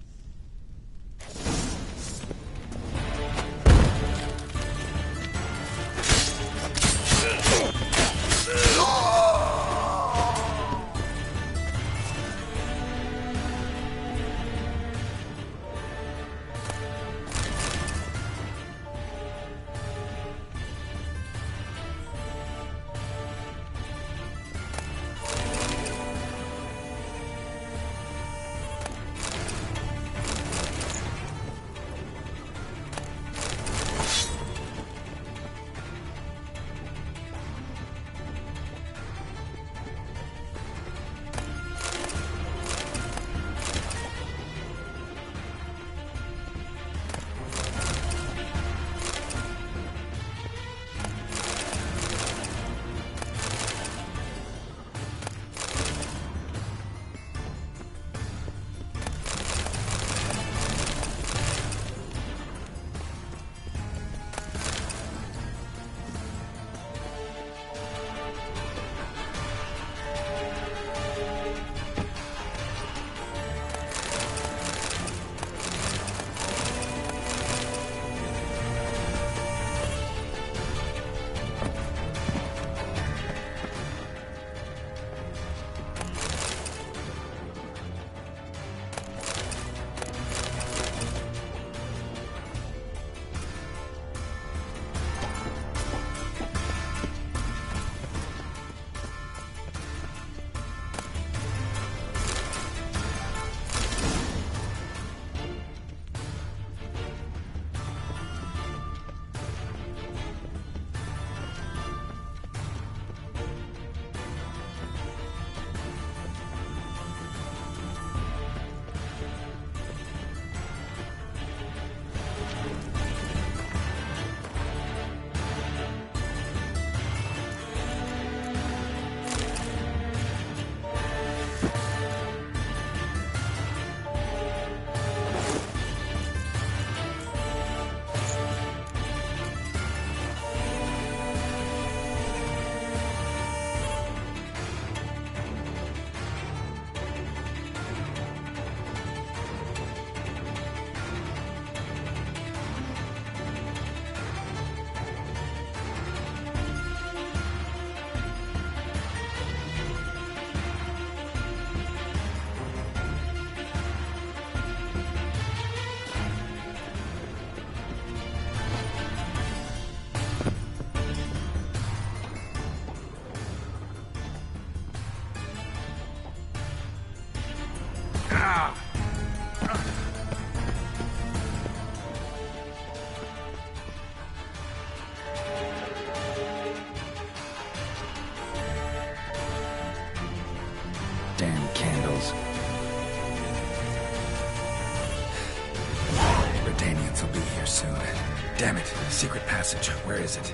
Damn it. Secret passage. Where is it?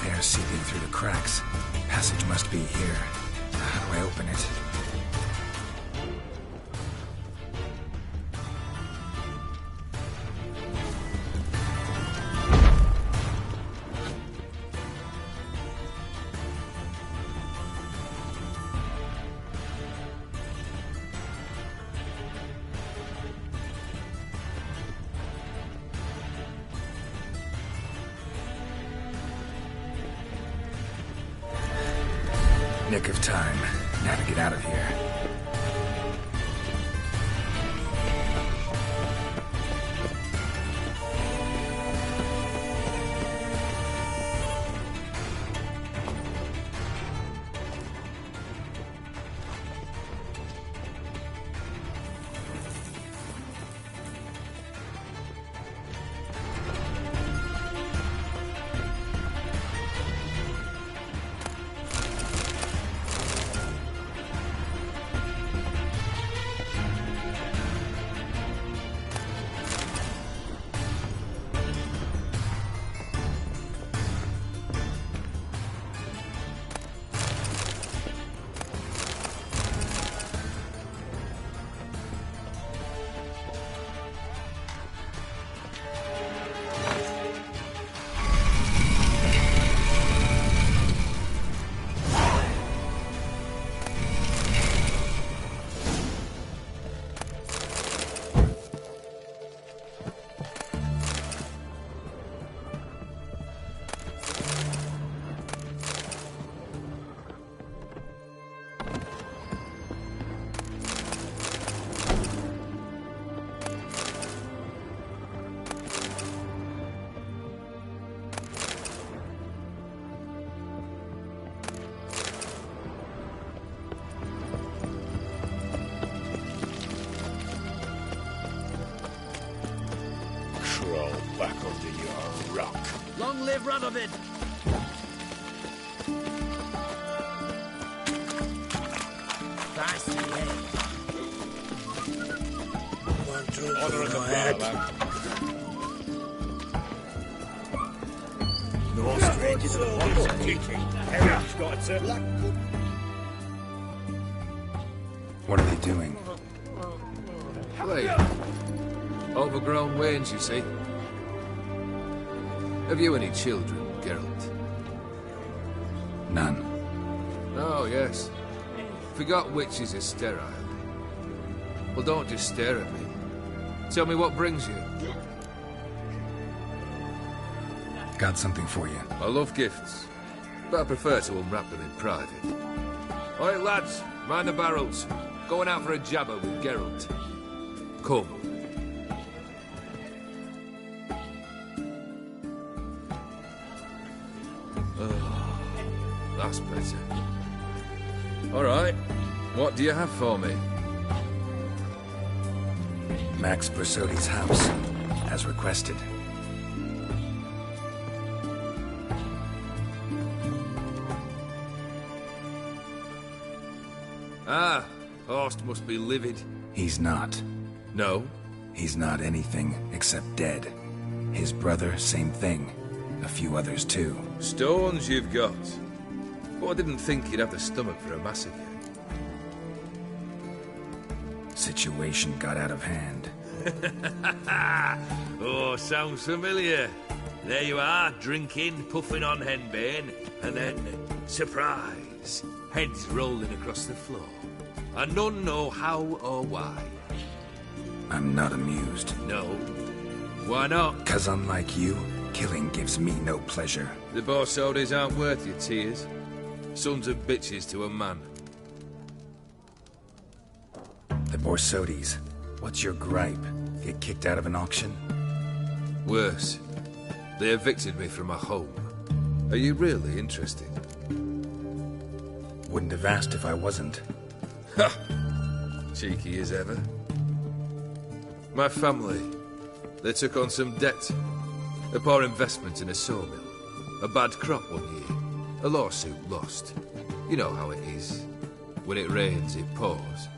Air seeping through the cracks. Passage must be here. How do I open it? Nick of time. Now to get out of here. Back under your rock. Long live Radovid! Honor and the blood. No stranger to the ones kicking. Everyone's got it, sir. What are they doing? Play. Overgrown wains, you see. Have you any children, Geralt? None. Oh, yes. Forgot witches are sterile. Well, don't just stare at me. Tell me what brings you. Got something for you. I love gifts, but I prefer to unwrap them in private. Oi, lads, mind the barrels. Going out for a jabber with Geralt. Come. Oh, that's better. All right, what do you have for me? Max Bersodi's house, as requested. Ah, Horst must be livid. He's not. No? He's not anything except dead. His brother, same thing. A few others too. Stones you've got. But I didn't think you'd have the stomach for a massacre. Situation got out of hand. Oh, sounds familiar. There you are, drinking, puffing on henbane, and then, surprise, heads rolling across the floor. And none know how or why. I'm not amused. No. Why not? 'Cause unlike you, killing gives me no pleasure. The Borsodis aren't worth your tears. Sons of bitches to a man. The Borsodis. What's your gripe? Get kicked out of an auction? Worse. They evicted me from my home. Are you really interested? Wouldn't have asked if I wasn't. Ha! Cheeky as ever. My family, they took on some debt. A poor investment in a sawmill. A bad crop one year. A lawsuit lost. You know how it is. When it rains, it pours.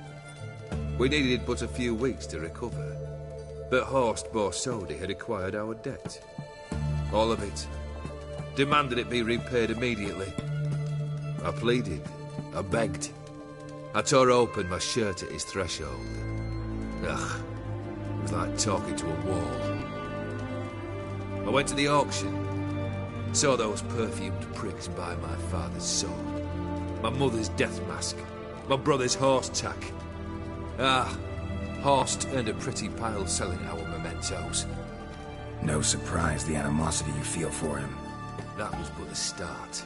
We needed but a few weeks to recover. But Horst Borsodi had acquired our debt. All of it. Demanded it be repaid immediately. I pleaded. I begged. I tore open my shirt at his threshold. Ugh. It was like talking to a wall. I went to the auction. Saw those perfumed pricks buy my father's sword. My mother's death mask. My brother's horse tack. Ah, Horst earned a pretty pile selling our mementos. No surprise the animosity you feel for him. That was but the start.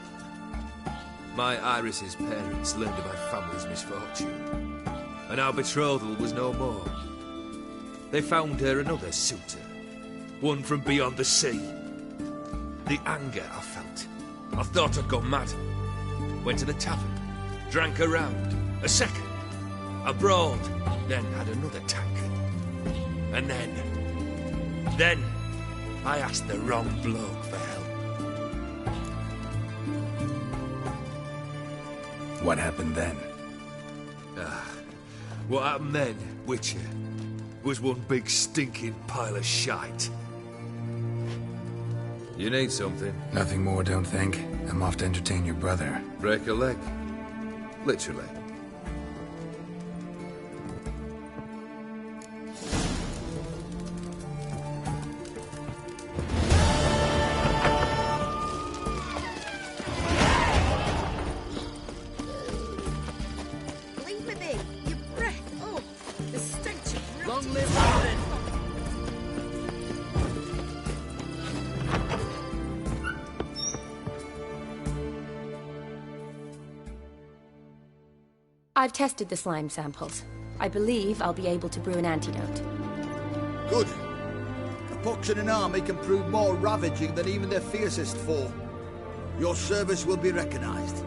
My Iris's parents learned of my family's misfortune, and our betrothal was no more. They found her another suitor, one from beyond the sea. The anger I felt. I thought I'd gone mad. Went to the tavern, drank a round, a second, a broad, then had another tankard. And then I asked the wrong bloke for help. What happened then? What happened then, Witcher, was one big stinking pile of shite. You need something? Nothing more, don't think. I'm off to entertain your brother. Break a leg? Literally. Leave me be. Your breath. Oh, the stench of rot. Long live Odin! I've tested the slime samples. I believe I'll be able to brew an antidote. Good. A pox in an army can prove more ravaging than even their fiercest foe. Your service will be recognized.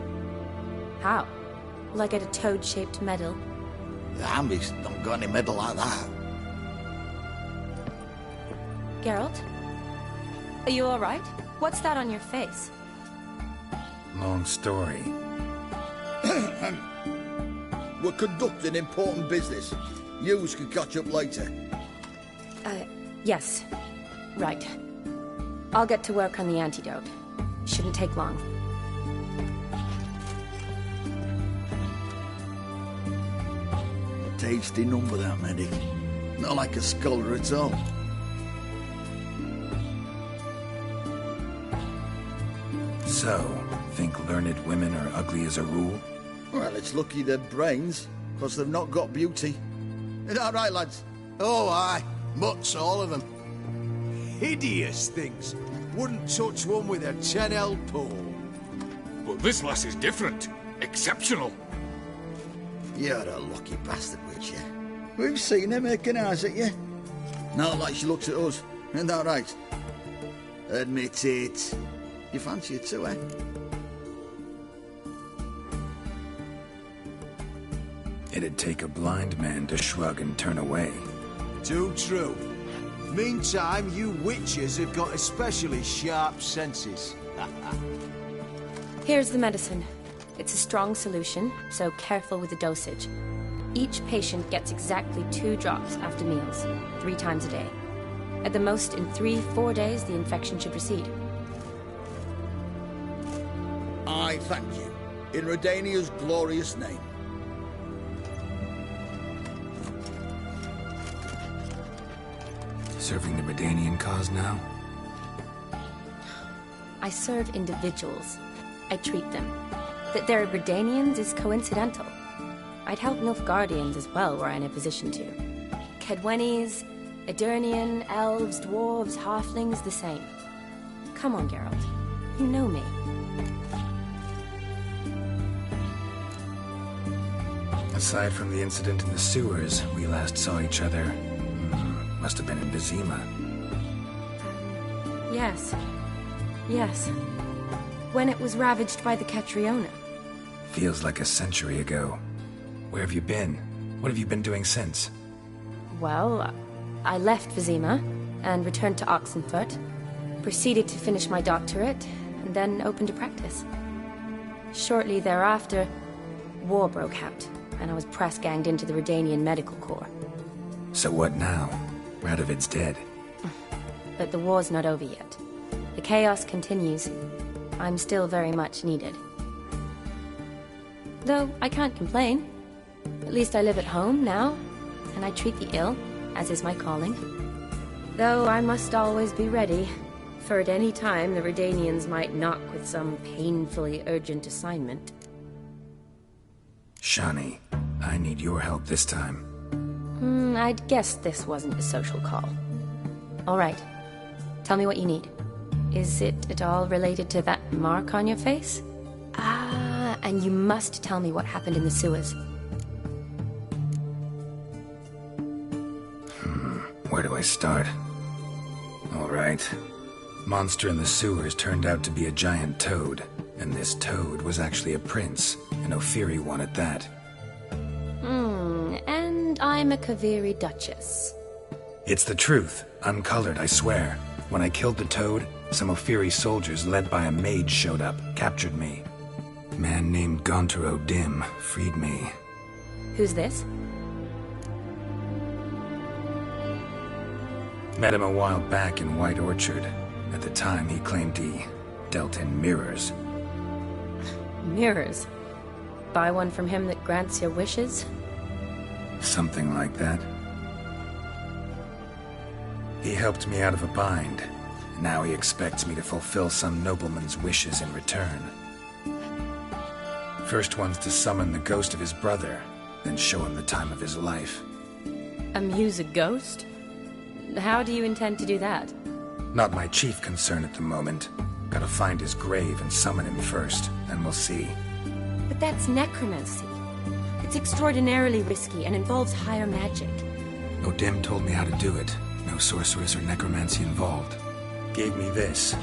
How? Will I get a toad-shaped medal? The army's not got any medal like that. Geralt? Are you alright? What's that on your face? Long story. We're conducting important business. News can catch up later. Yes. Right. I'll get to work on the antidote. Shouldn't take long. Tasty number, that medic. Not like a scholar at all. So, think learned women are ugly as a rule? Well, it's lucky they're brains, because they've not got beauty. Is that right, lads? Oh, aye. Mutts, all of them. Hideous things. Wouldn't touch one with a 10L pole. But this lass is different. Exceptional. You're a lucky bastard, Witcher. We've seen her making eyes at you. Not like she looks at us. Isn't that right? Admit it. You fancy it too, eh? It'd take a blind man to shrug and turn away. Too true. Meantime, you witches have got especially sharp senses. Here's the medicine. It's a strong solution, so careful with the dosage. Each patient gets exactly 2 drops after meals, 3 times a day. At the most, in 3-4 days, the infection should recede. I thank you. In Redania's glorious name. Serving the Redanian cause now? I serve individuals. I treat them. That they're Redanians is coincidental. I'd help Nilfgaardians as well were I in a position to. Kedwenis, Edirnian, elves, dwarves, halflings, the same. Come on, Geralt. You know me. Aside from the incident in the sewers, we last saw each other. Must have been in Vizima. Yes. Yes. When it was ravaged by the Catriona. Feels like a century ago. Where have you been? What have you been doing since? Well, I left Vizima and returned to Oxenfurt. Proceeded to finish my doctorate, and then open to practice. Shortly thereafter, war broke out, and I was press-ganged into the Redanian Medical Corps. So what now? Radovid's dead. But the war's not over yet. The chaos continues. I'm still very much needed. Though I can't complain. At least I live at home now, and I treat the ill, as is my calling. Though I must always be ready, for at any time the Redanians might knock with some painfully urgent assignment. Shani, I need your help this time. I'd guessed this wasn't a social call. All right. Tell me what you need. Is it at all related to that mark on your face? Ah, and you must tell me what happened in the sewers. Where do I start? All right. Monster in the sewers turned out to be a giant toad, and this toad was actually a prince, an Ophiri one at that. And I'm a Kaviri Duchess. It's the truth, uncolored, I swear. When I killed the toad, some Ophiri soldiers led by a mage showed up, captured me. A man named Gontaro Dim freed me. Who's this? Met him a while back in White Orchard. At the time, he claimed he dealt in mirrors. Mirrors? Buy one from him that grants your wishes? Something like that. He helped me out of a bind. Now he expects me to fulfill some nobleman's wishes in return. First one's to summon the ghost of his brother, then show him the time of his life. Amuse a ghost? How do you intend to do that? Not my chief concern at the moment. Gotta find his grave and summon him first, then we'll see. But that's necromancy. It's extraordinarily risky and involves higher magic. Odim told me how to do it. No sorceress or necromancy involved. Gave me this.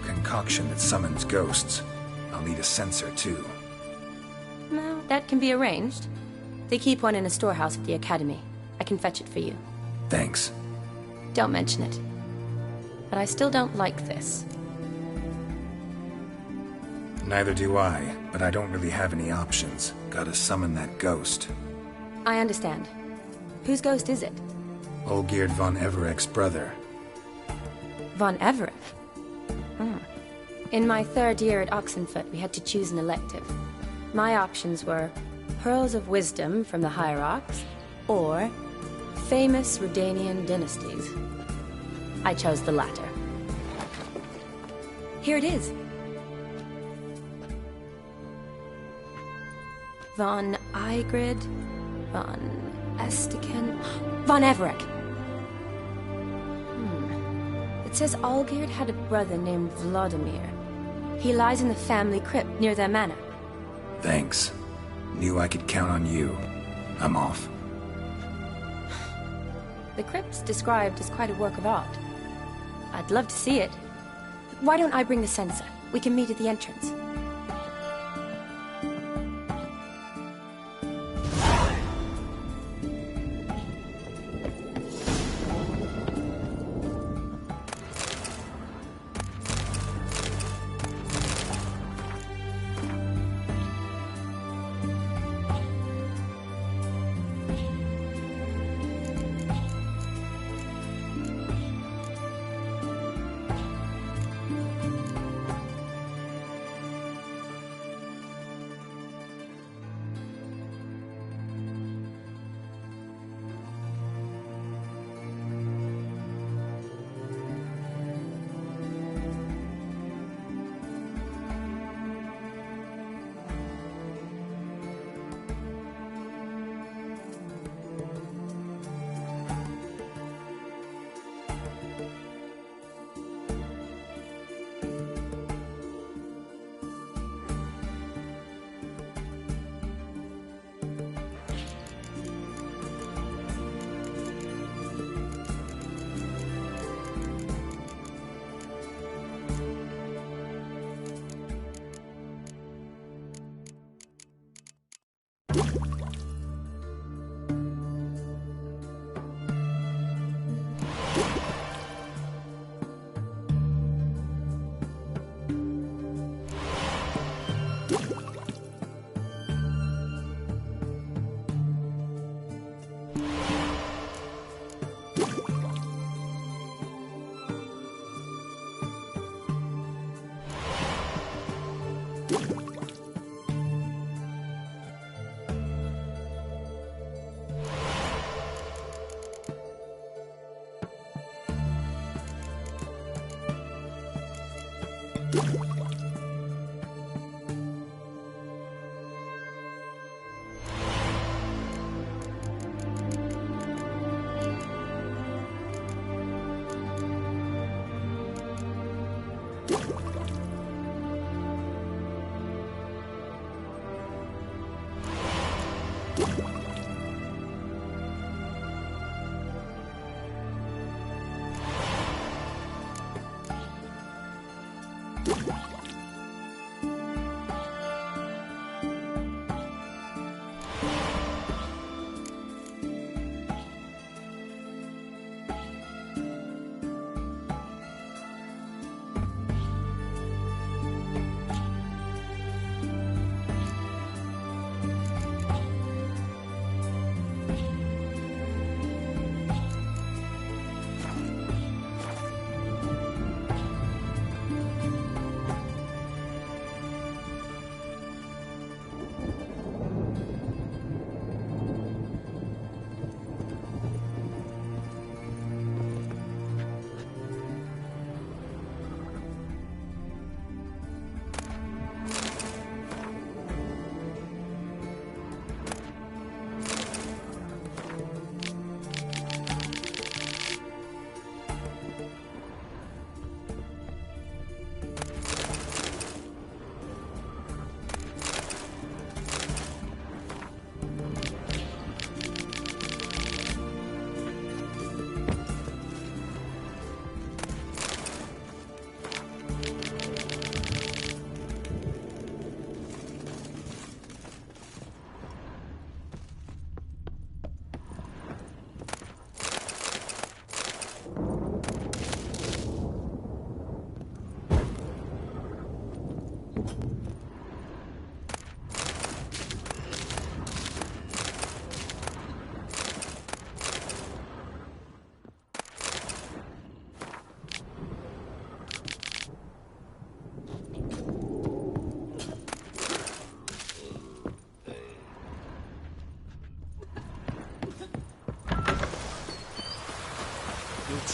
Concoction that summons ghosts. I'll need a censer, too. No, that can be arranged. They keep one in a storehouse at the academy. I can fetch it for you. Thanks. Don't mention it. But I still don't like this. Neither do I, but I don't really have any options. Gotta summon that ghost. I understand. Whose ghost is it? Olgierd von Everek's brother. Von Everek? In my third year at Oxenfoot, we had to choose an elective. My options were Pearls of Wisdom from the Hierarchs, or Famous Redanian Dynasties. I chose the latter. Here it is. Von Igrid, von Estiken, von Everek. It says Olgierd had a brother named Vladimir. He lies in the family crypt near their manor. Thanks. Knew I could count on you. I'm off. The crypt's described as quite a work of art. I'd love to see it. Why don't I bring the censer? We can meet at the entrance.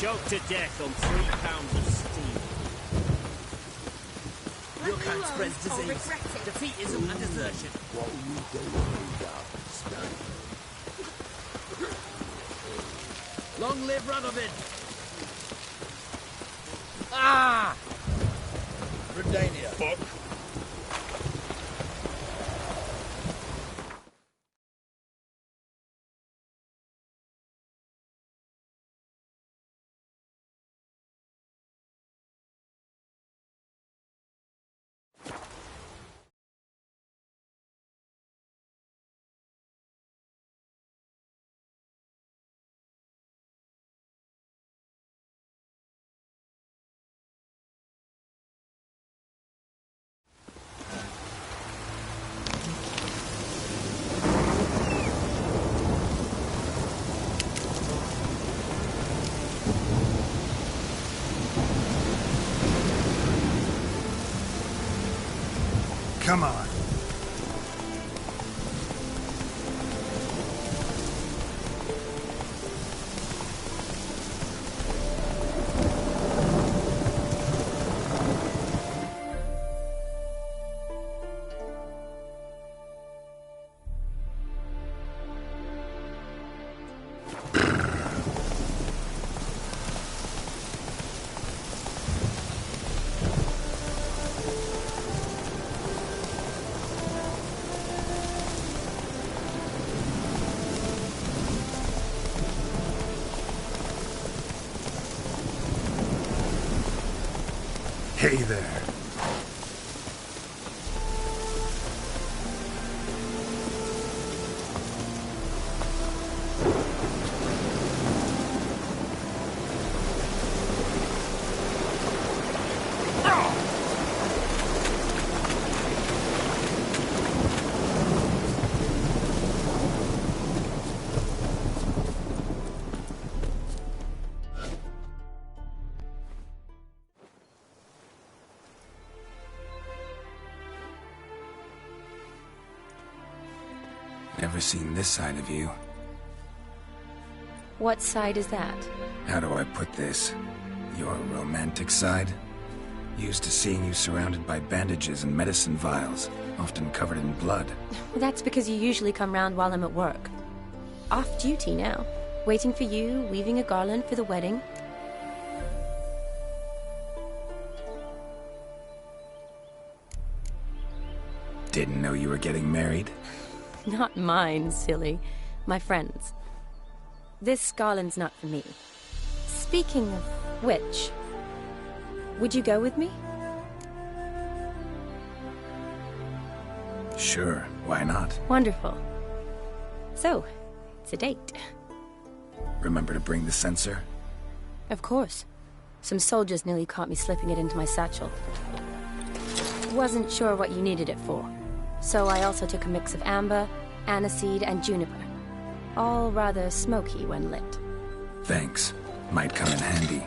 Choked to death on 3 pounds of steam. Your kind spreads disease, defeatism and desertion. What will you do when you Long live Radovid! Ah! Redania. Fuck. Come on. Hey there. Never seen this side of you. What side is that? How do I put this? Your romantic side? Used to seeing you surrounded by bandages and medicine vials, often covered in blood. Well, that's because you usually come round while I'm at work. Off duty now. Waiting for you, weaving a garland for the wedding. Didn't know you were getting married? Not mine, silly. My friend's. This garland's not for me. Speaking of which, would you go with me? Sure, why not? Wonderful. So, it's a date. Remember to bring the censer? Of course. Some soldiers nearly caught me slipping it into my satchel. Wasn't sure what you needed it for, so I also took a mix of amber, aniseed, and juniper. All rather smoky when lit. Thanks. Might come in handy.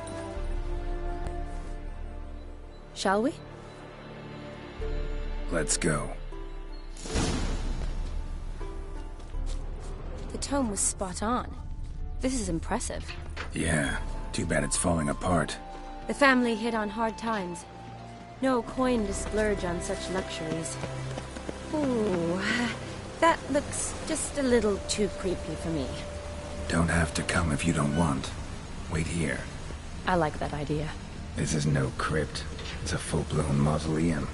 Shall we? Let's go. The tome was spot on. This is impressive. Yeah, too bad it's falling apart. The family hit on hard times. No coin to splurge on such luxuries. Ooh, that looks just a little too creepy for me. Don't have to come if you don't want. Wait here. I like that idea. This is no crypt. It's a full-blown mausoleum.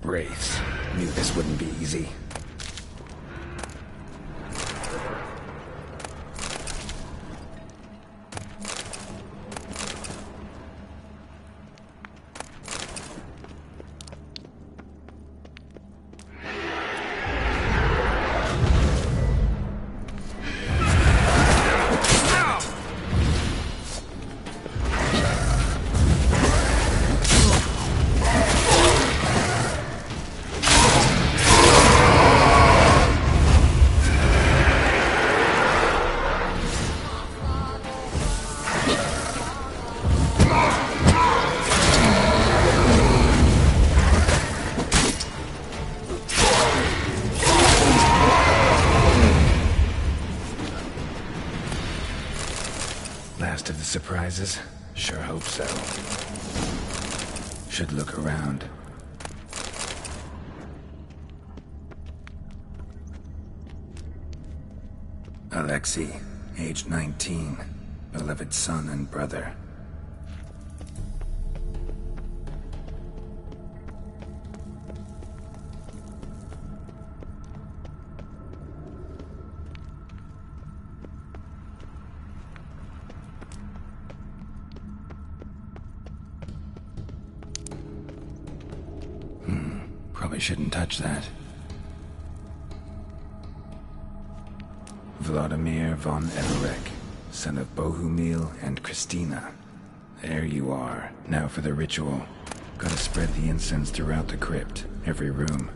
Wraiths. Knew this wouldn't be easy. Last of the surprises? Sure hope so. Should look around. Alexei, age 19, beloved son and brother. Probably shouldn't touch that. Vladimir von Everek, son of Bohumil and Christina. There you are. Now for the ritual. Gotta spread the incense throughout the crypt, every room.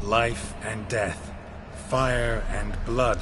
life and death, fire and blood.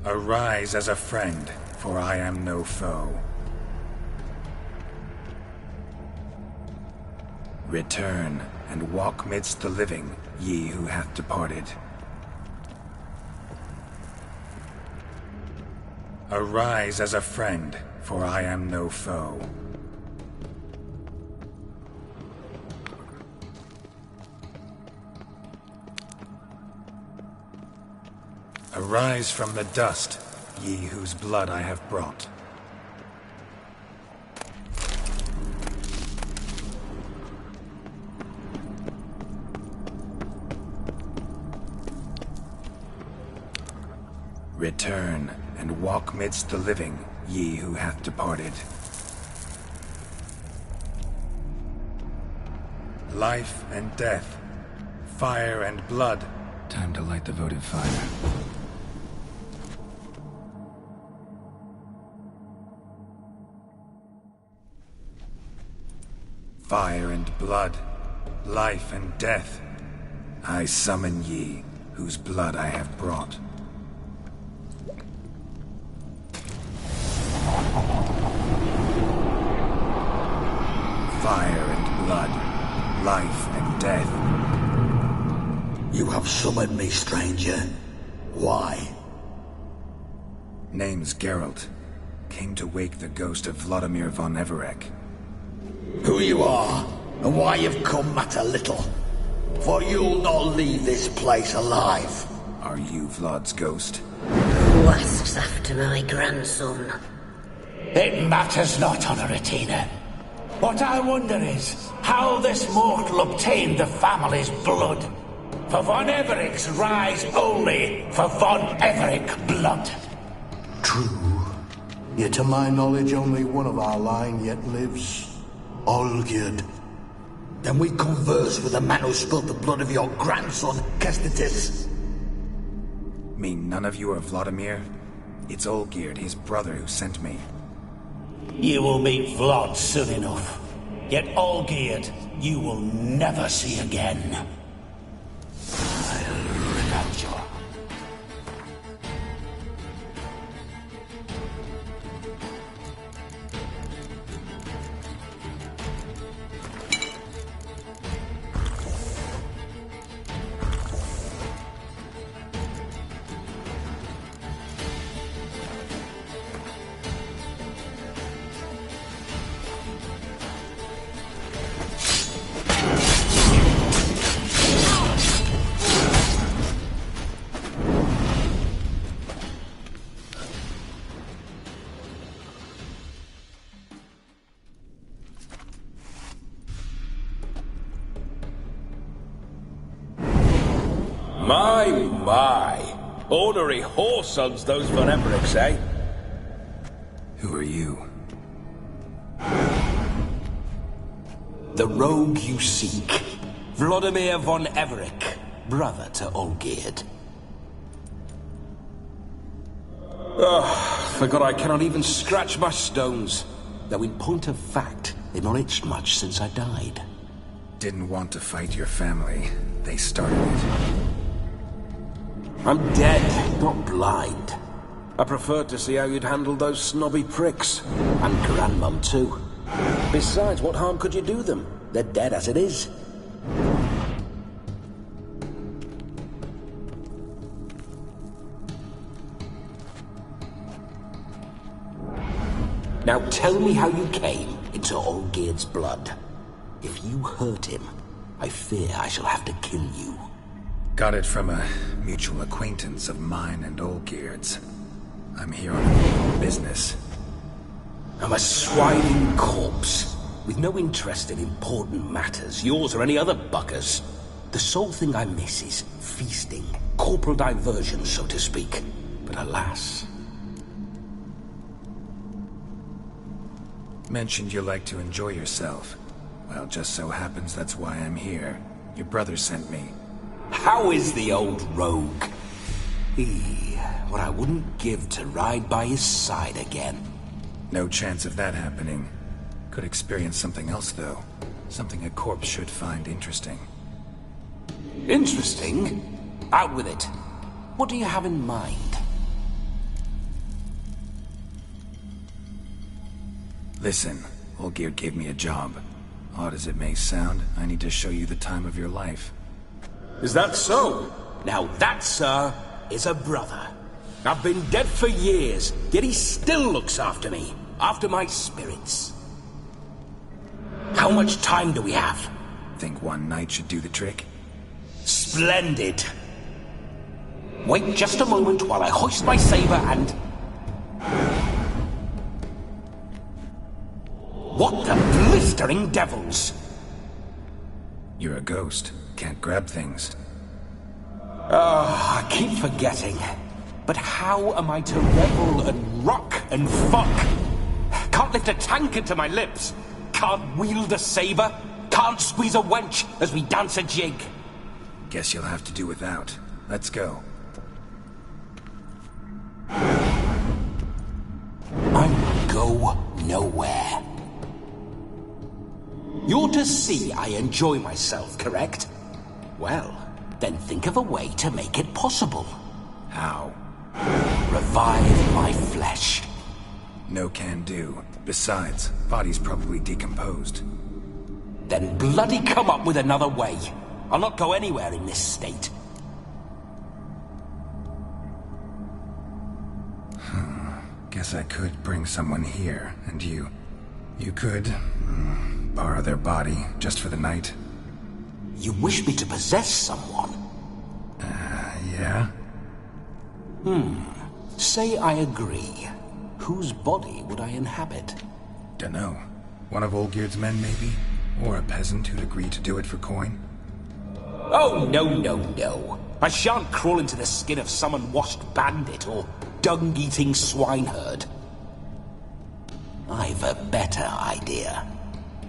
Arise as a friend, for I am no foe. Return, and walk midst the living, ye who hath departed. Arise as a friend, for I am no foe. Arise from the dust, ye whose blood I have brought. Return, and walk midst the living, ye who hath departed. Life and death, fire and blood. Time to light the votive fire. Fire and blood, life and death, I summon ye, whose blood I have brought. Fire and blood, life and death. You have summoned me, stranger. Why? Name's Geralt. Came to wake the ghost of Vladimir von Everec. Who you are, and why you've come matter little. For you'll not leave this place alive. Are you Vlad's ghost? Who asks after my grandson? It matters not, Honoratina. What I wonder is how this mortal obtained the family's blood. For von Everec's rise only for von Everec blood. True. Yet to my knowledge only one of our line yet lives. Olgierd. Then we converse with the man who spilled the blood of your grandson, Kestetis. Mean none of you are Vladimir? It's Olgierd, his brother, who sent me. You will meet Vlad soon enough. Yet Olgierd, you will never see again. I'll revenge you. My! Ornery whoresons those von Everecs, eh? Who are you? The rogue you seek. Vladimir von Everec, brother to Olgierd. Forgot I cannot even scratch my stones. Though in point of fact, they've not itched much since I died. Didn't want to fight your family. They started it. I'm dead, not blind. I preferred to see how you'd handle those snobby pricks. And Grandmum, too. Besides, what harm could you do them? They're dead as it is. Now tell me how you came into Olgierd's blood. If you hurt him, I fear I shall have to kill you. Got it from a mutual acquaintance of mine and Olgierd's. I'm here on business. I'm a swiding corpse, with no interest in important matters, yours or any other buggers. The sole thing I miss is feasting, corporal diversion, so to speak. But alas... Mentioned you like to enjoy yourself. Well, just so happens that's why I'm here. Your brother sent me. How is the old rogue? What I wouldn't give to ride by his side again. No chance of that happening. Could experience something else, though. Something a corpse should find interesting. Interesting? Out with it. What do you have in mind? Listen, Olgierd gave me a job. Odd as it may sound, I need to show you the time of your life. Is that so? Now that, sir, is a brother. I've been dead for years, yet he still looks after me, after my spirits. How much time do we have? Think one night should do the trick? Splendid. Wait just a moment while I hoist my saber and... What the blistering devils? You're a ghost. Can't grab things. I keep forgetting. But how am I to revel and rock and fuck? Can't lift a tankard to my lips. Can't wield a saber. Can't squeeze a wench as we dance a jig. Guess you'll have to do without. Let's go. I go nowhere. You're to see I enjoy myself, correct? Well, then think of a way to make it possible. How? Revive my flesh. No can do. Besides, body's probably decomposed. Then bloody come up with another way. I'll not go anywhere in this state. Guess I could bring someone here, and you could borrow their body just for the night. You wish me to possess someone? Yeah? Say I agree. Whose body would I inhabit? Dunno. One of Olgierd's men, maybe? Or a peasant who'd agree to do it for coin? Oh, no. I shan't crawl into the skin of some unwashed bandit or dung-eating swineherd. I've a better idea.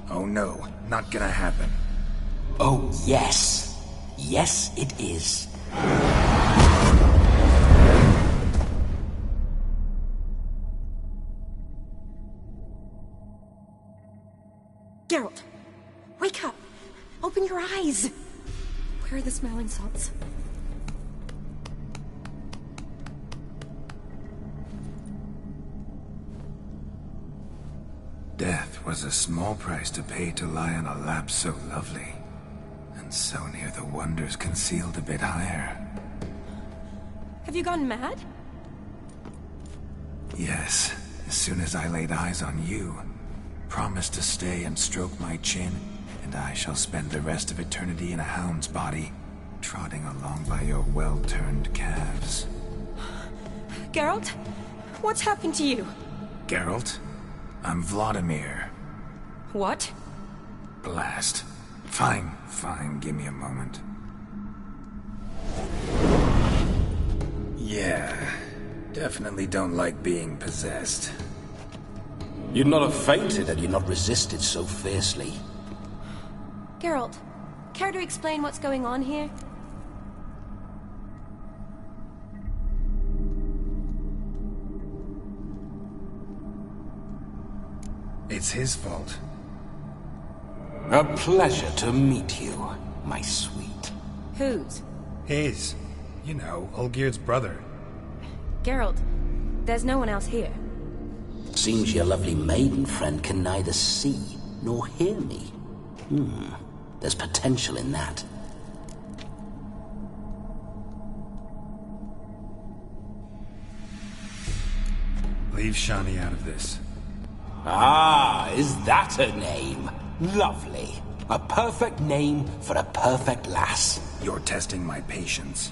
Oh no, not gonna happen. Oh, yes. Yes, it is. Geralt, wake up. Open your eyes. Where are the smelling salts? Death was a small price to pay to lie on a lap so lovely, and so near the wonders concealed a bit higher. Have you gone mad? Yes, as soon as I laid eyes on you, promised to stay and stroke my chin, and I shall spend the rest of eternity in a hound's body, trotting along by your well-turned calves. Geralt, what's happened to you? Geralt? I'm Vladimir. What? Blast. Fine, give me a moment. Yeah, definitely don't like being possessed. You'd not have fainted had you not resisted so fiercely. Geralt, care to explain what's going on here? It's his fault. A pleasure to meet you, my sweet. Whose? His. You know, Olgierd's brother. Geralt, there's no one else here. Seems your lovely maiden friend can neither see nor hear me. There's potential in that. Leave Shani out of this. Ah, is that her name? Lovely. A perfect name for a perfect lass. You're testing my patience.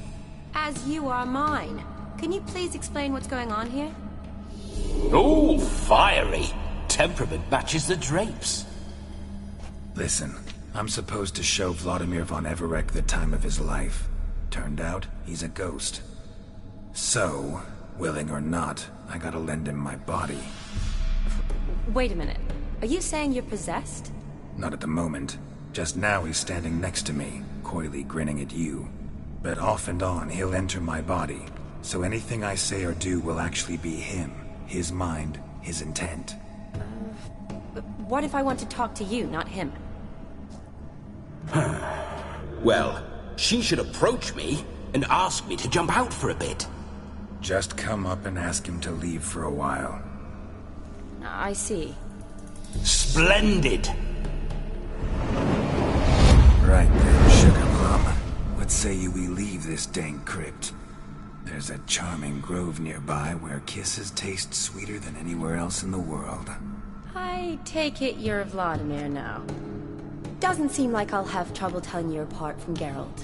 As you are mine. Can you please explain what's going on here? Oh, fiery. Temperament matches the drapes. Listen, I'm supposed to show Vladimir von Everec the time of his life. Turned out, he's a ghost. So, willing or not, I gotta lend him my body. Wait a minute. Are you saying you're possessed? Not at the moment. Just now he's standing next to me, coyly grinning at you. But off and on, he'll enter my body. So anything I say or do will actually be him. His mind, his intent. What if I want to talk to you, not him? Well, she should approach me and ask me to jump out for a bit. Just come up and ask him to leave for a while. I see. Splendid! Right then, Sugar Plum. What say you we leave this dank crypt? There's a charming grove nearby where kisses taste sweeter than anywhere else in the world. I take it you're Vladimir now. Doesn't seem like I'll have trouble telling you apart from Geralt.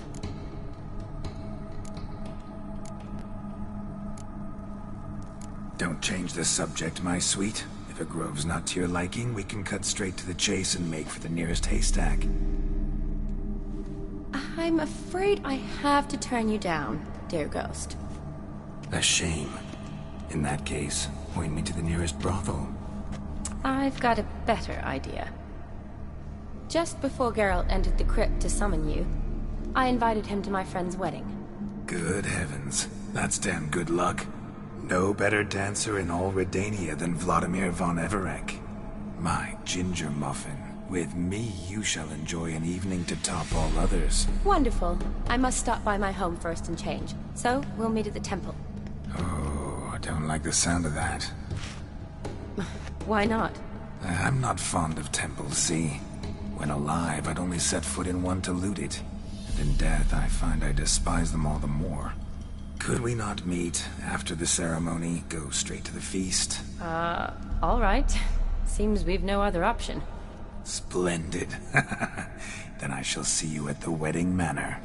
Don't change the subject, my sweet. If a grove's not to your liking, we can cut straight to the chase and make for the nearest haystack. I'm afraid I have to turn you down, dear ghost. A shame. In that case, point me to the nearest brothel. I've got a better idea. Just before Geralt entered the crypt to summon you, I invited him to my friend's wedding. Good heavens. That's damn good luck. No better dancer in all Redania than Vladimir von Everec. My ginger muffin. With me, you shall enjoy an evening to top all others. Wonderful. I must stop by my home first and change. So, we'll meet at the temple. Oh, I don't like the sound of that. Why not? I'm not fond of temples, see? When alive, I'd only set foot in one to loot it. And in death, I find I despise them all the more. Could we not meet after the ceremony, go straight to the feast? All right. Seems we've no other option. Splendid. Then I shall see you at the wedding manor.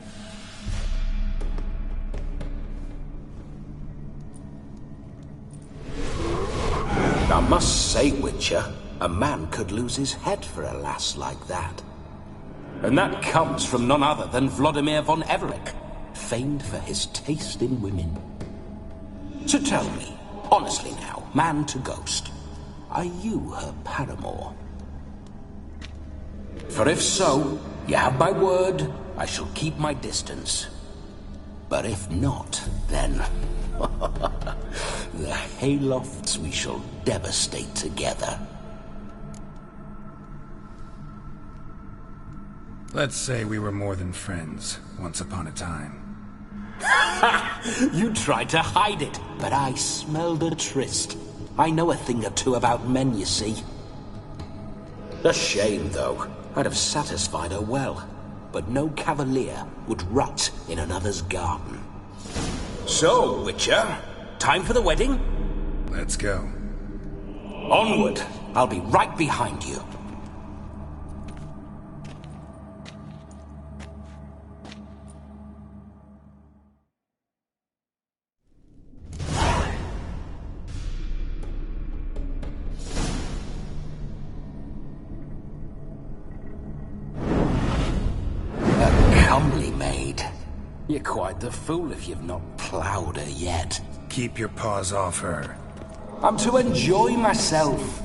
I must say, Witcher, a man could lose his head for a lass like that. And that comes from none other than Vladimir von Everec, famed for his taste in women. So tell me, honestly now, man to ghost, are you her paramour? For if so, you have my word, I shall keep my distance. But if not, then... the haylofts we shall devastate together. Let's say we were more than friends, once upon a time. You tried to hide it, but I smelled a tryst. I know a thing or two about men, you see. A shame, though. I'd have satisfied her well, but no cavalier would rot in another's garden. So, Witcher, time for the wedding? Let's go. Onward! I'll be right behind you. You're quite the fool if you've not ploughed her yet. Keep your paws off her. I'm to enjoy myself.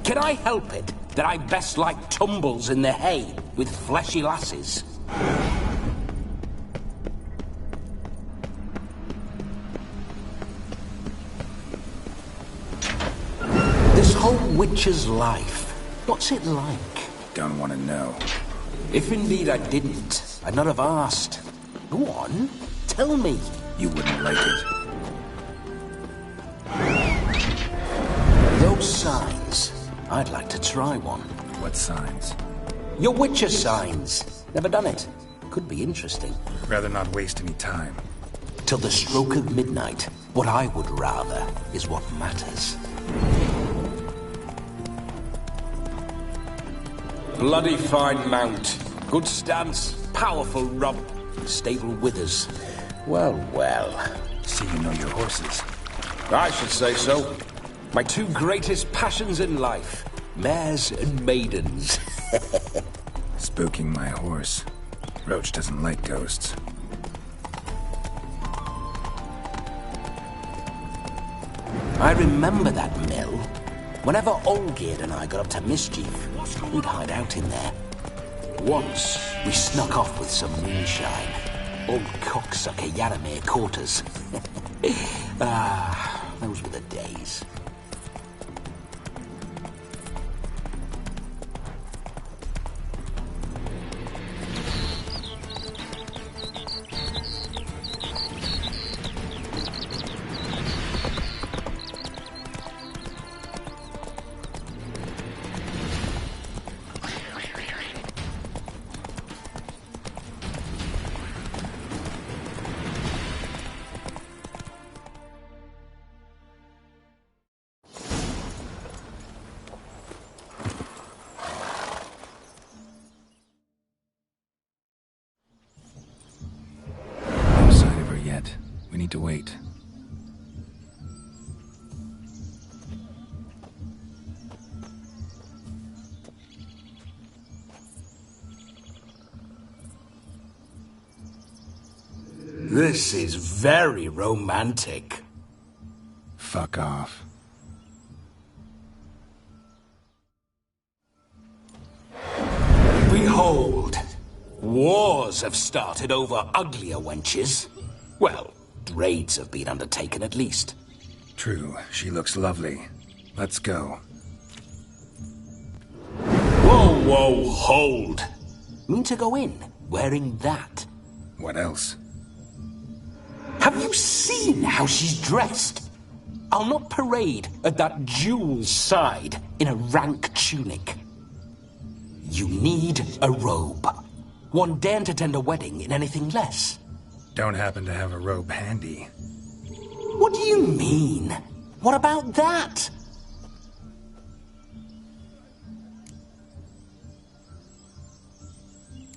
Can I help it that I best like tumbles in the hay with fleshy lasses? This whole witcher's life, what's it like? Don't want to know. If indeed I didn't, I'd not have asked. Go on, tell me. You wouldn't like it. Those signs. I'd like to try one. What signs? Your Witcher signs. Never done it. Could be interesting. Rather not waste any time. Till the stroke of midnight. What I would rather is what matters. Bloody fine mount. Good stance, powerful rump, stable withers. Well, well. See you know your horses. I should say so. My two greatest passions in life. Mares and maidens. Spooking my horse. Roach doesn't like ghosts. I remember that mill. Whenever Olgerd and I got up to mischief, we'd hide out in there. Once, we snuck off with some moonshine. Old cocksucker Yaramir caught us. Those were the days. We need to wait. This is very romantic. Fuck off. Behold, wars have started over uglier wenches. Well, raids have been undertaken at least. True, she looks lovely. Let's go. Whoa, whoa, hold. Mean to go in, wearing that? What else? Have you seen how she's dressed? I'll not parade at that jewel's side in a rank tunic. You need a robe. One daren't attend a wedding in anything less. Don't happen to have a robe handy. What do you mean? What about that?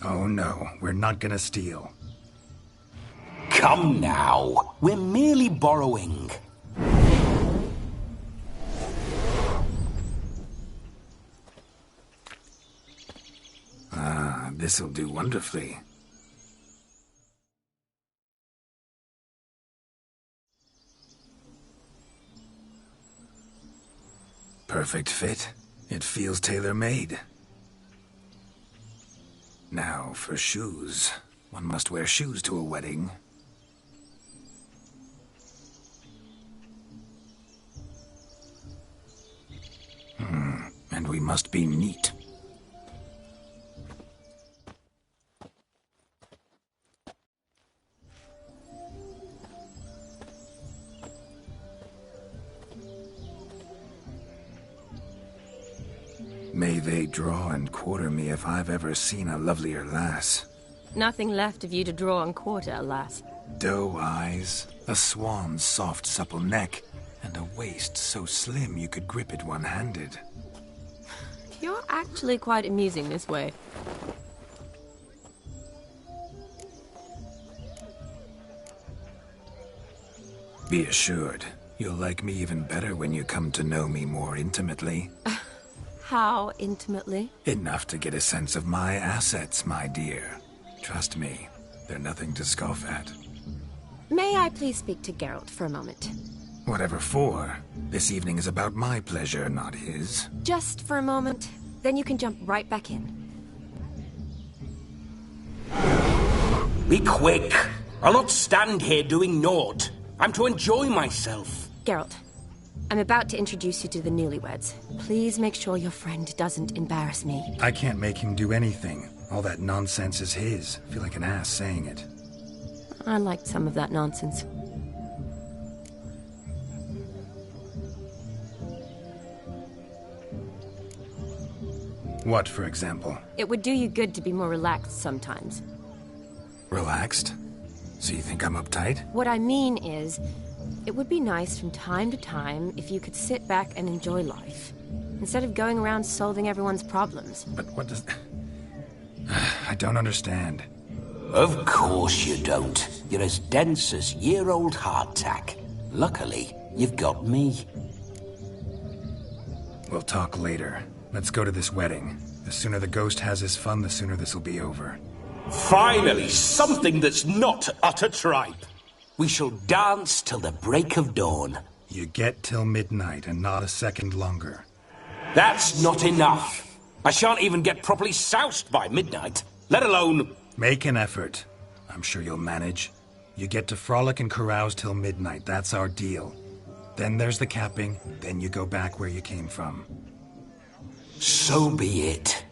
Oh no, we're not gonna steal. Come now, we're merely borrowing. Ah, this'll do wonderfully. Perfect fit. It feels tailor-made. Now, for shoes. One must wear shoes to a wedding. And we must be neat. May they draw and quarter me if I've ever seen a lovelier lass. Nothing left of you to draw and quarter, alas. Doe eyes, a swan's soft supple neck, and a waist so slim you could grip it one-handed. You're actually quite amusing this way. Be assured, you'll like me even better when you come to know me more intimately. How intimately? Enough to get a sense of my assets, my dear. Trust me, they're nothing to scoff at. May I please speak to Geralt for a moment? Whatever for. This evening is about my pleasure, not his. Just for a moment, then you can jump right back in. Be quick! I'll not stand here doing naught. I'm to enjoy myself. Geralt, I'm about to introduce you to the newlyweds. Please make sure your friend doesn't embarrass me. I can't make him do anything. All that nonsense is his. I feel like an ass saying it. I liked some of that nonsense. What, for example? It would do you good to be more relaxed sometimes. Relaxed? So you think I'm uptight? What I mean is, it would be nice from time to time if you could sit back and enjoy life, instead of going around solving everyone's problems. But what does... I don't understand. Of course you don't. You're as dense as year-old hardtack. Luckily, you've got me. We'll talk later. Let's go to this wedding. The sooner the ghost has his fun, the sooner this'll be over. Finally, something that's not utter tripe. We shall dance till the break of dawn. You get till midnight and not a second longer. That's not enough. I shan't even get properly soused by midnight, let alone... Make an effort. I'm sure you'll manage. You get to frolic and carouse till midnight. That's our deal. Then there's the capping. Then you go back where you came from. So be it.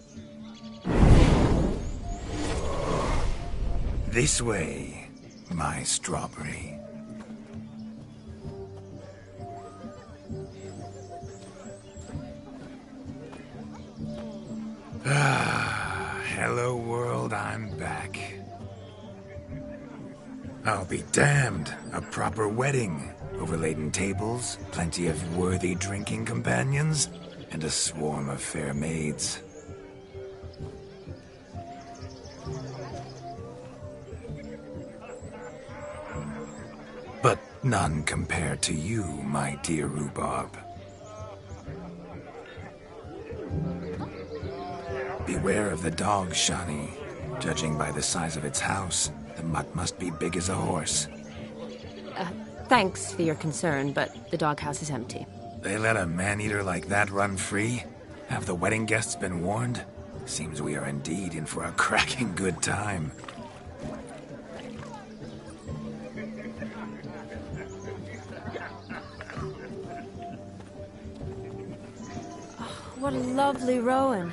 This way, my strawberry. Hello world, I'm back. I'll be damned. A proper wedding. Overladen tables, plenty of worthy drinking companions, and a swarm of fair maids. But none compared to you, my dear rhubarb. Beware of the dog, Shani. Judging by the size of its house, the mutt must be big as a horse. Thanks for your concern, but the doghouse is empty. They let a man-eater like that run free? Have the wedding guests been warned? Seems we are indeed in for a cracking good time. Oh, what a lovely rowan.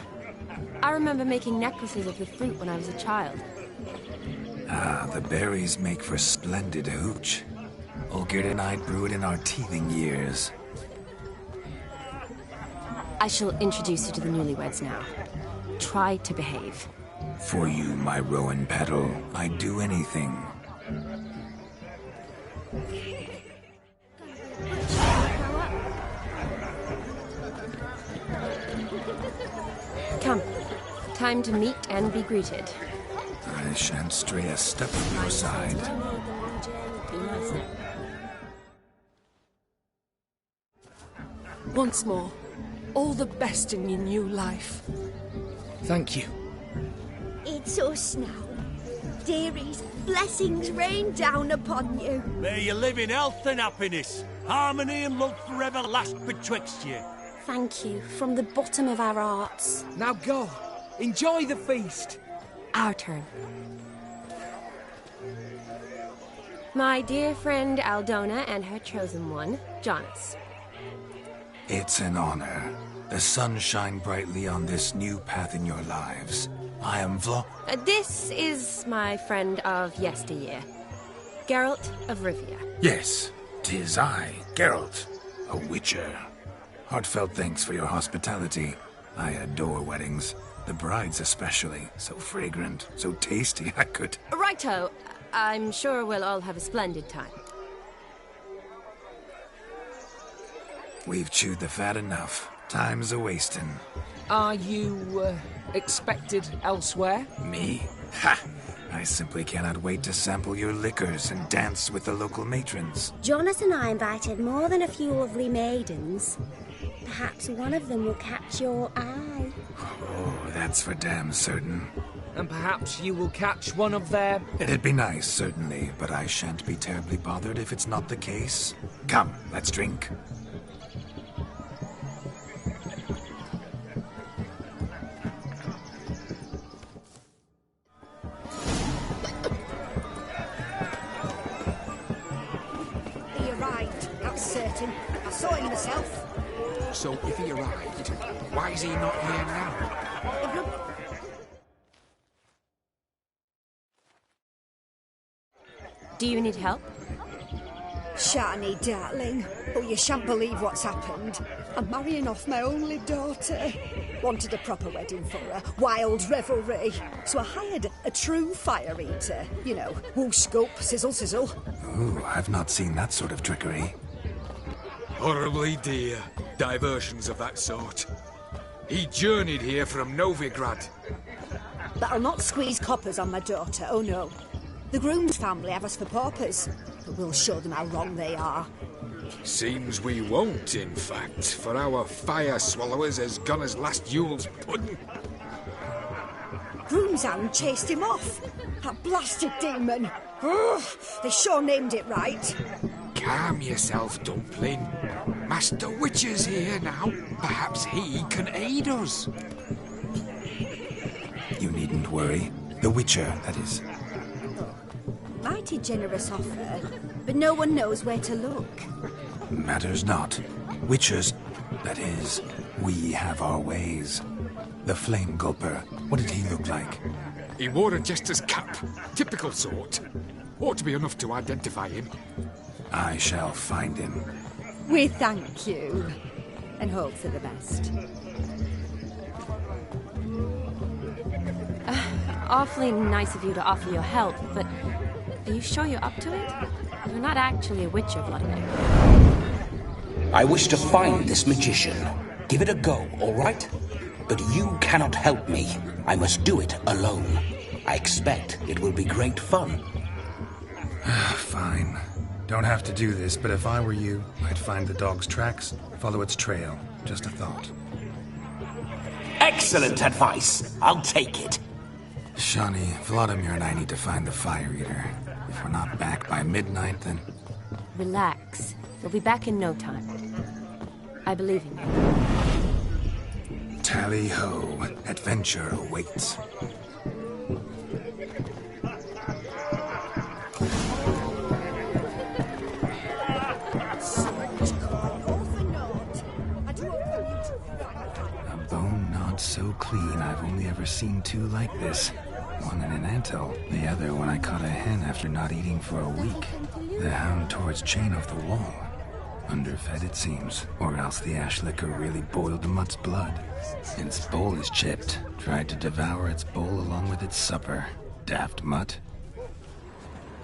I remember making necklaces of the fruit when I was a child. Ah, the berries make for splendid hooch. Olgerd and I brew it in our teething years. I shall introduce you to the newlyweds now. Try to behave. For you, my rowan petal, I'd do anything. Come. Time to meet and be greeted. I shan't stray a step from your side. Once more, all the best in your new life. Thank you. It's us now. Dearies, blessings rain down upon you. May you live in health and happiness. Harmony and love forever last betwixt you. Thank you, from the bottom of our hearts. Now go. Enjoy the feast. Our turn. My dear friend Aldona and her chosen one, Jonas. It's an honor. The sun shine brightly on this new path in your lives. I am This is my friend of yesteryear, Geralt of Rivia. Yes, 'tis I, Geralt, a witcher. Heartfelt thanks for your hospitality. I adore weddings. The brides especially. So fragrant, so tasty, I could... Righto. I'm sure we'll all have a splendid time. We've chewed the fat enough. Time's a-wasting. Are you, expected elsewhere? Me? Ha! I simply cannot wait to sample your liquors and dance with the local matrons. Jonas and I invited more than a few lovely maidens. Perhaps one of them will catch your eye. Oh, that's for damn certain. And perhaps you will catch one of their... It'd be nice, certainly, but I shan't be terribly bothered if it's not the case. Come, let's drink. He arrived, that's certain. I saw him myself. So if he arrived, why is he not here now? Do you need help? Shani, darling. Oh, you shan't believe what's happened. I'm marrying off my only daughter. Wanted a proper wedding for her. Wild revelry. So I hired a true fire eater. You know, whoosh, scope, sizzle, sizzle. Ooh, I've not seen that sort of trickery. Horribly dear diversions of that sort. He journeyed here from Novigrad. but I'll not squeeze coppers on my daughter, oh no. The groom's family have us for paupers, but we'll show them how wrong they are. Seems we won't, in fact, for our fire swallowers has gone as last Yule's pudding. Groom's hand chased him off. That blasted demon. Ugh, they sure named it right. Calm yourself, Dumpling. Master Witcher's here now. Perhaps he can aid us. You needn't worry. The Witcher, that is. Mighty generous offer, but no one knows where to look. Matters not. Witchers, that is, we have our ways. The Flame Gulper, what did he look like? He wore a jester's cap. Typical sort. Ought to be enough to identify him. I shall find him. We thank you, and hope for the best. Awfully nice of you to offer your help, but are you sure you're up to it? You're not actually a witcher, Vladimir. I wish to find this magician. Give it a go, all right? But you cannot help me. I must do it alone. I expect it will be great fun. Fine. Don't have to do this, but if I were you, I'd find the dog's tracks, follow its trail. Just a thought. Excellent advice. I'll take it. Shani, Vladimir and I need to find the Fire Eater. If we're not back by midnight, then... Relax. We'll be back in no time. I believe in you. Tally-ho. Adventure awaits. A bone not so clean I've only ever seen two like this. One in an anthill, the other when I caught a hen after not eating for a week. The hound tore its chain off the wall. Underfed, it seems, or else the ash liquor really boiled the mutt's blood. Its bowl is chipped. Tried to devour its bowl along with its supper. Daft mutt.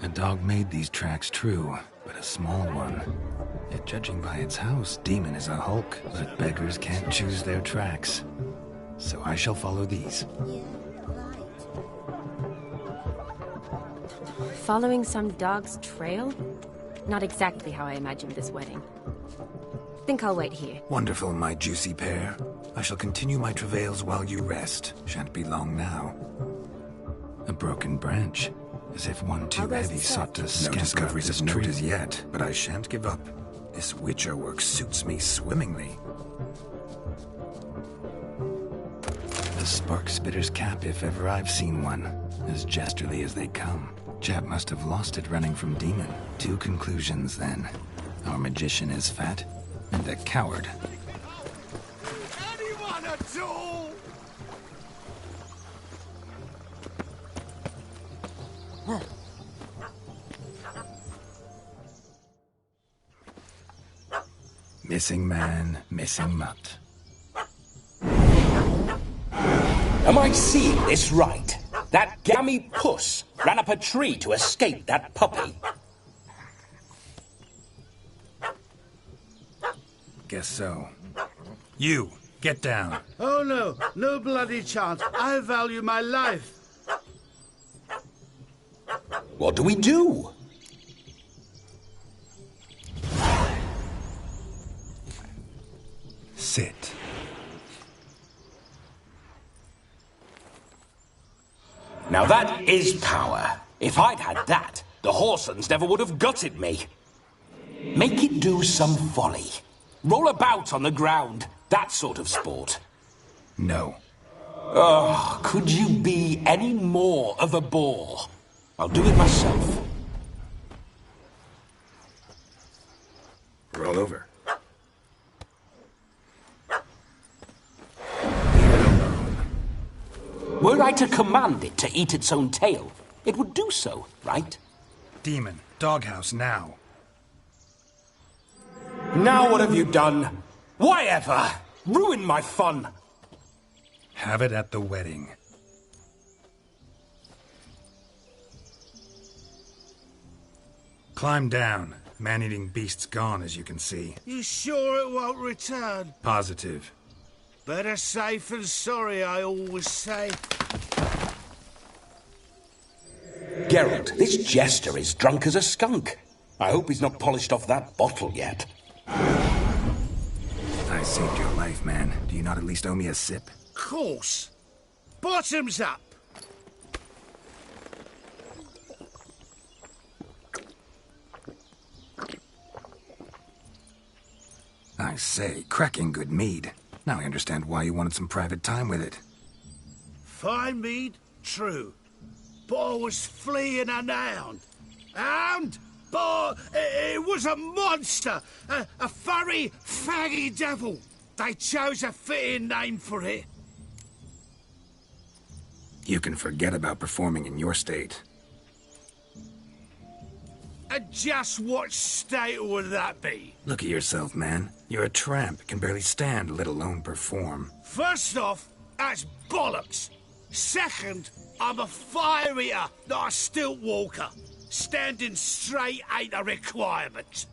A dog made these tracks true, but a small one. Yet judging by its house, Demon is a hulk, but beggars can't choose their tracks. So I shall follow these. Following some dog's trail? Not exactly how I imagined this wedding. Think I'll wait here. Wonderful, my juicy pear. I shall continue my travails while you rest. Shan't be long now. A broken branch, as if one too heavy sought to scamper. No discoveries of note as yet, but I shan't give up. This Witcher work suits me swimmingly. The Spark Spitter's cap, if ever I've seen one. As jesterly as they come. Chap must have lost it running from Demon. Two conclusions, then. Our magician is fat, and a coward. Anyone at all? Missing man, missing mutt. Am I seeing this right? That gammy puss ran up a tree to escape that puppy. Guess so. You, get down. Oh no, no bloody chance. I value my life. What do we do? Sit. Now that is power. If I'd had that, the Horsons never would have gutted me. Make it do some folly. Roll about on the ground. That sort of sport. No. Oh, could you be any more of a bore? I'll do it myself. Roll over. Were I to command it to eat its own tail, it would do so, right? Demon, doghouse now. Now what have you done? Why ever? Ruin my fun. Have it at the wedding. Climb down. Man-eating beast's gone, as you can see. You sure it won't return? Positive. Better safe than sorry, I always say. Geralt, this jester is drunk as a skunk. I hope he's not polished off that bottle yet. I saved your life, man. Do you not at least owe me a sip? Course. Bottoms up. I say, cracking good mead. Now I understand why you wanted some private time with it. Fine mead, true. But I was fleeing an hound. Hound? But it was a monster. A furry, faggy devil. They chose a fitting name for it. You can forget about performing in your state. And just what state would that be? Look at yourself, man. You're a tramp, can barely stand, let alone perform. First off, that's bollocks. Second, I'm a fire eater, not a stilt walker. Standing straight ain't a requirement.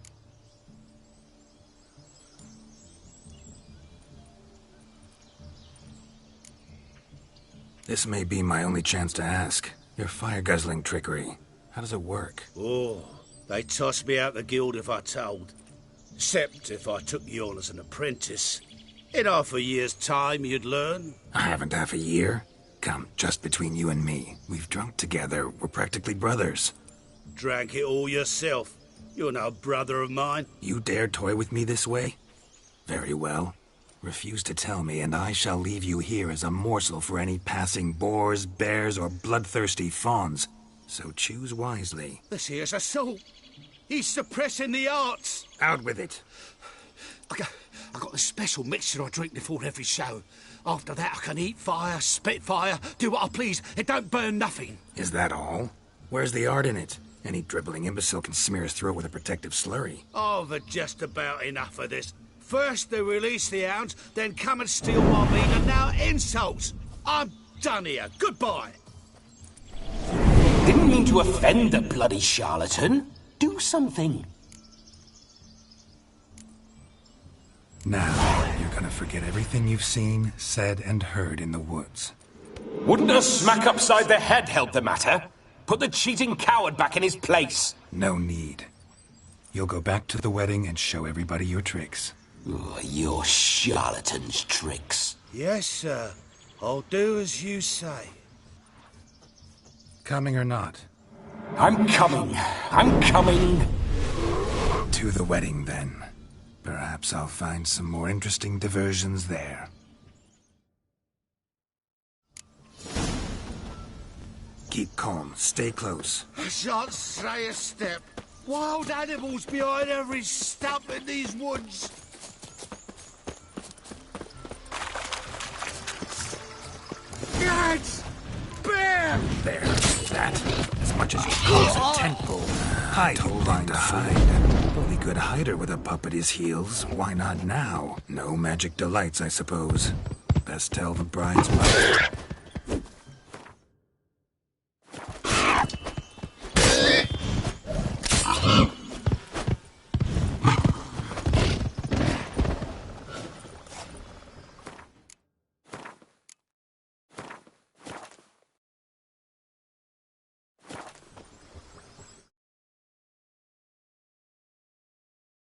This may be my only chance to ask. Your fire-guzzling trickery, how does it work? Oh, they'd toss me out the guild if I told. Except if I took you on as an apprentice. In half a year's time, you'd learn. I haven't half a year. Come, just between you and me. We've drunk together. We're practically brothers. Drank it all yourself. You're no brother of mine. You dare toy with me this way? Very well. Refuse to tell me, and I shall leave you here as a morsel for any passing boars, bears, or bloodthirsty fawns. So choose wisely. This here's assault. He's suppressing the arts. Out with it. I got a special mixture I drink before every show. After that, I can eat fire, spit fire, do what I please. It don't burn nothing. Is that all? Where's the art in it? Any dribbling imbecile can smear his throat with a protective slurry. I've had just about enough of this. First they release the hounds, then come and steal my meat, and now insults. I'm done here. Goodbye. Didn't mean to offend the bloody charlatan. Do something. Now, you're gonna forget everything you've seen, said, and heard in the woods. Wouldn't a smack upside the head help the matter? Put the cheating coward back in his place. No need. You'll go back to the wedding and show everybody your tricks. Oh, your charlatan's tricks. Yes, sir. I'll do as you say. Coming or not? I'm coming. I'm coming. To the wedding, then. Perhaps I'll find some more interesting diversions there. Keep calm. Stay close. I shan't stray a step. Wild animals behind every stump in these woods. Guards! Bear! There. That. As much as you close a tent pole. Hide, told him to hide. Only good hider with a pup at his heels. Why not now? No magic delights, I suppose. Best tell the bride's mother.